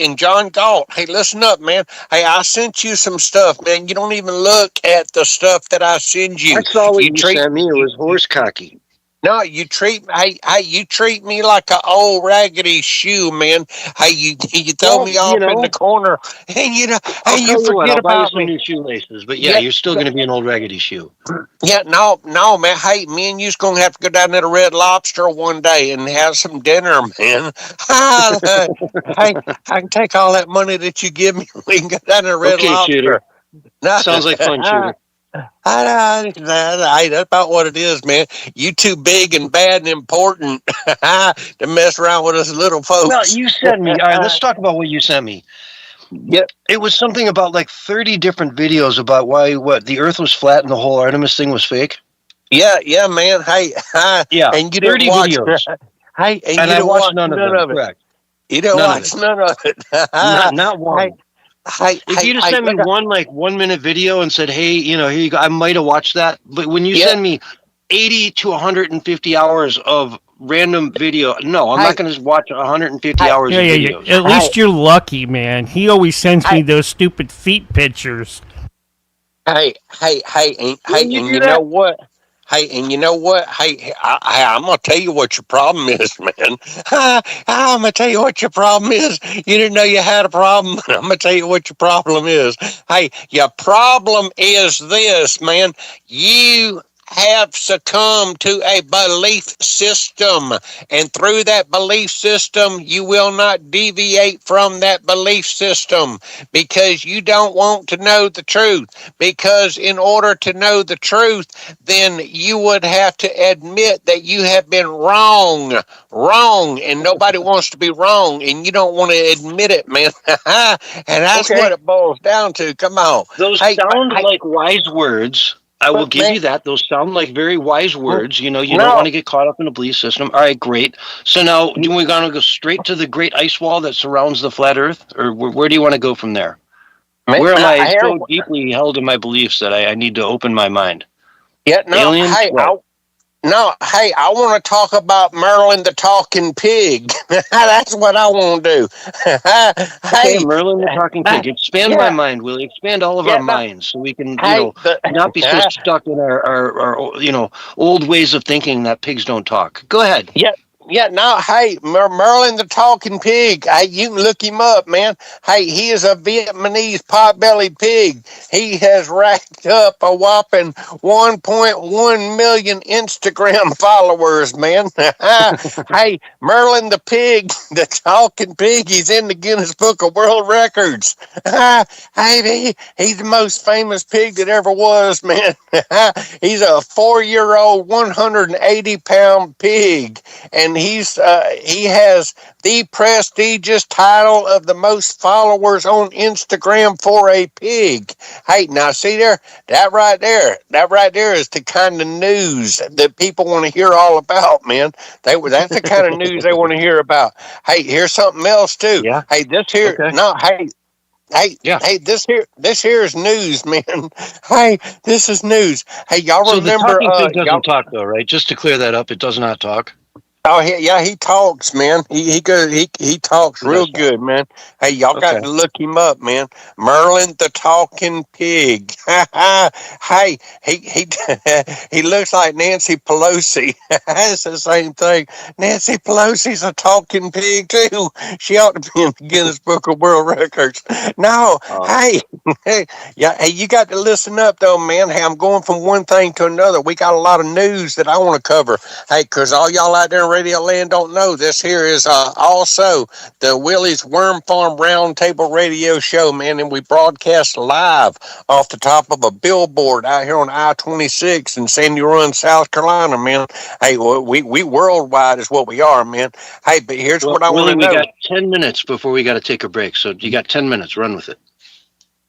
Speaker 4: and John Galt. Hey, listen up, man. Hey, I sent you some stuff, man. You don't even look at the stuff that I send you.
Speaker 3: I saw what you sent me. It was horse cocky.
Speaker 4: No, you treat me like an old raggedy shoe, man. Hey, you throw
Speaker 3: Well,
Speaker 4: me off in the corner, and
Speaker 3: I'll
Speaker 4: you
Speaker 3: tell you what,
Speaker 4: forget
Speaker 3: I'll buy you
Speaker 4: about
Speaker 3: some
Speaker 4: me.
Speaker 3: new shoelaces. But yeah,
Speaker 4: Yeah,
Speaker 3: you're still going to be an old raggedy shoe.
Speaker 4: yeah, no, man. Hey, me and you's gonna have to go down to the Red Lobster one day and have some dinner, man. Hey, I can take all that money that you give me. We can go down to the Red
Speaker 3: Okay,
Speaker 4: Lobster.
Speaker 3: shooter.
Speaker 4: No,
Speaker 3: Sounds like fun, shooter.
Speaker 4: that's about what it is, man. You too big and bad and important to mess around with us little
Speaker 3: Well,
Speaker 4: folks.
Speaker 3: you sent me. All right, let's talk about what you sent me.
Speaker 4: Yep.
Speaker 3: It was something about like 30 different videos about why the Earth was flat and the whole Artemis thing was fake.
Speaker 4: Yeah, man. Hey,
Speaker 3: Yeah,
Speaker 4: and you didn't
Speaker 3: 30
Speaker 4: watch.
Speaker 3: videos,
Speaker 4: Hey, and
Speaker 3: and
Speaker 4: you
Speaker 3: I
Speaker 4: didn't
Speaker 3: watched
Speaker 4: watch
Speaker 3: none of
Speaker 4: none
Speaker 3: them.
Speaker 4: of it.
Speaker 3: Correct,
Speaker 4: You didn't
Speaker 3: none of it.
Speaker 4: watch none of it.
Speaker 3: Not one.
Speaker 4: Hey, hey,
Speaker 3: If
Speaker 4: hey,
Speaker 3: you'd have
Speaker 4: hey,
Speaker 3: sent me
Speaker 4: look.
Speaker 3: one like 1 minute video and said, "Hey, here you go," I might have watched that. But when you
Speaker 4: Yeah,
Speaker 3: send me 80 to 150 hours of random video, no, I'm not
Speaker 4: hey,
Speaker 3: going to watch 150
Speaker 4: hey,
Speaker 3: hours
Speaker 1: Yeah,
Speaker 3: of
Speaker 1: yeah,
Speaker 3: videos.
Speaker 1: yeah. At
Speaker 4: hey,
Speaker 1: least you're lucky, man. He always sends me
Speaker 4: hey,
Speaker 1: those stupid feet pictures.
Speaker 4: hey,
Speaker 3: When you
Speaker 4: and
Speaker 3: do
Speaker 4: you know
Speaker 3: that,
Speaker 4: what? Hey, and you know what? Hey, I'm gonna tell you what your problem is, man. I'm gonna tell you what your problem is. You didn't know you had a problem. I'm gonna tell you what your problem is. Hey, your problem is this, man. You have succumbed to a belief system, and through that belief system, you will not deviate from that belief system because you don't want to know the truth. Because in order to know the truth, then you would have to admit that you have been wrong, and nobody wants to be wrong, and you don't want to admit it, man. And that's what
Speaker 3: okay,
Speaker 4: it boils down to. Come on,
Speaker 3: those
Speaker 4: hey,
Speaker 3: sound
Speaker 4: hey,
Speaker 3: like wise words. I will give
Speaker 4: man,
Speaker 3: you that. Those sound like very wise words. You know, you don't want
Speaker 4: no,
Speaker 3: to get caught up in a belief system. All right, great. So now, do we want to go straight to the great ice wall that surrounds the flat Earth, or where do you want to go from there?
Speaker 4: man,
Speaker 3: Where am I
Speaker 4: here,
Speaker 3: so deeply held in my beliefs that I need to open my mind?
Speaker 4: yeah, no,
Speaker 3: Aliens? What?
Speaker 4: No, hey, I want to talk about Merlin the talking pig. That's what I want to do.
Speaker 3: Okay,
Speaker 4: Hey,
Speaker 3: Merlin the talking pig. Expand my
Speaker 4: yeah,
Speaker 3: mind, Willie. Expand all of our
Speaker 4: yeah, no,
Speaker 3: minds so we can,
Speaker 4: hey,
Speaker 3: not be so stuck in our old ways of thinking that pigs don't talk. Go ahead.
Speaker 4: yeah, yeah, no, hey, Merlin the talking pig. Hey, you can look him up, man. Hey, he is a Vietnamese pot-bellied pig. He has racked up a whopping 1.1 million Instagram followers, man. Hey, Merlin the pig, the talking pig, he's in the Guinness Book of World Records. Hey, he's the most famous pig that ever was, man. He's a 4-year-old, 180-pound pig, and he has the prestigious title of the most followers on Instagram for a pig. Hey, now see there, that right there is the kind of news that people want to hear all about, man. That's the kind of news they want to hear about. Hey, here's something else too.
Speaker 3: Yeah.
Speaker 4: Hey, this here,
Speaker 3: Okay.
Speaker 4: no,
Speaker 3: Yeah.
Speaker 4: hey, this here is news, man. Hey, this is news. Hey, y'all
Speaker 3: So the
Speaker 4: remember,
Speaker 3: talking pig doesn't
Speaker 4: y'all,
Speaker 3: talk, though, right? Just to clear that up, it does not talk.
Speaker 4: oh he talks, man. He goes he talks
Speaker 3: He
Speaker 4: real
Speaker 3: does talk.
Speaker 4: good, man. Hey, y'all got
Speaker 3: Okay.
Speaker 4: to look him up, man. Merlin the talking pig. Hey, he he looks like Nancy Pelosi. It's the same thing. Nancy Pelosi's a talking pig too. She ought to be in the Guinness Book of World Records. No,
Speaker 3: Oh.
Speaker 4: hey, yeah, hey, you got to listen up though, man. Hey, I'm going from one thing to another. We got a lot of news that I want to cover. Hey, because all y'all out there in Radio Land don't know, this here is also the Willie's Worm Farm Roundtable radio show, man, and we broadcast live off the top of a billboard out here on I-26 in Sandy Run, South Carolina, man. Hey, we worldwide is what we are, man. Hey, but here's
Speaker 3: Well,
Speaker 4: what I want
Speaker 3: Willie,
Speaker 4: to
Speaker 3: we
Speaker 4: know.
Speaker 3: got 10 minutes before we got to take a break. So you got 10 minutes. Run with it.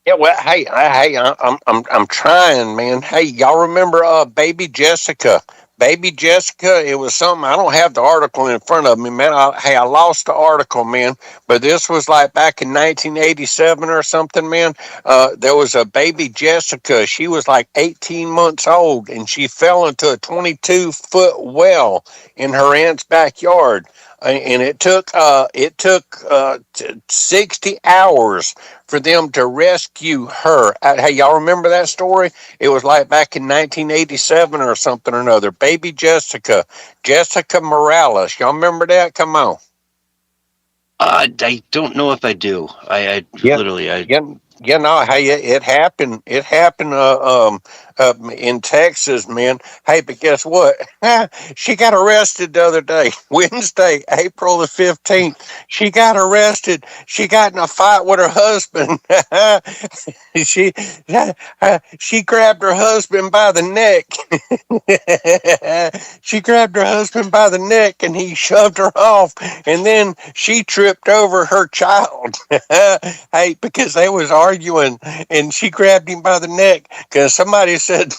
Speaker 4: Yeah, well, I'm trying, man. Hey, y'all remember Baby Jessica? Baby Jessica, it was something. I don't have the article in front of me, man. I lost the article, man. But this was like back in 1987 or something, man. There was a baby Jessica. She was like 18 months old, and she fell into a 22-foot well in her aunt's backyard. and it took 60 hours for them to rescue her. Hey, y'all remember that story? It was like back in 1987 or something or another. Baby Jessica Morales. Y'all remember that? Come on.
Speaker 3: I don't know if I do. I
Speaker 4: Yeah,
Speaker 3: literally,
Speaker 4: yeah, yeah. No, hey, it happened. It happened. In Texas, man. Hey, but guess what? She got arrested the other day, Wednesday, April the 15th. She got arrested. She got in a fight with her husband. she she grabbed her husband by the neck. She grabbed her husband by the neck, and he shoved her off, and then she tripped over her child. Hey, because they was arguing, and she grabbed him by the neck because somebody said,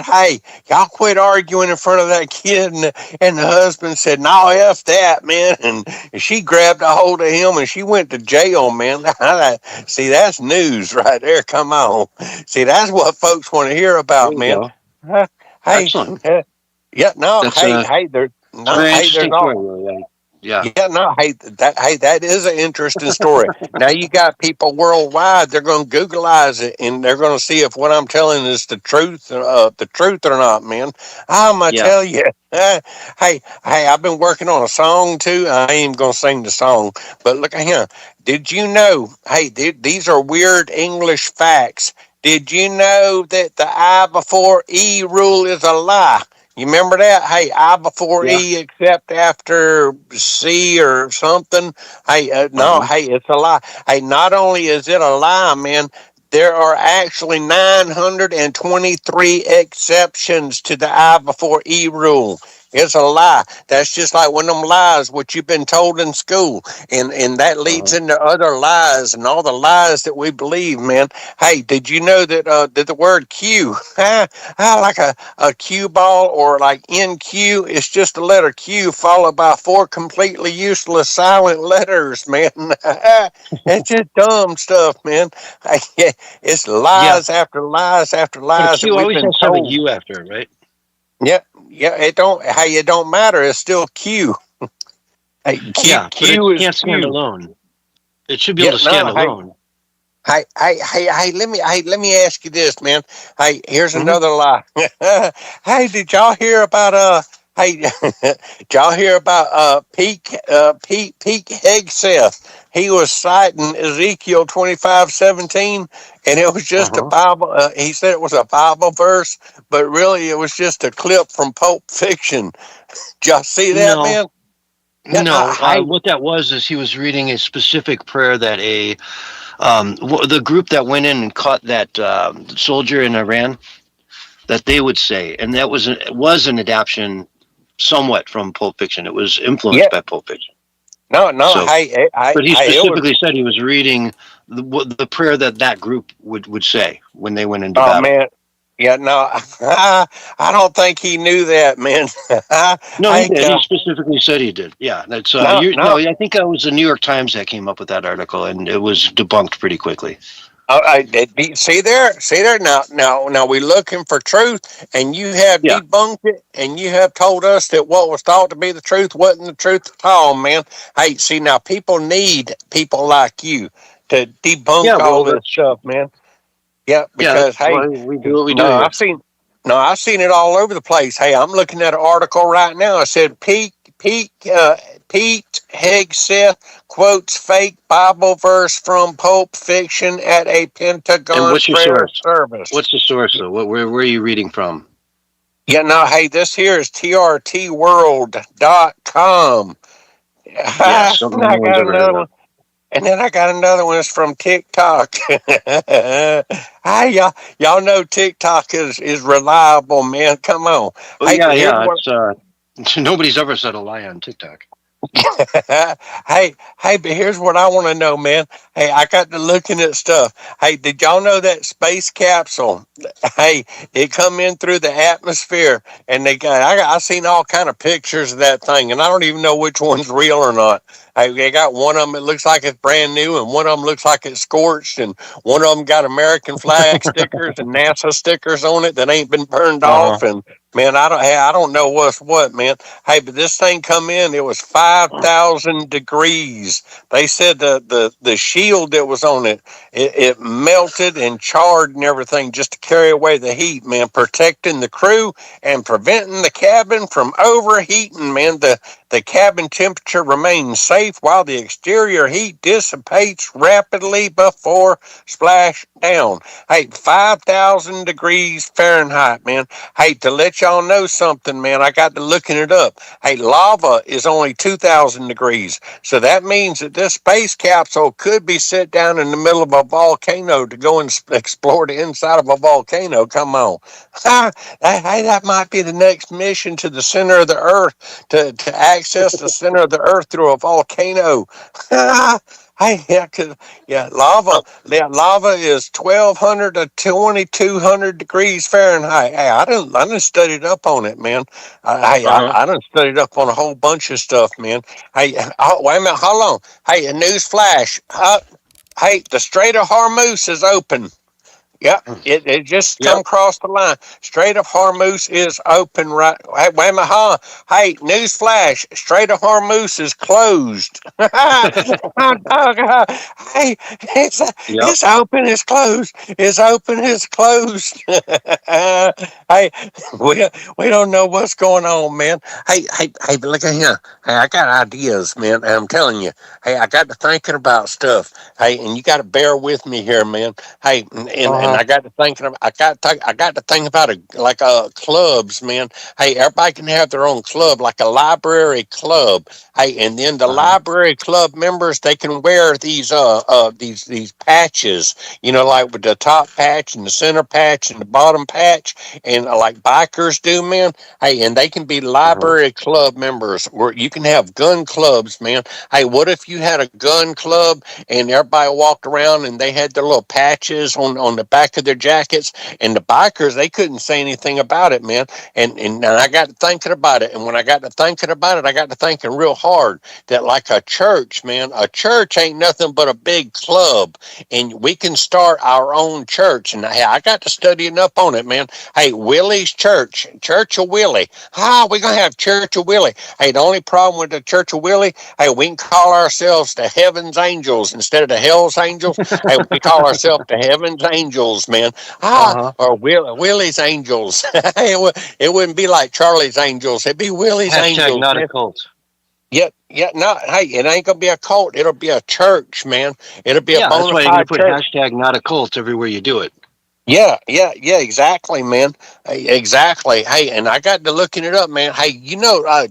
Speaker 4: "Hey, y'all quit arguing in front of that kid," and the husband said, "No, f that, man," and she grabbed a hold of him, and she went to jail, man. See, that's news right there. Come on, see, that's what folks want to hear
Speaker 3: there
Speaker 4: about,
Speaker 3: you
Speaker 4: man.
Speaker 3: go.
Speaker 4: Hey,
Speaker 3: Excellent.
Speaker 4: yeah, no,
Speaker 3: That's a
Speaker 4: there's
Speaker 3: it's a
Speaker 4: no,
Speaker 3: very
Speaker 4: there's
Speaker 3: interesting
Speaker 4: all.
Speaker 3: story. Really. Yeah.
Speaker 4: Yeah, no, that is an interesting story. Now you got people worldwide; they're going to Googleize it, and they're going to see if what I'm telling is the truth or not, man. I'm gonna
Speaker 3: Yeah.
Speaker 4: tell you. Hey, I've been working on a song too. I ain't even gonna sing the song, but look at him. Did you know? Hey, these are weird English facts. Did you know that the I before E rule is a lie? You remember that? Hey, I before
Speaker 3: Yeah.
Speaker 4: E except after C or something. Hey,
Speaker 3: Uh
Speaker 4: no,
Speaker 3: huh.
Speaker 4: hey, it's a lie. Hey, not only is it a lie, man, there are actually 923 exceptions to the I before E rule. It's a lie. That's just like one of them lies what you've been told in school, and that
Speaker 3: Uh
Speaker 4: leads
Speaker 3: huh.
Speaker 4: into other lies and all the lies that we believe, man. Hey, did you know that the word Q, like a cue ball or like NQ, it's just the letter Q followed by four completely useless silent letters, man. It's just dumb stuff, man. It's
Speaker 3: Yeah.
Speaker 4: lies after lies after
Speaker 3: But a
Speaker 4: lies that
Speaker 3: Q
Speaker 4: we've
Speaker 3: always
Speaker 4: been
Speaker 3: has to have a
Speaker 4: told.
Speaker 3: U after it, right?
Speaker 4: Yeah, yeah, it don't matter. It's still Q. Hey,
Speaker 3: Yeah, but it
Speaker 4: Q is
Speaker 3: can't stand
Speaker 4: Q.
Speaker 3: alone. It should be able
Speaker 4: Yeah,
Speaker 3: to stand
Speaker 4: no, hey,
Speaker 3: alone.
Speaker 4: let me ask you this, man. Hey, here's
Speaker 3: Hmm.
Speaker 4: another lie. Hey, did y'all hear about hey, did y'all hear about Pete Hegseth? He was citing Ezekiel 25:17, and it was
Speaker 3: Uh
Speaker 4: just a
Speaker 3: huh.
Speaker 4: Bible. He said it was a Bible verse, but really it was just a clip from Pulp Fiction. Did y'all see that,
Speaker 3: No,
Speaker 4: man? Yeah, no,
Speaker 3: no.
Speaker 4: hey,
Speaker 3: What that was is he was reading a specific prayer that the group that went in and caught that soldier in Iran, that they would say, and that was an adaptation somewhat from Pulp Fiction. It was
Speaker 4: yeah,
Speaker 3: influenced by Pulp Fiction.
Speaker 4: no,
Speaker 3: So, but he
Speaker 4: it was.
Speaker 3: specifically said he was reading the prayer that group would say when they went into
Speaker 4: Oh
Speaker 3: battle.
Speaker 4: man, yeah, no, I don't think he knew that, man. I
Speaker 3: No, he
Speaker 4: think
Speaker 3: did. He specifically said he did. Yeah, that's
Speaker 4: no,
Speaker 3: you. No,
Speaker 4: no.
Speaker 3: I think it was the New York Times that came up with that article, and it was debunked pretty quickly.
Speaker 4: See there. Now we're looking for truth, and you have
Speaker 3: Yeah,
Speaker 4: debunked it, and you have told us that what was thought to be the truth wasn't the truth at all, man. Hey, see now, people need people like you to
Speaker 3: yeah.
Speaker 4: debunk all
Speaker 3: Well,
Speaker 4: this stuff, man. Yeah, because
Speaker 3: that's
Speaker 4: hey,
Speaker 3: why we do what we
Speaker 4: no,
Speaker 3: do here.
Speaker 4: I've seen it all over the place. Hey, I'm looking at an article right now. It said Pete Hegseth quotes fake Bible verse from Pulp Fiction at a
Speaker 3: And
Speaker 4: Pentagon
Speaker 3: what's your
Speaker 4: prayer
Speaker 3: source?
Speaker 4: service.
Speaker 3: What's the source though? Where are you reading from?
Speaker 4: Yeah, no, hey, this here is trtworld.com.
Speaker 3: Yes, something
Speaker 4: I
Speaker 3: no one's
Speaker 4: got
Speaker 3: ever heard
Speaker 4: another
Speaker 3: of.
Speaker 4: one. And then I got another one. It's from TikTok. Hey, y'all know TikTok is reliable, man. Come on.
Speaker 3: Oh
Speaker 4: Hey,
Speaker 3: yeah,
Speaker 4: but here's
Speaker 3: yeah.
Speaker 4: what.
Speaker 3: Nobody's ever said a lie on TikTok.
Speaker 4: But here's what I want to know, man. Hey, I got to looking at stuff. Hey, did y'all know that space capsule? Hey, it come in through the atmosphere, and I seen all kind of pictures of that thing, and I don't even know which one's real or not. Hey, they got one of them that looks like it's brand new, and one of them looks like it's scorched, and one of them got American flag stickers and NASA stickers on it that ain't been burned off. And man, I don't know what's what, man. Hey, but this thing come in, it was 5,000 degrees. They said the shield that was on it melted and charred and everything just to carry away the heat, man, protecting the crew and preventing the cabin from overheating, man. The cabin temperature remains safe while the exterior heat dissipates rapidly before splashdown. Hey, 5,000 degrees Fahrenheit, man. Hey, to let y'all know something, man, I got to looking it up. Hey, lava is only 2,000 degrees. So that means that this space capsule could be set down in the middle of a volcano to go and explore the inside of a volcano. Come on. Hey, that might be the next mission to the center of the Earth, to access the center of the Earth through a volcano. Hey, lava is 1,200 to 2,200 degrees Fahrenheit. Hey, I done studied up on it, man. I done studied up on a whole bunch of stuff, man. Hey, wait a minute, hold on. Hey, a news flash. Hey, the Strait of Hormuz is open. Yep, it just come across the line. Strait of Hormuz is open right. Hey, wait a minute, huh? Hey, news flash: Strait of Hormuz is closed. Hey, it's open, it's closed. It's open, it's closed. Hey, we don't know what's going on, man. Hey, look at here. Hey, I got ideas, man. I'm telling you. Hey, I got to thinking about stuff. Hey, and you got to bear with me here, man. Hey, and I got to thinking. I got to think about clubs, man. Hey, everybody can have their own club, like a library club. Hey, and then the library club members, they can wear these patches. You know, like with the top patch and the center patch and the bottom patch, and like bikers do, man. Hey, and they can be library club members, where you can have gun clubs, man. Hey, what if you had a gun club and everybody walked around and they had their little patches on the back of their jackets, and the bikers, they couldn't say anything about it, man. And I got to thinking about it, and when I got to thinking about it, I got to thinking real hard that, like a church, man, a church ain't nothing but a big club, and we can start our own church. And hey, I got to studying up on it, man. Hey, Willie's Church, Church of Willie. We're gonna have Church of Willie. Hey, the only problem with the Church of Willie, hey, we can call ourselves the Heaven's Angels instead of the Hell's Angels. Hey, we call ourselves the Heaven's Angels, man. Or Willie's Angels. It wouldn't be like Charlie's Angels. It'd be Willie's Angels.
Speaker 3: Not a cult.
Speaker 4: Yeah, no, hey, it ain't gonna be a cult. It'll be a church, man. It'll be a bona fide church.
Speaker 3: That's why you're gonna put hashtag not a cult everywhere you do it.
Speaker 4: Yeah, exactly, man. Exactly. Hey, and I got to looking it up, man. Hey,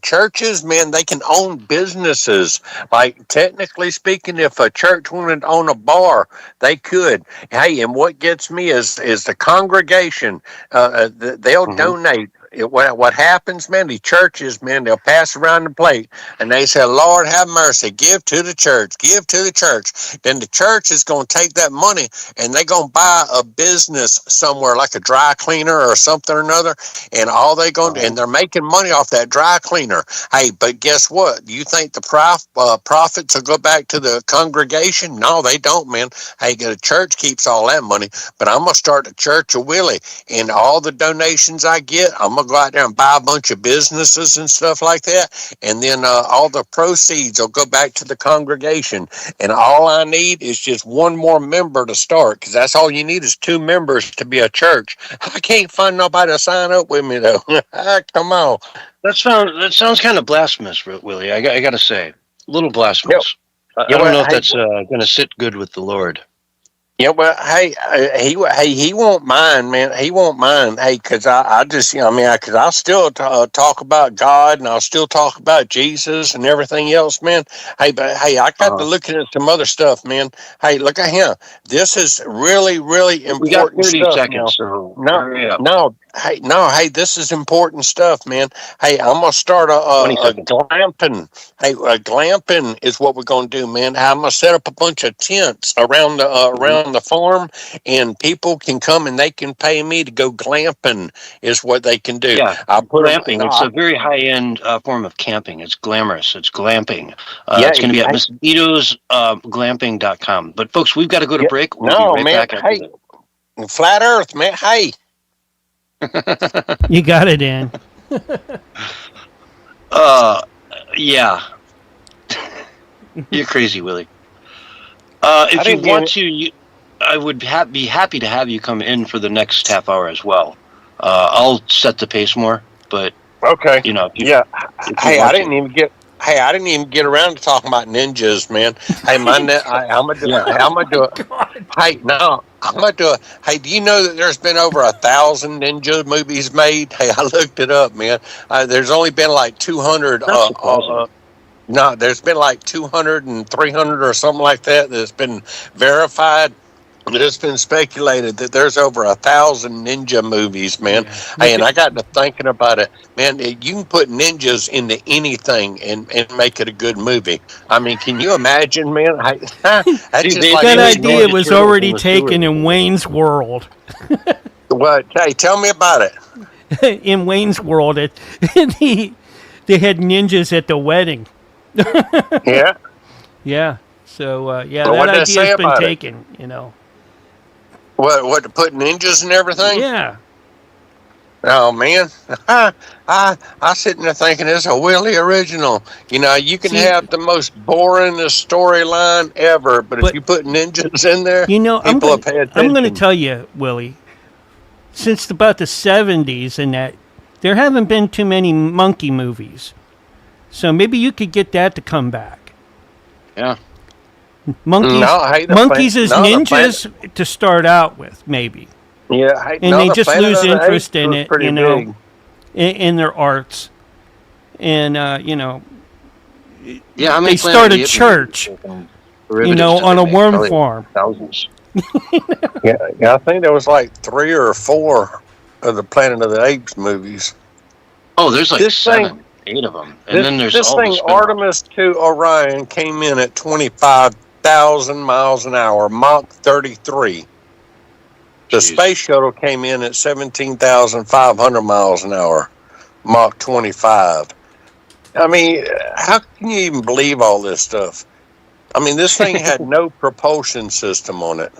Speaker 4: churches, man, they can own businesses. Like, technically speaking, if a church wanted to own a bar, they could. Hey, and what gets me is the congregation. They'll donate. What happens, man, the churches, man, they'll pass around the plate and they say, Lord, have mercy, give to the church, give to the church. Then the church is going to take that money and they're going to buy a business somewhere, like a dry cleaner or something or another, and all they going to, and they're making money off that dry cleaner. Hey, but guess what? Do you think the profits will go back to the congregation? No, they don't, man. Hey, the church keeps all that money, but I'm going to start the Church of Willie, and all the donations I get, I'm going to go out there and buy a bunch of businesses and stuff like that, and then all the proceeds will go back to the congregation, and all I need is just one more member to start, because that's all you need is 2 members to be a church. I can't find nobody to sign up with me, though. Come on.
Speaker 3: That sounds kind of blasphemous, Willie. I got to say, a little blasphemous. I don't know if that's going to sit good with the Lord.
Speaker 4: Yeah, well, hey, he won't mind, man. He won't mind. Hey, because because I'll still talk about God, and I'll still talk about Jesus and everything else, man. Hey, but hey, I got to looking at some other stuff, man. Hey, look at him. This is really, really important.
Speaker 3: We got 30
Speaker 4: stuff
Speaker 3: seconds.
Speaker 4: now. Hey, this is important stuff, man. Hey, I'm gonna start a glamping. Hey, glamping is what we're gonna do, man. I'm gonna set up a bunch of tents around on the farm, and people can come and they can pay me to go glamping. Is what they can do.
Speaker 3: Yeah,
Speaker 4: I put
Speaker 3: glamping.
Speaker 4: them.
Speaker 3: It's a very high-end form of camping. It's glamorous. It's glamping.
Speaker 4: Yeah,
Speaker 3: It's going to be at mosquitosglamping.com. But folks, we've got to go to
Speaker 4: yeah.
Speaker 3: break. We'll be
Speaker 4: No,
Speaker 3: right
Speaker 4: man.
Speaker 3: back after
Speaker 4: Hey, flat Earth, man. Hey.
Speaker 3: that.
Speaker 1: You got it, Dan.
Speaker 3: Yeah. You're crazy, Willie. If you want to, I would be happy to have you come in for the next half hour as well. I'll set the pace more, but
Speaker 4: Okay.
Speaker 3: you know,
Speaker 4: Yeah. Hey, I didn't even get around to talking about ninjas, man. Hey, I'm gonna do.
Speaker 3: Yeah.
Speaker 4: I'm gonna do it. Hey, no, I'm gonna do it. Hey, do you know that there's been over 1,000 ninja movies made? Hey, I looked it up, man. There's only been like 200.
Speaker 3: That's surprising.
Speaker 4: No, there's been like 200 and 300 or something like that that's been verified. It's been speculated that there's over 1,000 ninja movies, man.
Speaker 1: Yeah.
Speaker 4: Hey, and I got to thinking about it, man. You can put ninjas into anything and make it a good movie. I mean, can you imagine, man? That's just like
Speaker 1: That
Speaker 3: made
Speaker 1: idea
Speaker 3: Ninja
Speaker 1: was
Speaker 3: Turtles
Speaker 1: already
Speaker 3: in the
Speaker 1: taken
Speaker 3: sewer.
Speaker 1: in Wayne's World.
Speaker 4: what? Hey, tell me about it.
Speaker 1: In Wayne's World, they had ninjas at the wedding.
Speaker 4: Yeah.
Speaker 1: Yeah. So yeah,
Speaker 4: Well,
Speaker 1: that
Speaker 4: what'd they say
Speaker 1: idea's been
Speaker 4: about it?
Speaker 1: taken. You know.
Speaker 4: What to put ninjas and everything?
Speaker 1: Yeah.
Speaker 4: Oh man, I sitting there thinking it's a Willie original. You know, you can
Speaker 1: See,
Speaker 4: have the most boringest storyline ever, but if
Speaker 1: But-
Speaker 4: you put ninjas in there,
Speaker 1: You know,
Speaker 4: people will pay attention.
Speaker 1: I'm going to tell you, Willie. Since about the '70s and that, there haven't been too many monkey movies. So maybe you could get that to come back.
Speaker 3: Yeah.
Speaker 1: Monkeys,
Speaker 4: No, hey, the
Speaker 1: monkeys
Speaker 4: plan-
Speaker 1: as
Speaker 4: no, the
Speaker 1: ninjas to start out with, maybe.
Speaker 4: Yeah, hey,
Speaker 1: And
Speaker 4: no,
Speaker 1: they
Speaker 4: the
Speaker 1: just
Speaker 4: Planet
Speaker 1: lose
Speaker 4: of the
Speaker 1: interest
Speaker 4: Apes
Speaker 1: in
Speaker 4: was
Speaker 1: it,
Speaker 4: pretty
Speaker 1: you know,
Speaker 4: big.
Speaker 1: in their arts. And, you know,
Speaker 3: Yeah, how
Speaker 1: they
Speaker 3: many
Speaker 1: start a
Speaker 3: Planet of the Apes
Speaker 1: church,
Speaker 3: movies
Speaker 1: you know,
Speaker 3: did
Speaker 1: on
Speaker 3: they
Speaker 1: a
Speaker 3: make?
Speaker 1: worm
Speaker 3: Probably
Speaker 1: farm.
Speaker 3: thousands.
Speaker 4: Yeah, I think there was like 3 or 4 of the Planet of the Apes movies.
Speaker 3: Oh, there's like
Speaker 4: This
Speaker 3: 7, 8 of them, and then there's
Speaker 4: this
Speaker 3: all the
Speaker 4: thing,
Speaker 3: spin-offs.
Speaker 4: Artemis 2 Orion, came in at 25,000 miles an hour, Mach 33. The
Speaker 3: Jeez.
Speaker 4: space shuttle came in at 17,500 miles an hour, Mach 25. I mean, how can you even believe all this stuff? I mean, this thing had no propulsion system on it.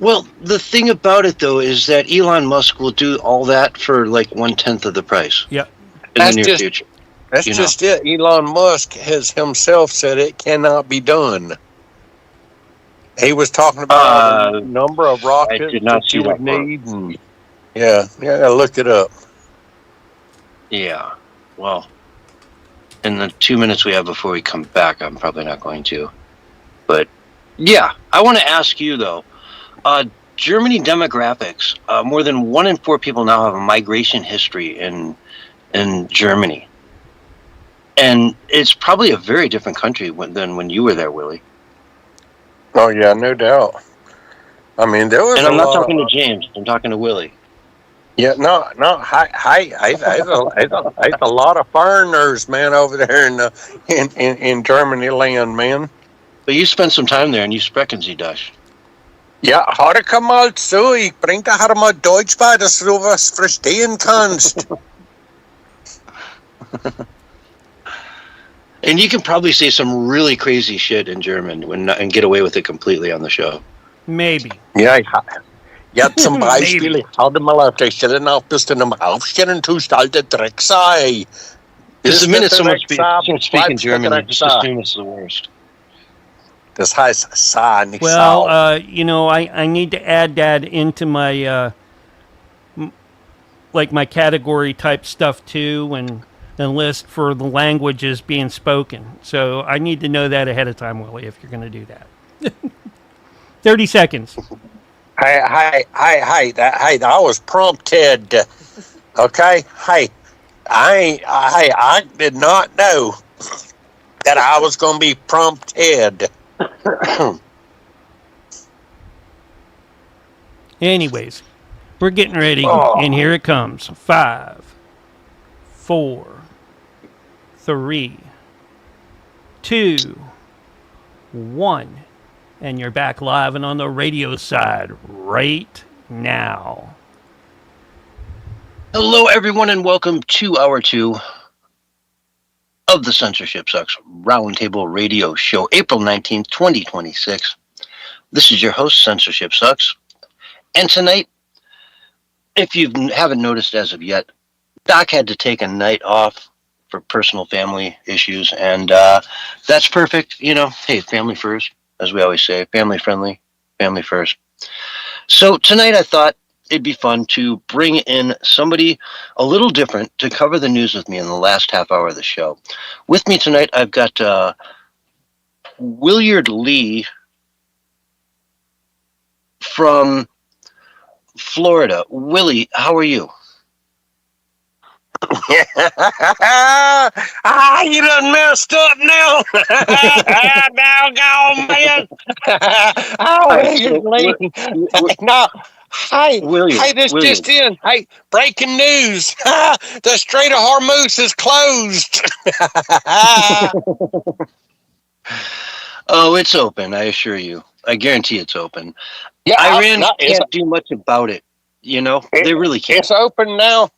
Speaker 3: Well, the thing about it though is that Elon Musk will do all that for like 1/10 of the price
Speaker 1: Yep.
Speaker 3: in
Speaker 4: That's
Speaker 3: the near
Speaker 4: just-
Speaker 3: future.
Speaker 4: That's
Speaker 3: You know.
Speaker 4: just it. Elon Musk has himself said it cannot be done. He was talking about the number of rockets
Speaker 3: did not
Speaker 4: that
Speaker 3: see
Speaker 4: you would
Speaker 3: that part.
Speaker 4: need, and I looked it up.
Speaker 3: Yeah. Well, in the 2 minutes we have before we come back, I'm probably not going to. But yeah, I want to ask you though. Germany demographics. More than 1 in 4 people now have a migration history in Germany, and it's probably a very different country than when you were there, Willie.
Speaker 4: Oh yeah, no doubt. I mean, there was.
Speaker 3: And I'm
Speaker 4: a
Speaker 3: not
Speaker 4: lot
Speaker 3: talking
Speaker 4: of,
Speaker 3: to James. I'm talking to Willie.
Speaker 4: Yeah, no. It's a lot of foreigners, man, over there in Germany land, man.
Speaker 3: But you spent some time there, and you sprechen Sie das.
Speaker 4: Ja, hör mal zu, ich bring da mal Deutsch bei, dass du was verstehen kannst.
Speaker 3: And you can probably say some really crazy shit in German and get away with it completely on the show.
Speaker 1: Maybe.
Speaker 4: Ja, zum Beispiel,
Speaker 1: Maybe.
Speaker 4: ich hau dir mal auf der Stelle auf, bis du nochmal aufstehen tust, alter Drecksei.
Speaker 3: Because the minute someone
Speaker 4: Drecksau,
Speaker 3: speaks in
Speaker 4: bleibst
Speaker 3: German, you just
Speaker 4: Drecksau.
Speaker 3: assume it's the worst.
Speaker 4: Das heißt Sa, nicht
Speaker 1: Well,
Speaker 4: Sau.
Speaker 1: you know, I need to add that into my like my category type stuff too, and the list for the languages being spoken. So I need to know that ahead of time, Willie, if you're going to do that. 30 seconds.
Speaker 4: Hey, I was prompted. Okay? Hey, I did not know that I was going to be prompted.
Speaker 1: Anyways, we're getting ready,
Speaker 4: Oh.
Speaker 1: and here it comes. 5, 4, 3, 2, 1. And you're back live and on the radio side right now.
Speaker 3: Hello, everyone, and welcome to Hour 2 of the Censorship Sucks Roundtable Radio Show, April 19th, 2026. This is your host, Censorship Sucks. And tonight, if you haven't noticed as of yet, Doc had to take a night off for personal family issues, and that's perfect. You know, hey, family first, as we always say, family friendly, family first. So tonight I thought it'd be fun to bring in somebody a little different to cover the news with me in the last half hour of the show. With me tonight, I've got Willard Lee from Florida. Willie, how are you?
Speaker 4: You done messed up now. Doggone, man. No. Hey, this just in. Hey, breaking news. The Strait of Hormuz is closed.
Speaker 3: Oh, it's open, I assure you. I guarantee it's open.
Speaker 4: Yeah,
Speaker 3: Iran can't do much about it. You know, they really can't.
Speaker 4: It's open now.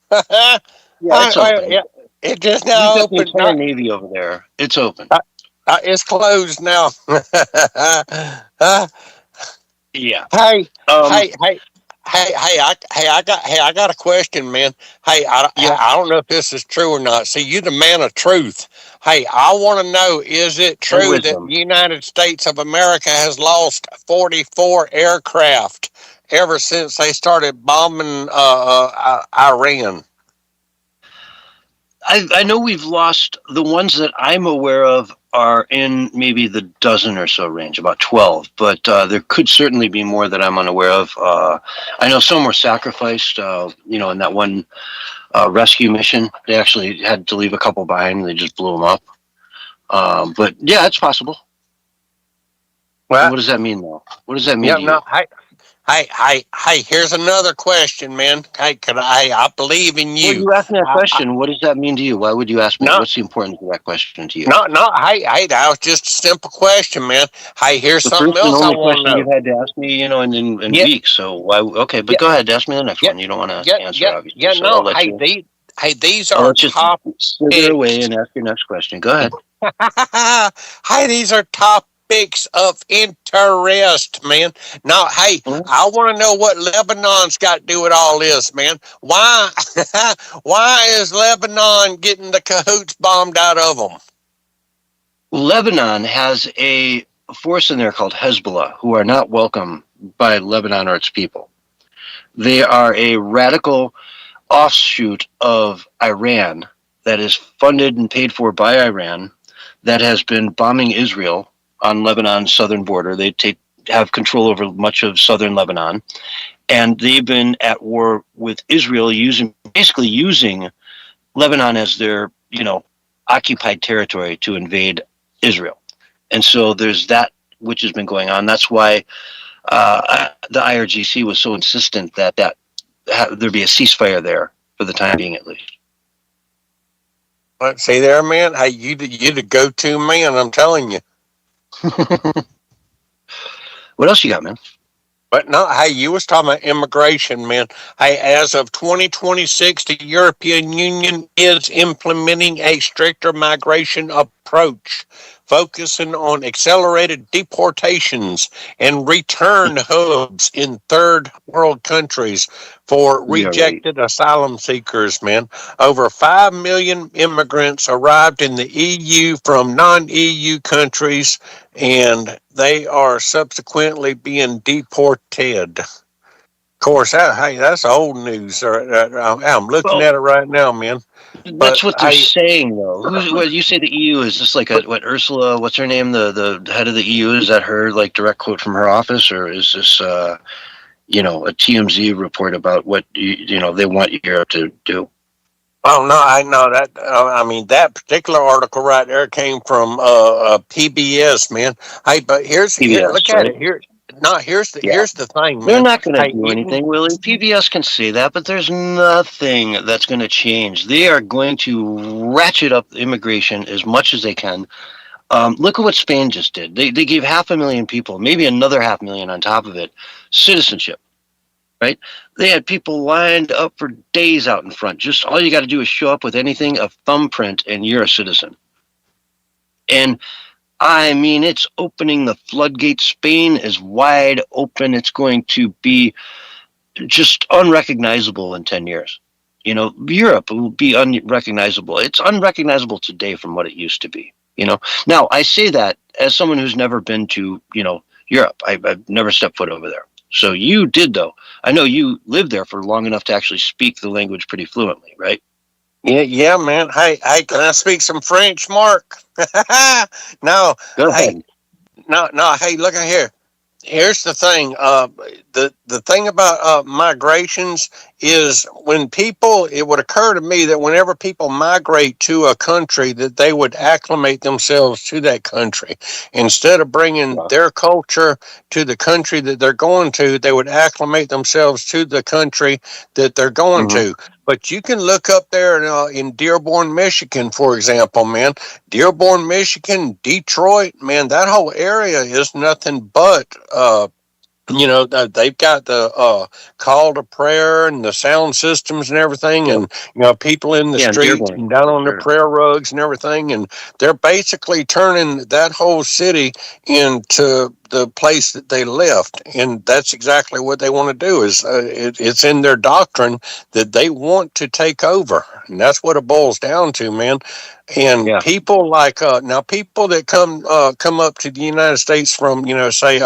Speaker 3: Yeah, it's open.
Speaker 4: Yeah, it just now
Speaker 3: We've got
Speaker 4: open.
Speaker 3: the entire Navy over there. It's open.
Speaker 4: It's closed now.
Speaker 3: Yeah.
Speaker 4: Hey, I got a question, man. Hey, I don't know if this is true or not. See, you're the man of truth. Hey, I want to know, is it true that the United States of America has lost 44 aircraft ever since they started bombing Iran?
Speaker 3: I know we've lost, the ones that I'm aware of are in maybe the dozen or so range, about 12, but there could certainly be more that I'm unaware of. I know some were sacrificed, in that one rescue mission. They actually had to leave a couple behind and they just blew them up. But yeah, it's possible. Well, what does that mean, though? What does that mean to you?
Speaker 4: Hey, here's another question, man. Hey, I believe in you.
Speaker 3: Well, you asked me that question. What does that mean to you? Why would you ask me? What's the importance of that question to you?
Speaker 4: No, hey, that was just a simple question, man. Hey, here's something else I want to know.
Speaker 3: You've had to ask me, in weeks, so why? Okay, but go ahead, ask me the next one. You don't want to answer, obviously.
Speaker 4: Yeah,
Speaker 3: so
Speaker 4: no, these are top.
Speaker 3: Slither away and ask your next question. Go ahead.
Speaker 4: Hey, these are topics of interest, man. Now, hey, I want to know what Lebanon's got to do with all this, man. Why is Lebanon getting the cahoots bombed out of them?
Speaker 3: Lebanon has a force in there called Hezbollah, who are not welcome by Lebanon or its people. They are a radical offshoot of Iran that is funded and paid for by Iran, that has been bombing Israel on Lebanon's southern border. They have control over much of southern Lebanon, and they've been at war with Israel, using Lebanon as their occupied territory to invade Israel. And so there's that which has been going on. That's why the IRGC was so insistent that there be a ceasefire there for the time being, at least.
Speaker 4: See there, man. Hey, you the go-to man. I'm telling you.
Speaker 3: What else you got, man?
Speaker 4: But no, hey, you was talking about immigration, man. Hey, as of 2026, the European Union is implementing a stricter migration approach, focusing on accelerated deportations and return hubs in third world countries for rejected asylum seekers, man. Over 5 million immigrants arrived in the EU from non-EU countries, and they are subsequently being deported. Of course, that's old news. I'm looking at it right now, man.
Speaker 3: That's what they're saying, though. What you say the EU is this like Ursula? What's her name? The head of the EU, is that her direct quote from her office, or is this a TMZ report about what they want Europe to do?
Speaker 4: Oh no, I know that. I mean, that particular article right there came from PBS, man. Hey, but look at it here. No, here's the thing, man.
Speaker 3: They're not going to do anything, Willie. PBS can say that, but there's nothing that's going to change. They are going to ratchet up immigration as much as they can. Look at what Spain just did. They gave 500,000 people, maybe another 500,000 on top of it, citizenship. Right? They had people lined up for days out in front. Just all you got to do is show up with anything, a thumbprint, and you're a citizen. And I mean, it's opening the floodgates. Spain is wide open. It's going to be just unrecognizable in 10 years. You know, Europe will be unrecognizable. It's unrecognizable today from what it used to be. You know, now I say that as someone who's never been to, Europe. I've never stepped foot over there. So you did, though. I know you lived there for long enough to actually speak the language pretty fluently, right?
Speaker 4: Yeah, man. Hey, can I speak some French, Mark? No,
Speaker 3: Go
Speaker 4: hey,
Speaker 3: ahead.
Speaker 4: no. Hey, look at here. Here's the thing. The thing about migrations is when people, it would occur to me that whenever people migrate to a country, that they would acclimate themselves to that country instead of bringing
Speaker 3: Yeah.
Speaker 4: their culture to the country that they're going to. They would acclimate themselves to the country that they're going
Speaker 3: Mm-hmm.
Speaker 4: to. But you can look up there in Dearborn, Michigan, for example, man. Dearborn, Michigan, Detroit, man, that whole area is nothing but they've got the call to prayer and the sound systems and everything,
Speaker 3: Yeah.
Speaker 4: and people in the
Speaker 3: Yeah, in
Speaker 4: streets
Speaker 3: Dearborn,
Speaker 4: and down
Speaker 3: for
Speaker 4: on the
Speaker 3: sure.
Speaker 4: prayer rugs and everything, and they're basically turning that whole city into the place that they left, and that's exactly what they want to do. Is it's in their doctrine that they want to take over, and that's what it boils down to, man. And
Speaker 3: Yeah.
Speaker 4: people like now people that come up to the United States from say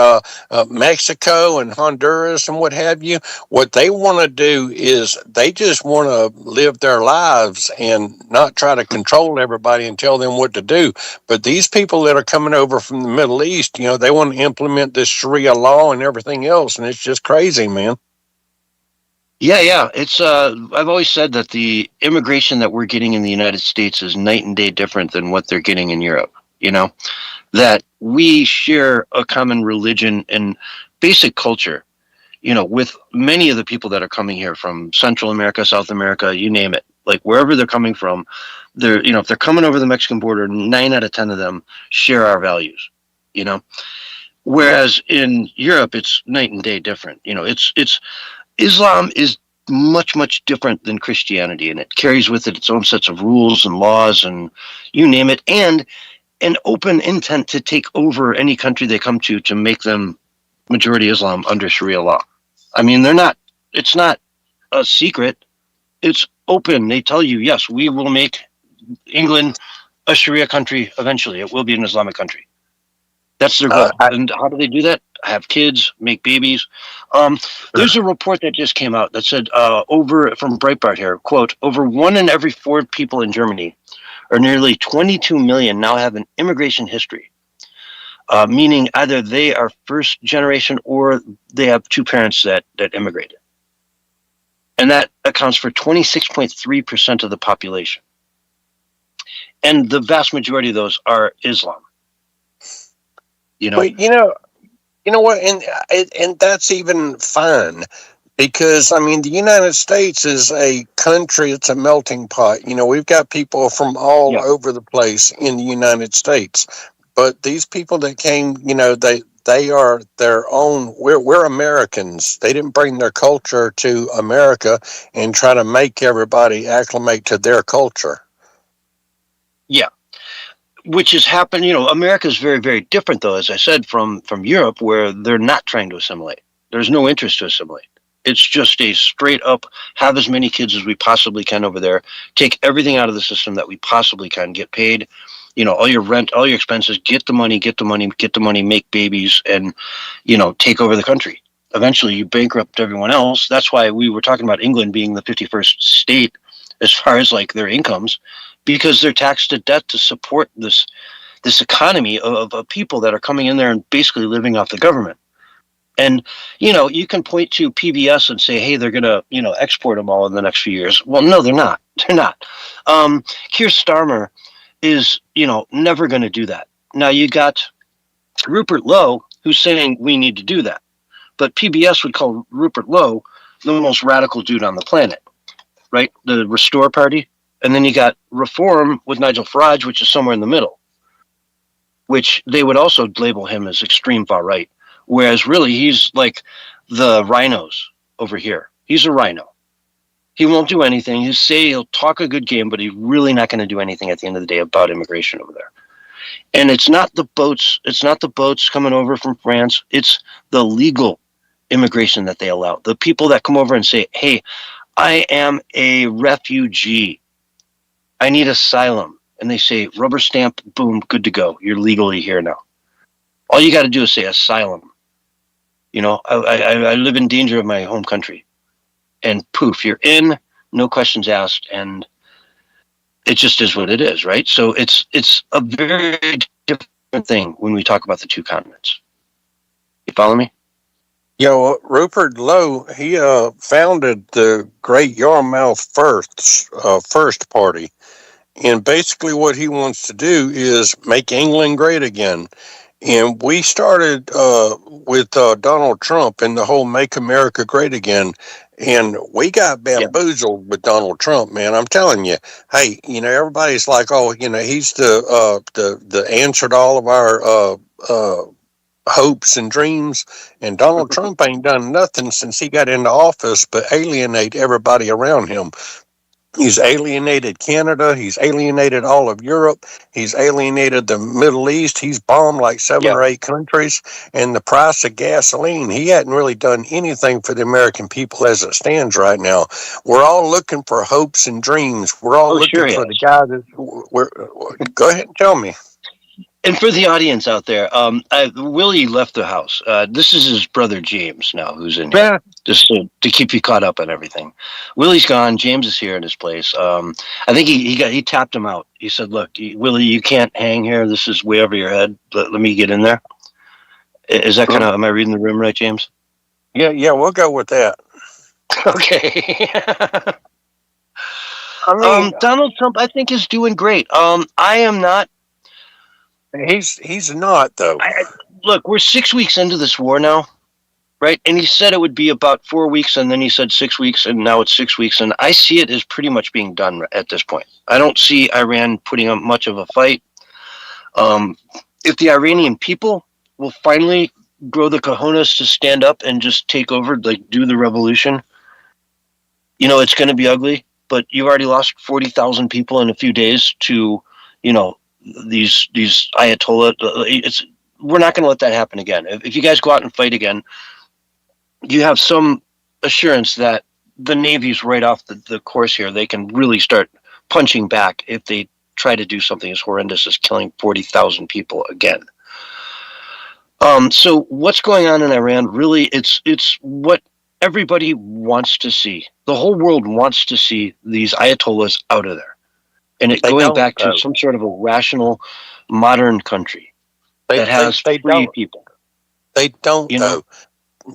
Speaker 4: Mexico and Honduras and what have you, what they want to do is they just want to live their lives and not try to control everybody and tell them what to do. But these people that are coming over from the Middle East, they want to implement this Sharia law and everything else, and it's just crazy, man.
Speaker 3: Yeah, yeah. It's I've always said that the immigration that we're getting in the United States is night and day different than what they're getting in Europe. You know, that we share a common religion and basic culture, with many of the people that are coming here from Central America, South America, you name it. Like wherever they're coming from, if they're coming over the Mexican border, 9 out of 10 of them share our values, you know. Whereas in Europe, it's night and day different. It's Islam is much different than Christianity, and it carries with it its own sets of rules and laws and you name it, and an open intent to take over any country they come to make them majority Islam under Sharia law. I mean, it's not a secret. It's open. They tell you, yes, we will make England a Sharia country eventually. It will be an Islamic country. That's their goal.
Speaker 4: I,
Speaker 3: And how do they do that? Have kids, make babies. There's a report that just came out that said over from Breitbart here, quote, over 1 in every 4 people in Germany, or nearly 22 million, now have an immigration history, meaning either they are first generation or they have 2 parents that immigrated. And that accounts for 26.3% of the population. And the vast majority of those are Islam.
Speaker 4: but you know what, and that's even fine. Because I mean, the United States is a country; it's a melting pot. We've got people from all
Speaker 3: Yeah.
Speaker 4: over the place in the United States. But these people that came, they are their own. We're Americans. They didn't bring their culture to America and try to make everybody acclimate to their culture.
Speaker 3: Yeah. Which has happened, America is very, very different, though, as I said, from Europe, where they're not trying to assimilate. There's no interest to assimilate. It's just a straight up have as many kids as we possibly can over there, take everything out of the system that we possibly can, get paid, all your rent, all your expenses, get the money, make babies, and, take over the country. Eventually, you bankrupt everyone else. That's why we were talking about England being the 51st state as far as like their incomes, because they're taxed to death to support this economy of people that are coming in there and basically living off the government. And, you can point to PBS and say, hey, they're going to, export them all in the next few years. Well, no, they're not. They're not. Keir Starmer is, never going to do that. Now, you got Rupert Lowe, who's saying we need to do that. But PBS would call Rupert Lowe the most radical dude on the planet, right? The Restore Party. And then you got Reform with Nigel Farage, which is somewhere in the middle. which they would also label him as extreme far right, whereas really he's like the rhinos over here. He's a rhino. He won't do anything. He'll talk a good game, but he's really not going to do anything at the end of the day about immigration over there. And it's not the boats. It's not the boats coming over from France. It's the legal immigration that they allow. The people that come over and say, "Hey, I am a refugee. I need asylum." And they say, "Rubber stamp, boom, good to go. You're legally here now." All you got to do is say asylum. I live in danger of my home country. And poof, you're in, no questions asked, and it just is what it is, right? So it's a very different thing when we talk about the two continents. You follow me?
Speaker 4: Rupert Lowe, he founded the Great Yarmouth First Party. And basically what he wants to do is make England great again. And we started with Donald Trump and the whole Make America Great Again. And we got bamboozled with Donald Trump, man. I'm telling you. Hey, everybody's like, oh, he's the answer to all of our hopes and dreams. And Donald Trump ain't done nothing since he got into office but alienate everybody around him. He's alienated Canada. He's alienated all of Europe. He's alienated the Middle East. He's bombed like 7 or 8 countries. And the price of gasoline, he hadn't really done anything for the American people as it stands right now. We're all looking for hopes and dreams. We're all looking for the guy that... Go ahead and tell me.
Speaker 3: And for the audience out there, Willie left the house. This is his brother James now, who's in here, just to keep you caught up on everything. Willie's gone. James is here in his place. I think he tapped him out. He said, "Look, Willie, you can't hang here. This is way over your head. Let me get in there." Is that kind of? Am I reading the room right, James?
Speaker 4: Yeah, we'll go with that.
Speaker 3: Okay. Donald Trump, I think, is doing great. I am not.
Speaker 4: He's not, though.
Speaker 3: Look, we're 6 weeks into this war now, right? And he said it would be about 4 weeks, and then he said 6 weeks, and now it's 6 weeks. And I see it as pretty much being done at this point. I don't see Iran putting up much of a fight. If the Iranian people will finally grow the cojones to stand up and just take over, like do the revolution, it's going to be ugly. But you've already lost 40,000 people in a few days to, these Ayatollah. We're not going to let that happen again. If you guys go out and fight again, you have some assurance that the Navy's right off the course here. They can really start punching back if they try to do something as horrendous as killing 40,000 people again. So what's going on in Iran? Really, it's what everybody wants to see. The whole world wants to see these Ayatollahs out of there. And going back to some sort of a rational, modern country that has free people.
Speaker 4: They don't, though.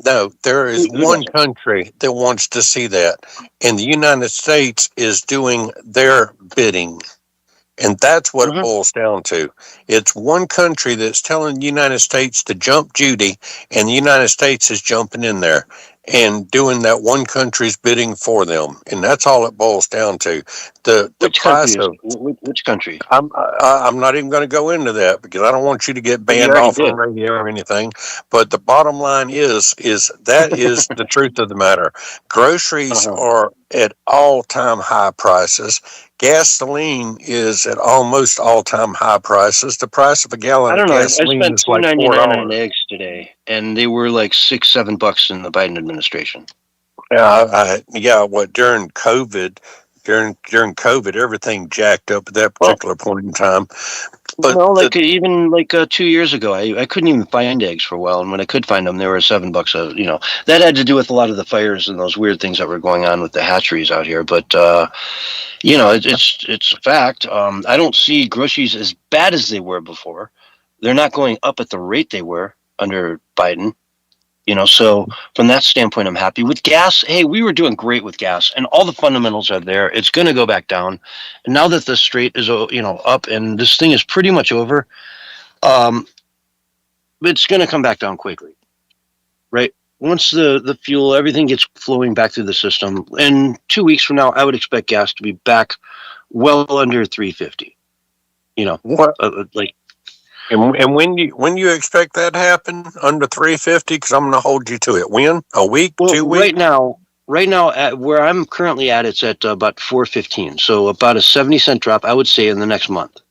Speaker 4: No, there is one country that wants to see that. And the United States is doing their bidding. And that's what it boils down to. It's one country that's telling the United States to jump Judy, and the United States is jumping in there and doing that one country's bidding for them. And that's all it boils down to.
Speaker 3: Which country?
Speaker 4: I'm not even going to go into that because I don't want you to get banned off on radio or anything. But the bottom line is that is the truth of the matter. Groceries are at all-time high prices. Gasoline is at almost all-time high prices. The price of a gallon of gasoline is like $4.
Speaker 3: I spent $2.99 on eggs today, and they were like $6-7 in the Biden administration.
Speaker 4: During COVID? During COVID, everything jacked up at that particular point in time. But
Speaker 3: even 2 years ago, I couldn't even find eggs for a while, and when I could find them, they were $7. That had to do with a lot of the fires and those weird things that were going on with the hatcheries out here. But it's a fact. I don't see groceries as bad as they were before. They're not going up at the rate they were under Biden. So from that standpoint, I'm happy. With gas, hey, we were doing great with gas, and all the fundamentals are there. It's going to go back down. And now that the strait is, up and this thing is pretty much over, it's going to come back down quickly, right? Once the fuel, everything gets flowing back through the system. In 2 weeks from now, I would expect gas to be back well under $3.50.
Speaker 4: And when you expect that to happen under 350? Because I'm going to hold you to it. When? A week?
Speaker 3: Well,
Speaker 4: 2 weeks?
Speaker 3: Right now, at where I'm currently at, it's at about 415. So about a 70-cent drop, I would say, in the next month.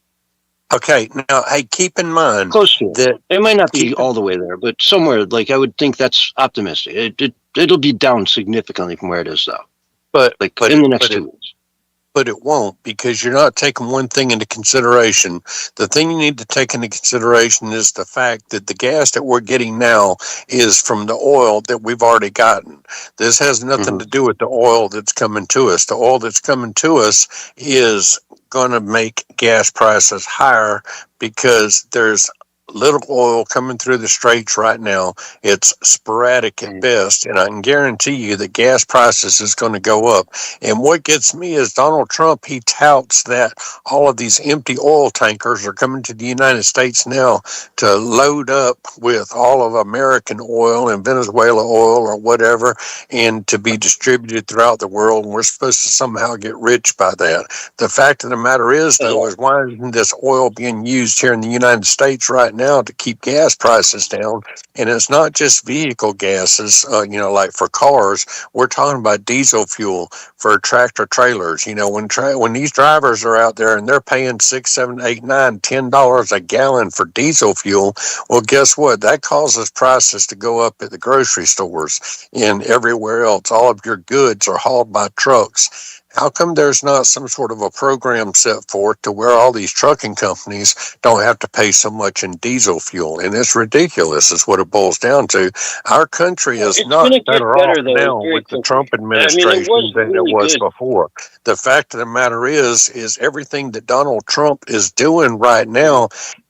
Speaker 4: Okay. Now, hey, keep in mind
Speaker 3: Close to it.
Speaker 4: that
Speaker 3: It might not be all the way there, but somewhere. Like I would think that's optimistic. It'll be down significantly from where it is, though.
Speaker 4: but
Speaker 3: Like
Speaker 4: but
Speaker 3: in the next
Speaker 4: but
Speaker 3: 2 weeks.
Speaker 4: but it won't, because you're not taking one thing into consideration. The thing you need to take into consideration is the fact that the gas that we're getting now is from the oil that we've already gotten. This has nothing to do with the oil that's coming to us. The oil that's coming to us is going to make gas prices higher because there's little oil coming through the straits right now. It's sporadic at best, and I can guarantee you that gas prices is going to go up. And what gets me is Donald Trump, he touts that all of these empty oil tankers are coming to the United States now to load up with all of American oil and Venezuela oil or whatever, and to be distributed throughout the world. And we're supposed to somehow get rich by that. The fact of the matter is, though, is why isn't this oil being used here in the United States right now to keep gas prices down? And it's not just vehicle gases, like for cars. We're talking about diesel fuel for tractor trailers. When these drivers are out there and they're paying $6, $7, $8, $9, $10 a gallon for diesel fuel, well, guess what? That causes prices to go up at the grocery stores and everywhere else. All of your goods are hauled by trucks. How come there's not some sort of a program set forth to where all these trucking companies don't have to pay so much in diesel fuel? And it's ridiculous, is what it boils down to. Our country is not better off now with the Trump administration than it was before. The fact of the matter is everything that Donald Trump is doing right now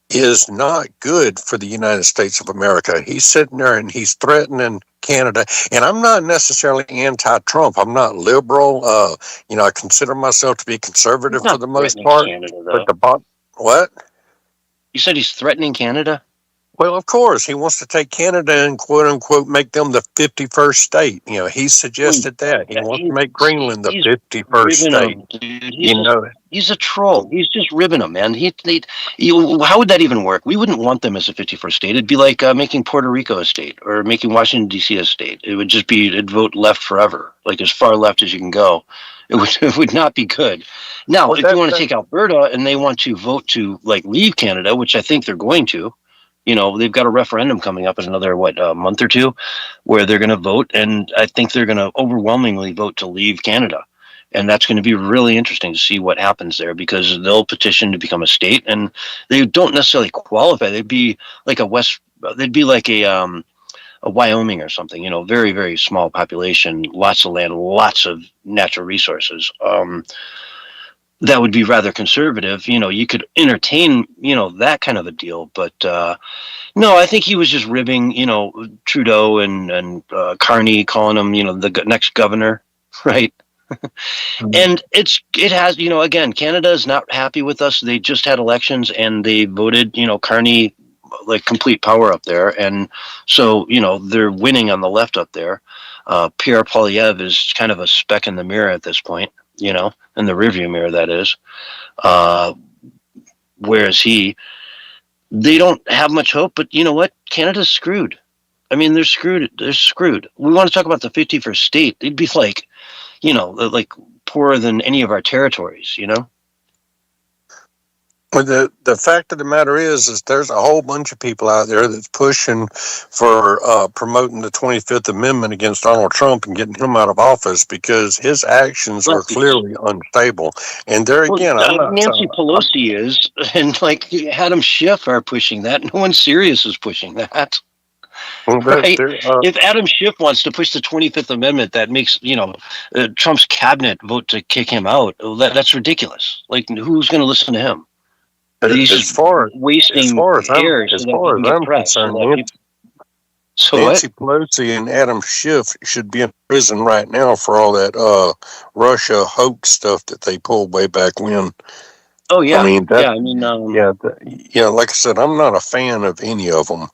Speaker 4: is not good for the United States of America. He's sitting there and he's threatening Canada. And I'm not necessarily anti-Trump. I'm not liberal. I consider myself to be conservative for the most part. Canada, but what?
Speaker 3: You said he's threatening Canada?
Speaker 4: Well, of course, he wants to take Canada and quote unquote make them the 51st state. He suggested that. He wants to make Greenland the 51st state.
Speaker 3: He's a troll. He's just ribbing them, man. How would that even work? We wouldn't want them as a 51st state. It'd be like making Puerto Rico a state or making Washington, D.C. a state. It would just be, it'd vote left forever, like as far left as you can go. It would not be good. Now, if you want to take Alberta and they want to vote to leave Canada, which I think they're going to, they've got a referendum coming up in another, month or two, where they're going to vote. And I think they're going to overwhelmingly vote to leave Canada. And that's going to be really interesting to see what happens there, because they'll petition to become a state and they don't necessarily qualify. They'd be like a Wyoming or something, very, very small population, lots of land, lots of natural resources. That would be rather conservative. You could entertain, that kind of a deal. But no, I think he was just ribbing, Trudeau and Carney, calling him, the next governor, right? And it has, again, Canada is not happy with us. They just had elections and they voted, Carney complete power up there. And so, they're winning on the left up there. Pierre Poilievre is kind of a speck in the mirror at this point, in the rearview mirror, that is. Whereas they don't have much hope, but you know what? Canada's screwed. I mean, they're screwed. They're screwed. We want to talk about the 51st state. They'd be poorer than any of our territories,
Speaker 4: Well, the fact of the matter is there's a whole bunch of people out there that's pushing for promoting the 25th Amendment against Donald Trump and getting him out of office because his actions are clearly unstable. And there again,
Speaker 3: Nancy Pelosi is, and Adam Schiff are pushing that. No one serious is pushing that. Well, right? If Adam Schiff wants to push the 25th Amendment, that makes Trump's cabinet vote to kick him out. That's ridiculous. Who's going to listen to him?
Speaker 4: As far as I'm concerned, Nancy Pelosi and Adam Schiff should be in prison right now for all that Russia hoax stuff that they pulled way back when.
Speaker 3: Oh yeah,
Speaker 4: like I said, I'm not a fan of any of them.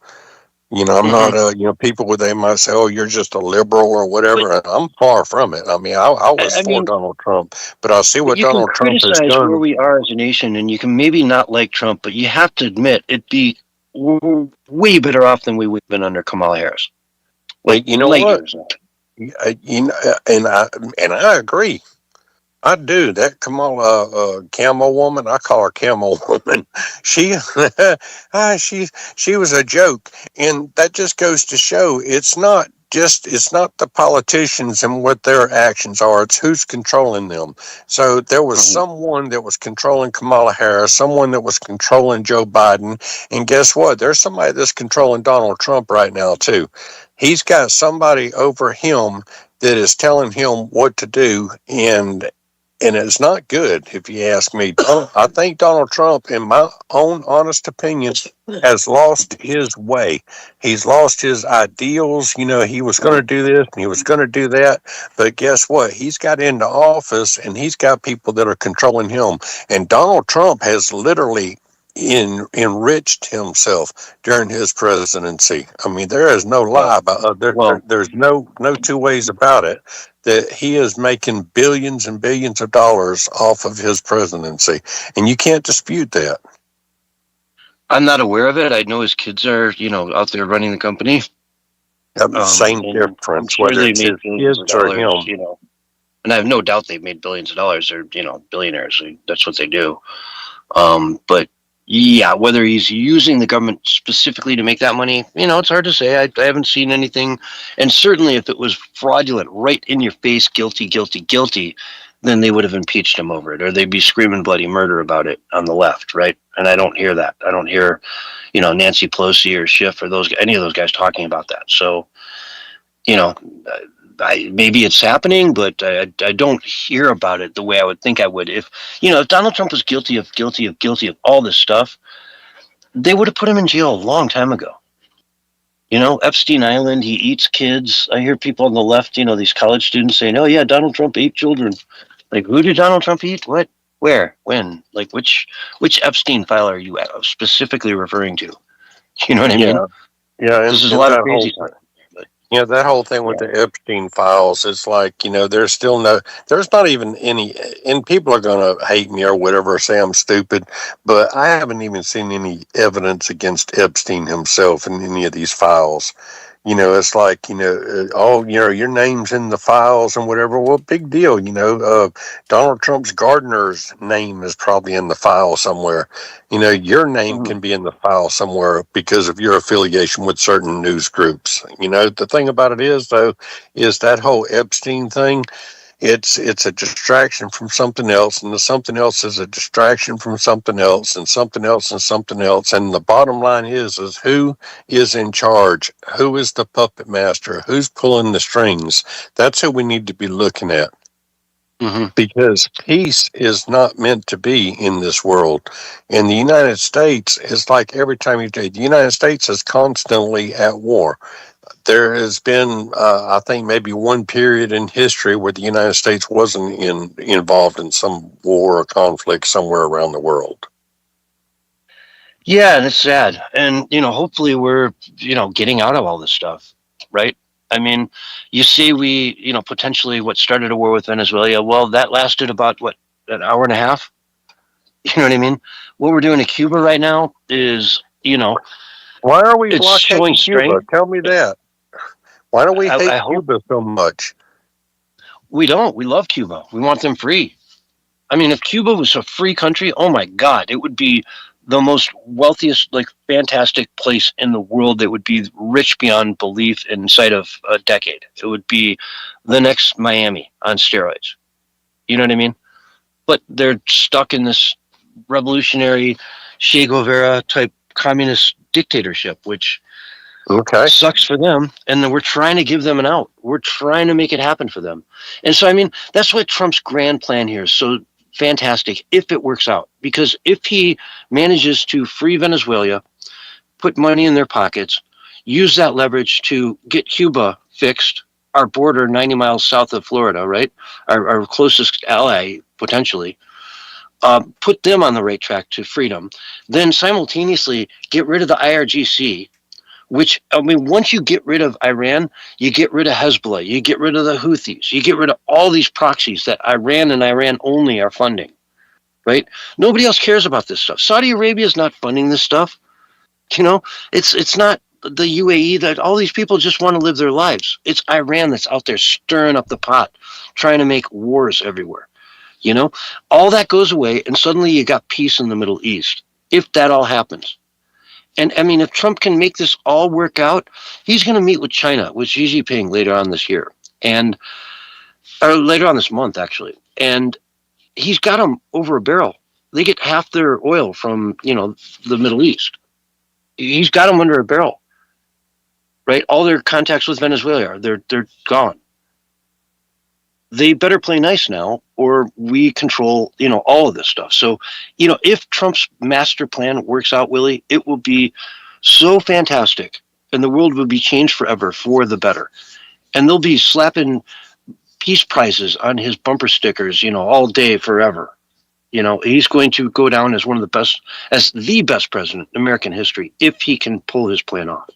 Speaker 4: I'm not, people they might say, oh, you're just a liberal or whatever. And I'm far from it. I was for Donald Trump, but I see what Donald Trump has done.
Speaker 3: Where we are as a nation, and you can maybe not like Trump, but you have to admit it'd be we're way better off than we would have been under Kamala Harris.
Speaker 4: Like, you know
Speaker 3: light
Speaker 4: what?
Speaker 3: years.
Speaker 4: And I agree. I do. That Kamala Camel woman, I call her Camel woman. She, she was a joke, and that just goes to show it's not the politicians and what their actions are. It's who's controlling them. So there was someone that was controlling Kamala Harris, someone that was controlling Joe Biden, and guess what? There's somebody that's controlling Donald Trump right now too. He's got somebody over him that is telling him what to do, and it's not good, if you ask me. I think Donald Trump, in my own honest opinion, has lost his way. He's lost his ideals. You know, he was going to do this and he was going to do that. But guess what? He's got into office and he's got people that are controlling him. And Donald Trump has literally enriched himself during his presidency. I mean, there is no lie about there's no two ways about it, that he is making billions and billions of dollars off of his presidency, and you can't dispute that.
Speaker 3: I'm not aware of it. I know his kids are, out there running the company.
Speaker 4: Same difference,
Speaker 3: sure,
Speaker 4: whether it's his kids or him.
Speaker 3: And I have no doubt they've made billions of dollars. They're, billionaires. That's what they do. But yeah, whether he's using the government specifically to make that money, it's hard to say. I haven't seen anything. And certainly if it was fraudulent, right in your face, guilty, guilty, guilty, then they would have impeached him over it, or they'd be screaming bloody murder about it on the left, right? And I don't hear that. I don't hear, Nancy Pelosi or Schiff or any of those guys talking about that. So, maybe it's happening, but I don't hear about it the way I would think I would. If Donald Trump was guilty of all this stuff, they would have put him in jail a long time ago. Epstein Island, he eats kids. I hear people on the left, these college students saying, "Oh yeah, Donald Trump ate children." Like, who did Donald Trump eat? What? Where? When? Like, which Epstein file are you specifically referring to? You know what I mean?
Speaker 4: Yeah,
Speaker 3: this is a lot of crazy stuff.
Speaker 4: That whole thing with the Epstein files, it's like, there's not even any, and people are going to hate me or whatever, say I'm stupid, but I haven't even seen any evidence against Epstein himself in any of these files. It's like, your name's in the files and whatever. Well, big deal. Donald Trump's gardener's name is probably in the file somewhere. Your name can be in the file somewhere because of your affiliation with certain news groups. The thing about it is, though, is that whole Epstein thing, it's a distraction from something else, and the something else is a distraction from something else, and something else, and something else. And the bottom line is who is in charge? Who is the puppet master? Who's pulling the strings? That's who we need to be looking at. Because peace is not meant to be in this world. In the United States, it's like every time the United States is constantly at war. There has been, I think, maybe one period in history where the United States wasn't involved in some war or conflict somewhere around the world.
Speaker 3: Yeah, and it's sad. And, hopefully we're, getting out of all this stuff, right? I mean, you see potentially what started a war with Venezuela. Well, that lasted about, an hour and a half? You know what I mean? What we're doing to Cuba right now is,
Speaker 4: why are we blockading Cuba? Tell me that. Why don't we hate Cuba so much?
Speaker 3: We don't. We love Cuba. We want them free. I mean, if Cuba was a free country, oh my God, it would be the most wealthiest, fantastic place in the world that would be rich beyond belief inside of a decade. It would be the next Miami on steroids. You know what I mean? But they're stuck in this revolutionary Che Guevara type communist dictatorship, which sucks for them. And then we're trying to give them an out. We're trying to make it happen for them. And so, I mean, that's what Trump's grand plan here is so fantastic if it works out. Because if he manages to free Venezuela, put money in their pockets, use that leverage to get Cuba fixed, our border 90 miles south of Florida, right? Our closest ally, potentially. Put them on the right track to freedom. Then simultaneously get rid of the IRGC, which, I mean, once you get rid of Iran, you get rid of Hezbollah, you get rid of the Houthis, you get rid of all these proxies that Iran and Iran only are funding, right? Nobody else cares about this stuff. Saudi Arabia is not funding this stuff. You know, it's not the UAE that all these people just want to live their lives. It's Iran that's out there stirring up the pot, trying to make wars everywhere. You know, all that goes away, and suddenly you got peace in the Middle East. If that all happens, and I mean, if Trump can make this all work out, he's going to meet with China, with Xi Jinping later on this year, and or later on this month actually, and he's got them over a barrel. They get half their oil from the Middle East. He's got them under a barrel, right? All their contacts with Venezuela are they're gone. They better play nice now, or we control all of this stuff. So if Trump's master plan works out, Willie, it will be so fantastic, and the world will be changed forever for the better. And they'll be slapping peace prizes on his bumper stickers, all day forever. He's going to go down as the best president in American history if he can pull his plan off.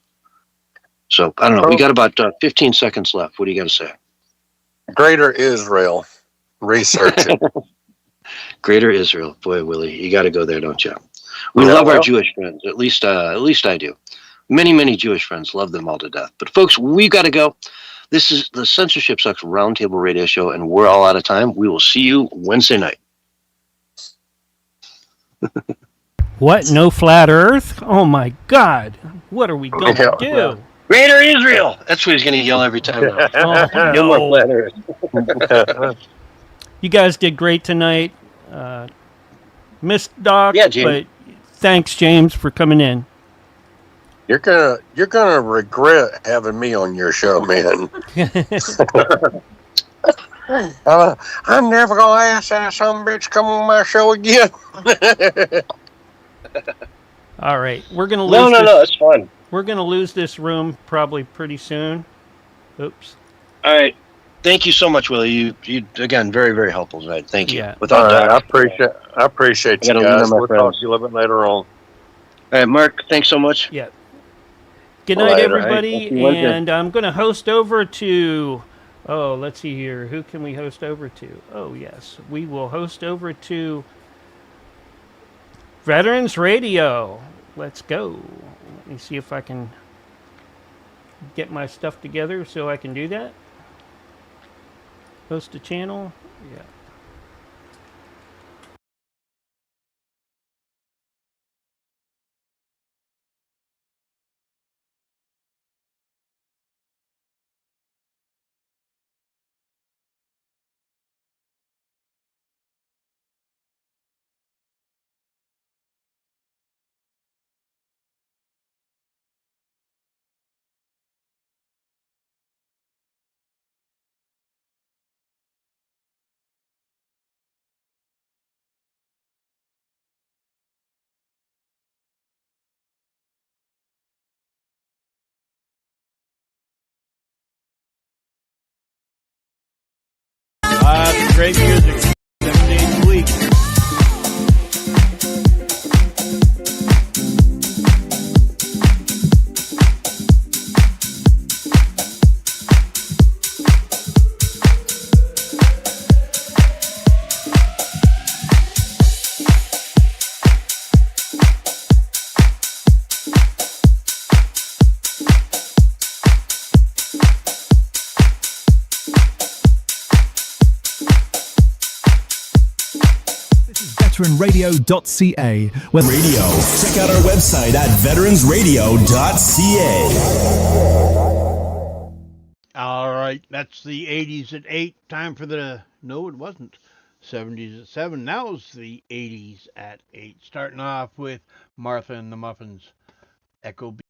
Speaker 3: So I don't know. We got about 15 seconds left. What do you got to say?
Speaker 4: Greater Israel. Research it.
Speaker 3: Greater Israel. Boy, Willie, you got to go there, don't you? We love our Jewish friends. At least I do. Many, many Jewish friends. Love them all to death. But folks, we got to go. This is the Censorship Sucks Roundtable Radio Show, and we're all out of time. We will see you Wednesday night.
Speaker 1: What? No flat Earth? Oh my God! What are we going to do?
Speaker 3: Greater Israel! That's what he's going to yell every time.
Speaker 1: Oh,
Speaker 3: no more flat Earth.
Speaker 1: You guys did great tonight. Missed Doc, but thanks, James, for coming in.
Speaker 4: You're gonna regret having me on your show, man. I'm never gonna ask that some bitch come on my show again.
Speaker 1: All right, we're gonna lose.
Speaker 3: No, it's fun.
Speaker 1: We're gonna lose this room probably pretty soon. Oops.
Speaker 3: All right. Thank you so much, Willie. You again very, very helpful tonight. Thank you.
Speaker 1: Yeah.
Speaker 4: I appreciate you guys. We'll talk to you a little bit later on.
Speaker 3: All right, Mark. Thanks so much.
Speaker 1: Yeah. Good night, everybody. And I'm going to host over to. Oh, let's see here. Who can we host over to? Oh, yes, we will host over to Veterans Radio. Let's go. Let me see if I can get my stuff together so I can do that. Host a channel. Yeah. Great music 7 days a week.
Speaker 5: veteransradio.ca. Radio. Check out our website at veteransradio.ca.
Speaker 6: All right, that's the 80s at 8. Time for the... No, it wasn't. 70s at 7. Now it's the 80s at 8. Starting off with Martha and the Muffins. Echo B.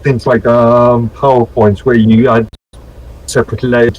Speaker 7: Things like PowerPoints where you add separate layers